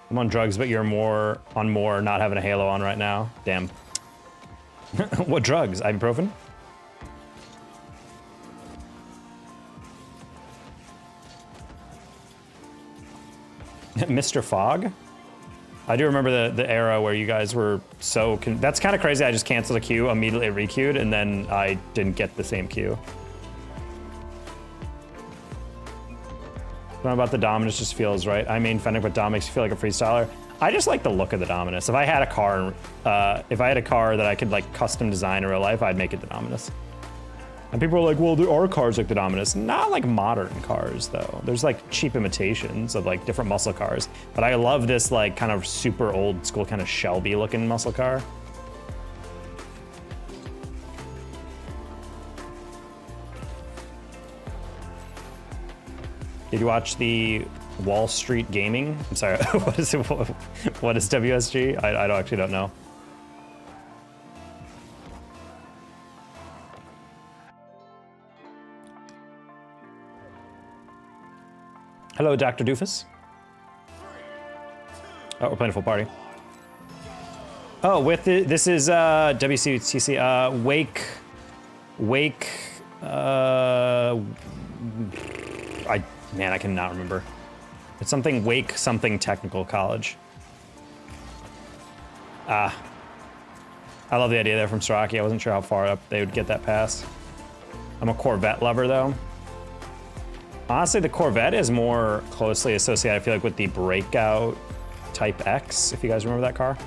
A: I'm on drugs, but you're more not having a Halo on right now. Damn. What drugs? Ibuprofen? Mr. Fogg? I do remember the era where you guys were so... That's kind of crazy. I just canceled a queue, immediately re-queued, and then I didn't get the same queue. Something about the Dominus just feels right. I mean, Fennec, but Dom makes you feel like a freestyler. I just like the look of the Dominus. If I had a car, that I could like custom design in real life, I'd make it the Dominus. And people are like, well, there are cars like the Dominus. Not like modern cars, though. There's like cheap imitations of like different muscle cars. But I love this like kind of super old school kind of Shelby looking muscle car. Did you watch the Wall Street Gaming? I'm sorry, what is WSG? I actually don't know. Hello, Dr. Doofus. Oh, we're playing a full party. Oh, this is WCTC, Wake, man, I cannot remember. It's something Wake something technical college. I love the idea there from Strachey. I wasn't sure how far up they would get that pass. I'm a Corvette lover though. Honestly, the Corvette is more closely associated, I feel like, with the Breakout Type X, if you guys remember that car.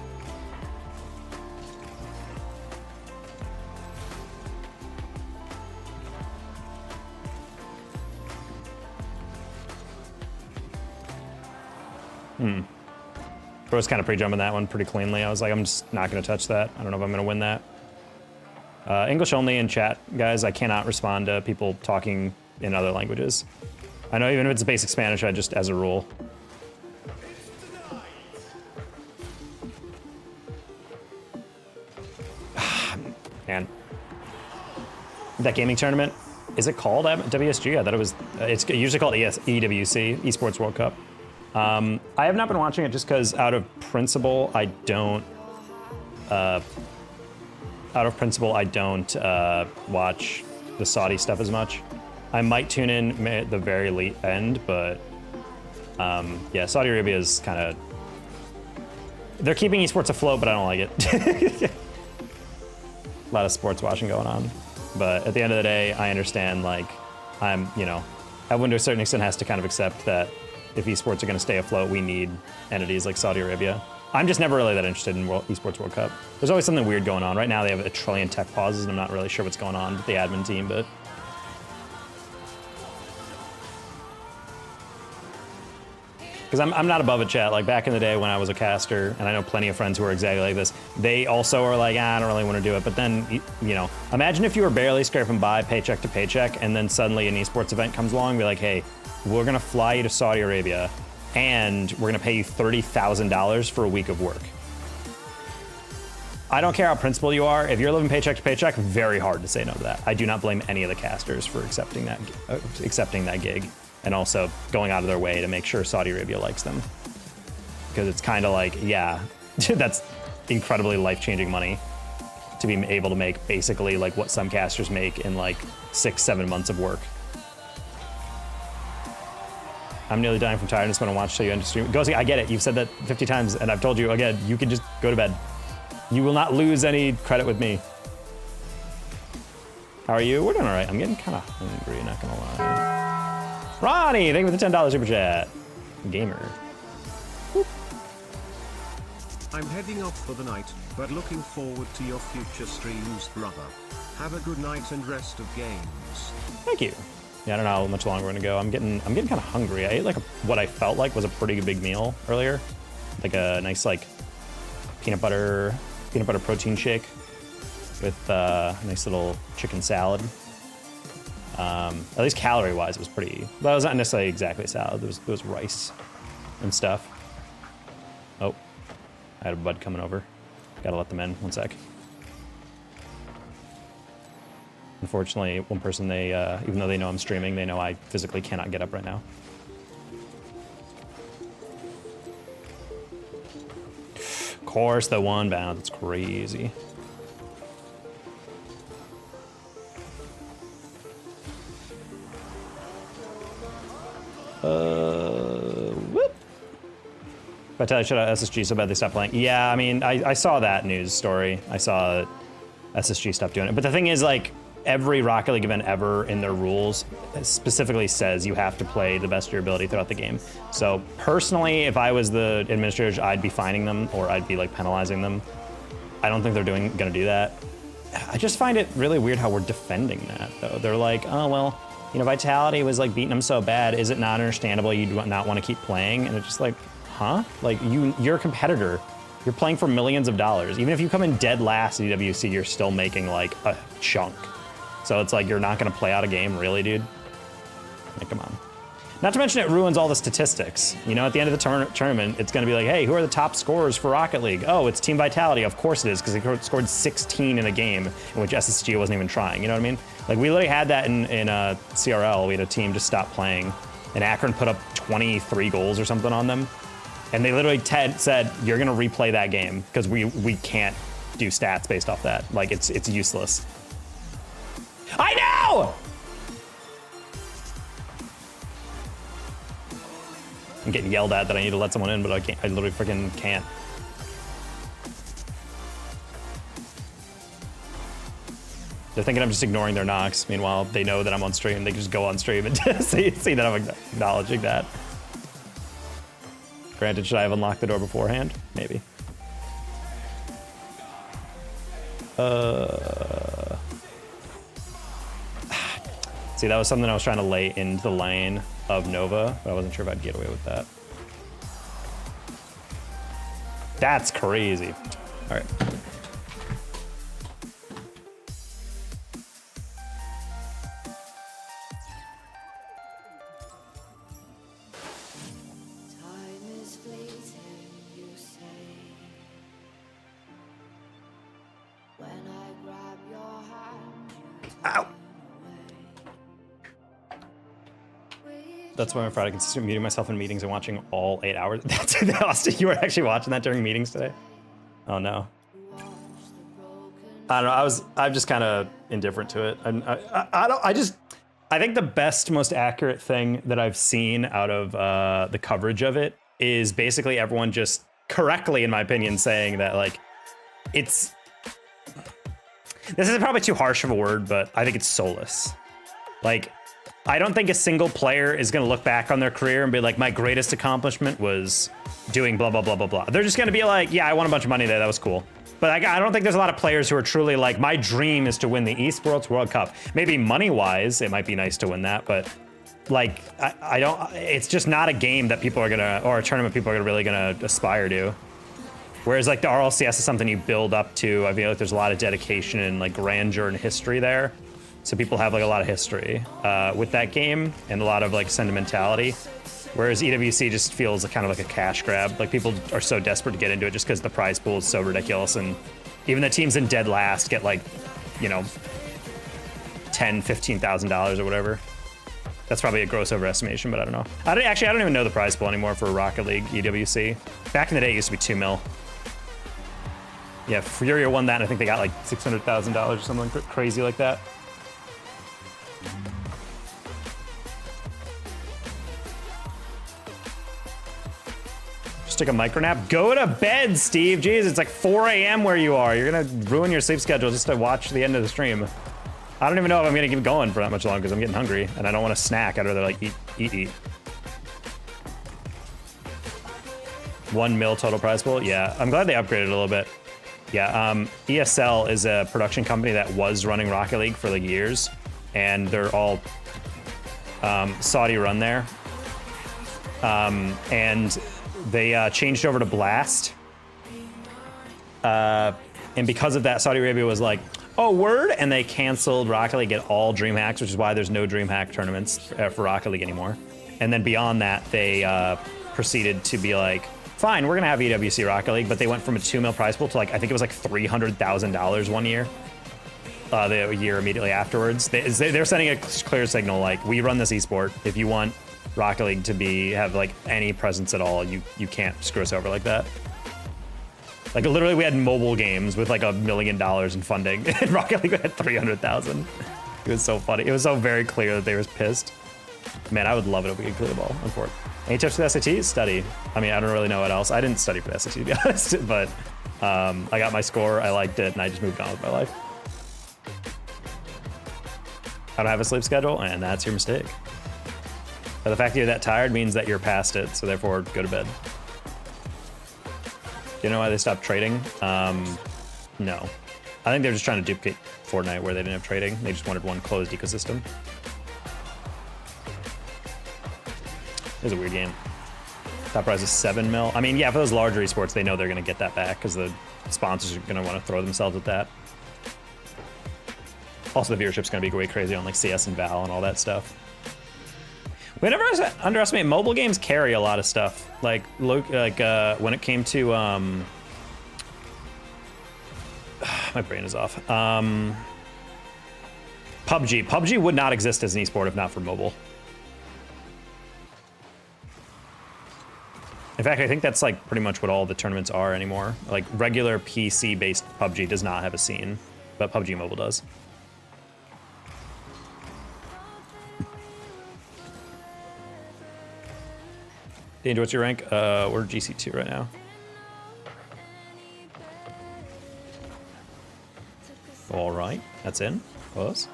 A: Bro's kind of pre-jumping that one pretty cleanly. I was like, I'm just not going to touch that. I don't know if I'm going to win that. English only in chat, guys. I cannot respond to people talking in other languages. I know even if it's basic Spanish, I just, as a rule. Man. That gaming tournament, is it called WSG? I thought it was, it's usually called EWC, Esports World Cup. I have not been watching it just because out of principle, I don't watch the Saudi stuff as much. I might tune in at the very late end, but yeah, Saudi Arabia is kind of, they're keeping esports afloat, but I don't like it. A lot of sports watching going on. But at the end of the day, I understand, like, everyone to a certain extent has to kind of accept that if esports are going to stay afloat, we need entities like Saudi Arabia. I'm just never really that interested in Esports World Cup. There's always something weird going on. Right now they have a trillion tech pauses, and I'm not really sure what's going on with the admin team, but... Because I'm not above it, chat. Like, back in the day when I was a caster, and I know plenty of friends who are exactly like this, they also are like, I don't really want to do it. But then, imagine if you were barely scraping by paycheck to paycheck, and then suddenly an esports event comes along and be like, hey, we're going to fly you to Saudi Arabia, and we're going to pay you $30,000 for a week of work. I don't care how principled you are. If you're living paycheck to paycheck, very hard to say no to that. I do not blame any of the casters for accepting that gig, and also going out of their way to make sure Saudi Arabia likes them. Because it's kind of like, yeah, that's incredibly life-changing money to be able to make basically like what some casters make in like 6-7 months of work. I'm nearly dying from tiredness when I watch till you end stream. Ghosty, I get it. You've said that 50 times, and I've told you again, you can just go to bed. You will not lose any credit with me. How are you? We're doing all right. I'm getting kind of hungry, not gonna lie. Ronnie, thank you for the $10 super chat. Gamer. Whoop.
B: I'm heading off for the night, but looking forward to your future streams, brother. Have a good night and rest of games.
A: Thank you. Yeah, I don't know how much longer we're gonna go. I'm getting kind of hungry. I ate like what I felt like was a pretty big meal earlier, like a nice like peanut butter protein shake with a nice little chicken salad. At least calorie-wise, it was pretty. Well, it was not necessarily exactly salad. There was rice and stuff. Oh, I had a bud coming over. Gotta let them in. 1 sec. Unfortunately, one person, they even though they know I'm streaming, they know I physically cannot get up right now. Of course, the one bound. That's crazy. Whoop. If I tell you, shut out SSG so bad they stopped playing. Yeah, I mean, I saw that news story. I saw SSG stopped doing it. But the thing is, like, every Rocket League event ever in their rules specifically says you have to play the best of your ability throughout the game. So personally, if I was the administrators, I'd be fining them or I'd be like penalizing them. I don't think they're gonna do that. I just find it really weird how we're defending that though. They're like, oh, well, you know, Vitality was like beating them so bad. Is it not understandable you do not want to keep playing? And it's just like, huh? Like you're a competitor. You're playing for millions of dollars. Even if you come in dead last at EWC, you're still making like a chunk. So it's like, you're not gonna play out a game, really, dude? Like, come on. Not to mention it ruins all the statistics. You know, at the end of the tournament, it's gonna be like, hey, who are the top scorers for Rocket League? Oh, it's Team Vitality. Of course it is, because they scored 16 in a game in which SSG wasn't even trying. You know what I mean? Like, we literally had that in CRL. We had a team just stop playing, and Akron put up 23 goals or something on them. And they literally said, you're gonna replay that game, because we can't do stats based off that. Like, it's useless. I know! I'm getting yelled at that I need to let someone in, but I can't. I literally freaking can't. They're thinking I'm just ignoring their knocks. Meanwhile, they know that I'm on stream. They can just go on stream and see that I'm acknowledging that. Granted, should I have unlocked the door beforehand? Maybe. See, that was something I was trying to lay into the lane of Nova, but I wasn't sure if I'd get away with that. That's crazy. All right. Ow. That's why I'm Friday consistent muting myself in meetings and watching all 8 hours. That's Austin, you were actually watching that during meetings today? Oh no. I don't know. I'm just kind of indifferent to it. I think the best, most accurate thing that I've seen out of the coverage of it is basically everyone just correctly, in my opinion, saying that like this is probably too harsh of a word, but I think it's soulless. Like, I don't think a single player is going to look back on their career and be like, my greatest accomplishment was doing blah, blah, blah, blah, blah. They're just going to be like, yeah, I won a bunch of money there. That was cool. But I don't think there's a lot of players who are truly like, my dream is to win the Esports World Cup. Maybe money-wise, it might be nice to win that, but like, I don't, it's just not a game that people are going to, or a tournament people are really going to aspire to. Whereas like the RLCS is something you build up to. I feel like there's a lot of dedication and like grandeur and history there. So people have like a lot of history with that game and a lot of like sentimentality. Whereas EWC just feels kind of like a cash grab. Like people are so desperate to get into it just because the prize pool is so ridiculous. And even the teams in dead last get like, you know, $10,000, $15,000 or whatever. That's probably a gross overestimation, but I don't know. I don't even know the prize pool anymore for Rocket League EWC. Back in the day, it used to be 2 mil. Yeah, Furia won that, and I think they got like $600,000 or something crazy like that. Just take a micro nap. Go to bed, Steve. Jeez, it's like 4 a.m. where you are. You're gonna ruin your sleep schedule just to watch the end of the stream. I don't even know if I'm gonna keep going for that much longer because I'm getting hungry and I don't want to snack. I'd rather like eat. 1 mil total prize pool. Yeah, I'm glad they upgraded a little bit. Yeah, ESL is a production company that was running Rocket League for like years, and they're all Saudi run there. And they changed over to Blast. And because of that, Saudi Arabia was like, oh, word? And they canceled Rocket League at all DreamHacks, which is why there's no DreamHack tournaments for Rocket League anymore. And then beyond that, they proceeded to be like, fine, we're gonna have EWC Rocket League, but they went from a 2 mil prize pool to like, I think it was like $300,000 one year. The year immediately afterwards. They're sending a clear signal like, we run this esport. If you want Rocket League to have like any presence at all, you can't screw us over like that. Like literally we had mobile games with like $1 million in funding and Rocket League had 300,000. It was so funny. It was so very clear that they were pissed. Man, I would love it if we could clear the ball. I'm for it. Any tips for the SAT? Study. I mean, I don't really know what else. I didn't study for the SAT to be honest, but I got my score, I liked it, and I just moved on with my life. I don't have a sleep schedule, and that's your mistake. But the fact that you're that tired means that you're past it, so therefore go to bed. Do you know why they stopped trading? No. I think they're just trying to duplicate Fortnite where they didn't have trading. They just wanted one closed ecosystem. It was a weird game. Top prize is 7 mil. I mean, yeah, for those larger esports, they know they're going to get that back because the sponsors are going to want to throw themselves at that. Also, the viewership's going to be way crazy on like CS and Val and all that stuff. We never underestimate mobile games carry a lot of stuff. Like when it came to my brain is off. PUBG. PUBG would not exist as an esport if not for mobile. In fact, I think that's like pretty much what all the tournaments are anymore. Like regular PC-based PUBG does not have a scene, but PUBG Mobile does. Danger, what's your rank? We're GC2 right now. All right, that's in. Close.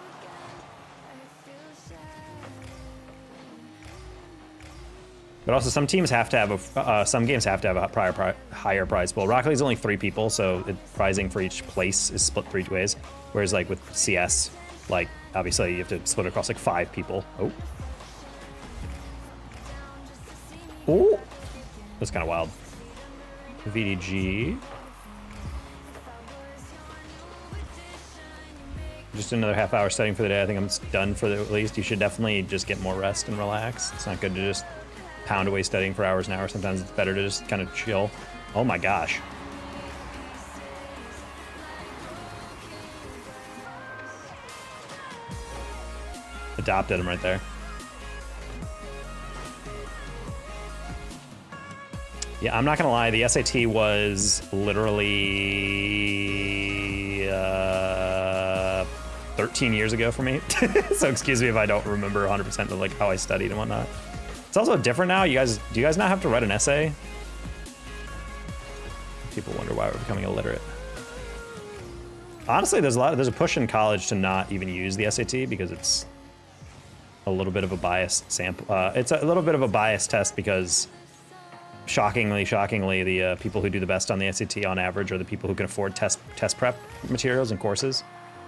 A: But also, some teams have to have some games have to have a higher prize pool. Rocket League's only 3 people, so prizing for each place is split 3 ways. Whereas, like with CS, like obviously you have to split across like 5 people. Oh. Oh, that's kind of wild. VDG. Just another half-hour studying for the day. I think I'm done for at least. You should definitely just get more rest and relax. It's not good to just pound away studying for hours and hours. Sometimes it's better to just kind of chill. Oh my gosh. Adopted him right there. Yeah, I'm not gonna lie, the SAT was literally 13 years ago for me. So excuse me if I don't remember 100% of like how I studied and whatnot. It's also different now. Do you guys not have to write an essay? People wonder why we're becoming illiterate. Honestly, there's a push in college to not even use the SAT because it's a little bit of a biased sample. It's a little bit of a biased test because shockingly, the people who do the best on the SAT on average are the people who can afford test prep materials and courses.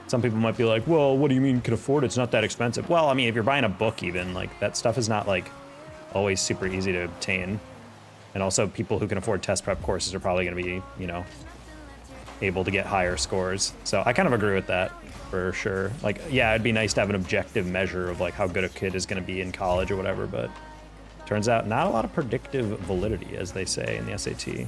A: Some people might be like, well, what do you mean you can afford it? It's not that expensive. Well, I mean, if you're buying a book even, like that stuff is not like always super easy to obtain. And also people who can afford test prep courses are probably gonna be, you know, able to get higher scores. So I kind of agree with that for sure. Like, yeah, it'd be nice to have an objective measure of like how good a kid is gonna be in college or whatever, but turns out not a lot of predictive validity, as they say in the SAT.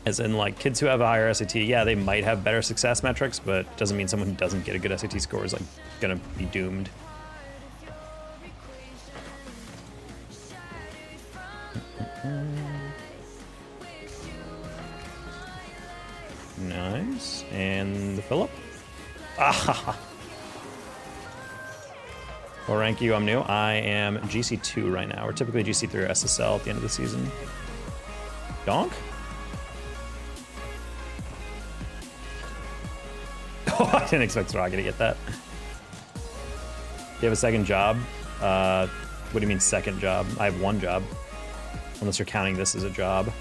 A: As in, like, kids who have a higher SAT, yeah, they might have better success metrics, but it doesn't mean someone who doesn't get a good SAT score is, like, gonna be doomed. Nice. And the Phillip. Ah! What rank you? I'm new. I am GC2 right now. We're typically GC3 or SSL at the end of the season. Donk? Oh, I didn't expect Rocky to get that. Do you have a second job? What do you mean second job? I have one job. Unless you're counting this as a job.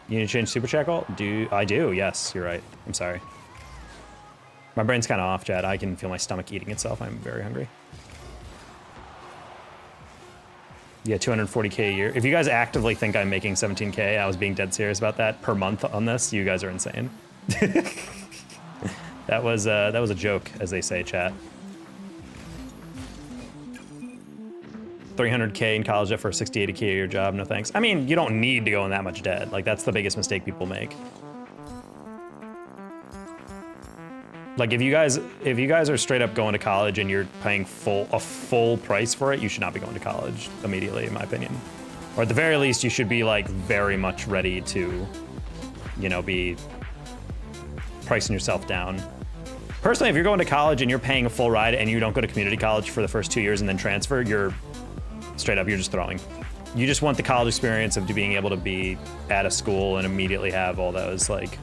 A: You need to change Super Checkle? I do, yes, you're right. I'm sorry. My brain's kind of off, Chad. I can feel my stomach eating itself. I'm very hungry. Yeah, 240K a year. If you guys actively think I'm making 17K, I was being dead serious about that, per month on this, you guys are insane. That was a joke, as they say, chat. 300K in college debt for a 68K a year job, no thanks. I mean, you don't need to go in that much debt. Like, that's the biggest mistake people make. Like, if you guys are straight up going to college and you're paying a full price for it, you should not be going to college immediately, in my opinion. Or at the very least, you should be like very much ready to, you know, be pricing yourself down. Personally, if you're going to college and you're paying a full ride and you don't go to community college for the first 2 years and then transfer, you're straight up, you're just throwing. You just want the college experience of being able to be at a school and immediately have all those, like,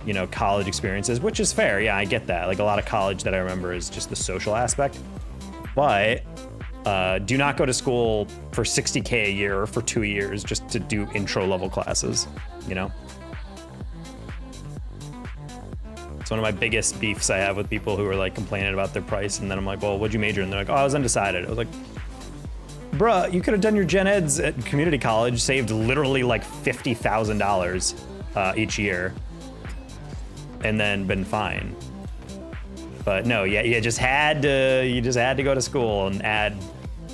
A: you know, college experiences, which is fair. Yeah, I get that. Like, a lot of college that I remember is just the social aspect. But do not go to school for $60K a year for 2 years just to do intro level classes, you know? It's one of my biggest beefs I have with people who are like complaining about their price, and then I'm like, well, what'd you major in? They're like, oh, I was undecided. I was like, bruh, you could have done your gen eds at community college, saved literally like $50,000 each year, and then been fine. But no, yeah, you just had to go to school and add,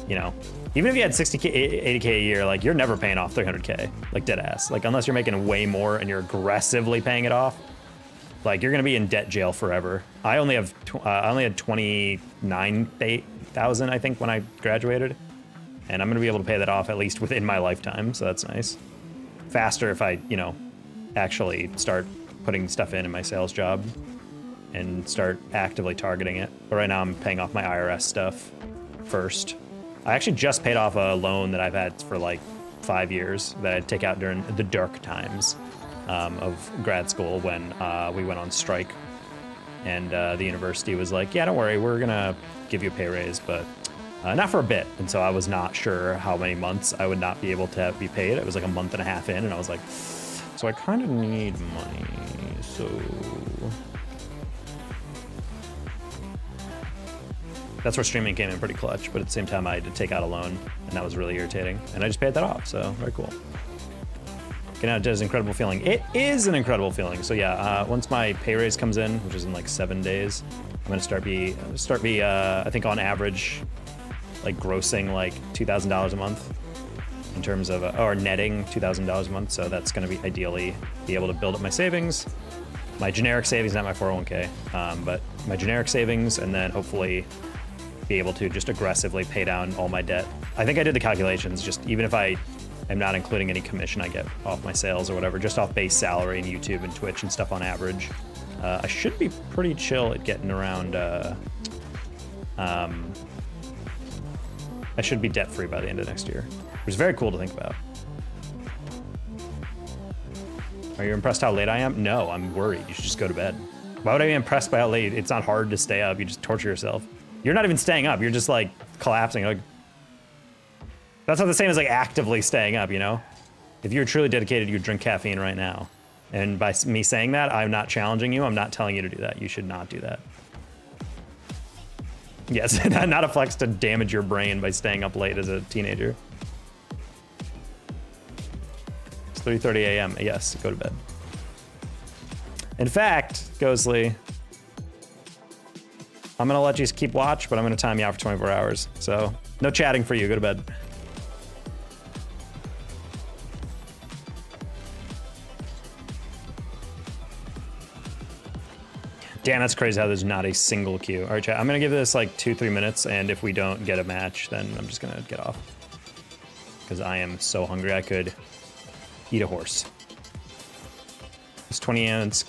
A: you know, even if you had 60K, 80K a year, like, you're never paying off 300K, like, dead ass. Like, unless you're making way more and you're aggressively paying it off, like, you're gonna be in debt jail forever. I only had 29,000, I think, when I graduated, and I'm gonna be able to pay that off at least within my lifetime, so that's nice. Faster if I, you know, actually start putting stuff in my sales job and start actively targeting it. But right now I'm paying off my IRS stuff first. I actually just paid off a loan that I've had for like 5 years that I'd take out during the dark times of grad school when we went on strike. And the university was like, yeah, don't worry, we're gonna give you a pay raise, but not for a bit. And so I was not sure how many months I would not be able to be paid. It was like a month and a half in, and I was like, so I kind of need money, so... That's where streaming came in pretty clutch, but at the same time I had to take out a loan, and that was really irritating. And I just paid that off, so very cool. Getting out of debt is an incredible feeling. It is an incredible feeling. So yeah, once my pay raise comes in, which is in like 7 days, I'm gonna start be I think on average, like grossing like $2,000 a month in terms of, or netting $2,000 a month. So that's gonna be ideally be able to build up my savings, my generic savings, not my 401k, but my generic savings, and then hopefully be able to just aggressively pay down all my debt. I think I did the calculations, just even if I am not including any commission I get off my sales or whatever, just off base salary and YouTube and Twitch and stuff on average, I should be pretty chill at getting around, I should be debt free by the end of next year, which is very cool to think about. Are you impressed how late I am? No, I'm worried. You should just go to bed. Why would I be impressed by how late? It's not hard to stay up. You just torture yourself. You're not even staying up. You're just like collapsing. Like, that's not the same as like actively staying up, you know? If you're truly dedicated, you'd drink caffeine right now. And by me saying that, I'm not challenging you. I'm not telling you to do that. You should not do that. Yes, not a flex to damage your brain by staying up late as a teenager. It's 3:30 a.m. Yes, go to bed. In fact, Ghostly, I'm gonna let you keep watch, but I'm gonna time you out for 24 hours. So no chatting for you, go to bed. Damn, that's crazy how there's not a single queue. All right, chat, I'm gonna give this like 2-3 minutes, and if we don't get a match, then I'm just gonna get off. Because I am so hungry, I could eat a horse. It's 20 ounce,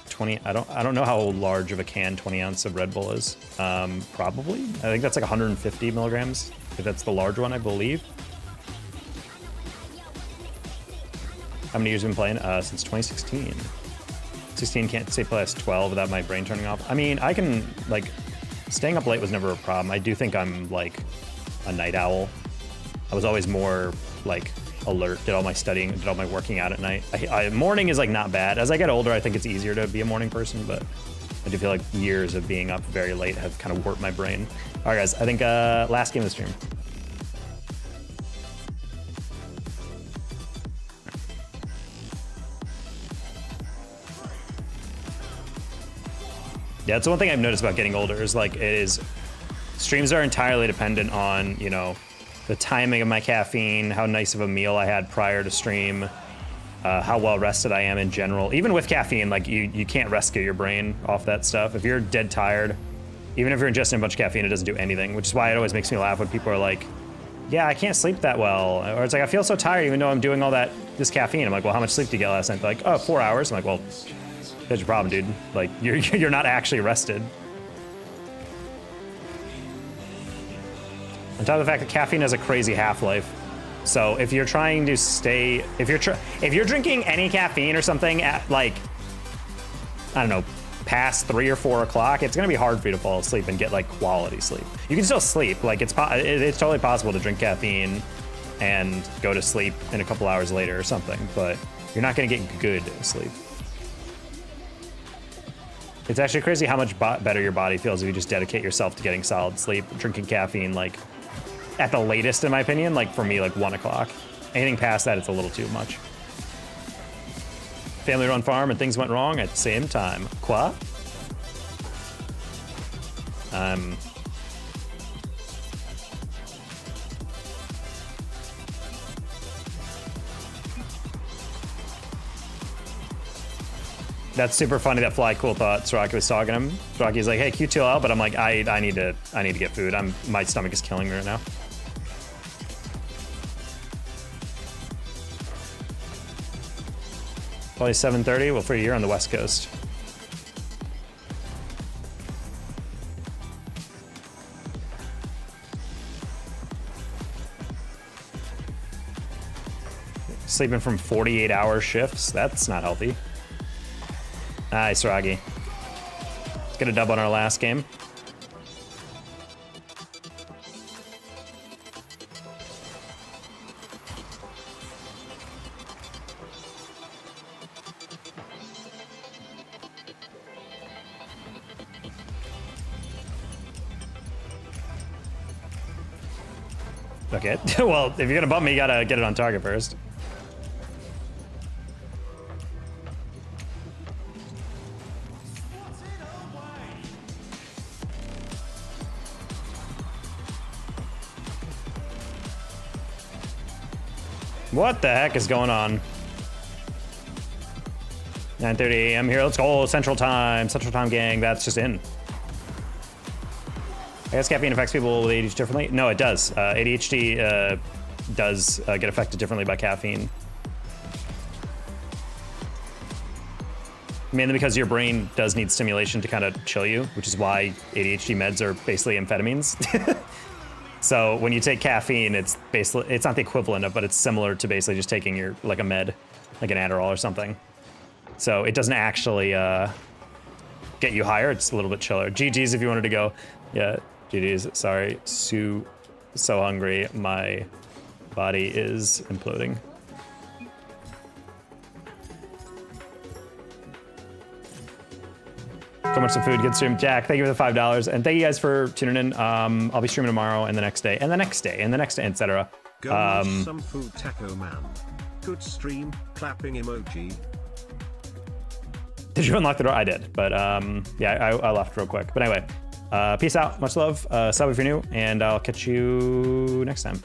A: 20, I don't know how large of a can 20 ounce of Red Bull is. Probably, I think that's like 150 milligrams, if that's the large one, I believe. How many years have you been playing? Since 2016. 16 can't say plus 12 without my brain turning off. I mean, I can, like, staying up late was never a problem. I do think I'm like a night owl. I was always more like alert, did all my studying, did all my working out at night. Morning is like not bad. As I get older, I think it's easier to be a morning person, but I do feel like years of being up very late have kind of warped my brain. All right, guys, I think last game of the stream. Yeah, that's the one thing I've noticed about getting older is like streams are entirely dependent on, you know, the timing of my caffeine, how nice of a meal I had prior to stream, how well rested I am in general. Even with caffeine, like you can't rescue your brain off that stuff. If you're dead tired, even if you're ingesting a bunch of caffeine, it doesn't do anything, which is why it always makes me laugh when people are like, yeah, I can't sleep that well. Or it's like, I feel so tired even though I'm doing all this caffeine. I'm like, well, how much sleep did you get last night? They're like, oh, 4 hours. I'm like, well, That's your problem, dude. Like, you're not actually rested. On top of the fact that caffeine has a crazy half-life. So if you're trying to stay, if you're drinking any caffeine or something at like, I don't know, past 3 or 4 o'clock, it's gonna be hard for you to fall asleep and get like quality sleep. You can still sleep, like it's totally possible to drink caffeine and go to sleep in a couple hours later or something, but you're not gonna get good sleep. It's actually crazy how much better your body feels if you just dedicate yourself to getting solid sleep. Drinking caffeine, like, at the latest, in my opinion, like for me, like 1 o'clock. Anything past that, it's a little too much. Family-run farm and things went wrong at the same time. Quoi? That's super funny that Fly Cool thought Sraki was talking to him. Sraki's like, hey, QTLL, but I'm like, I need to get food. My stomach is killing me right now. Probably 7:30. Well, for a year on the West Coast. Sleeping from 48-hour shifts. That's not healthy. Nice, Raggy. Let's get a dub on our last game. Okay, well, if you're gonna bump me, you gotta get it on target first. What the heck is going on? 9:30 a.m. here. Let's go. Central Time gang. That's just in. I guess caffeine affects people with ADHD differently. No, it does. ADHD does get affected differently by caffeine. Mainly because your brain does need stimulation to kind of chill you, which is why ADHD meds are basically amphetamines. So when you take caffeine, it's basically, it's not the equivalent of, but it's similar to basically just taking your, like a med, like an Adderall or something. So it doesn't actually get you higher, it's a little bit chiller. GG's if you wanted to go. Yeah, GG's, sorry, so hungry, my body is imploding. So much some food, good stream. Jack, thank you for the $5. And thank you guys for tuning in. I'll be streaming tomorrow and the next day, and the next day, and the next day, etc.
B: Go watch some food, Taco Man. Good stream, clapping emoji.
A: Did you unlock the door? I did, but yeah, I left real quick. But anyway, peace out, much love, sub if you're new, and I'll catch you next time.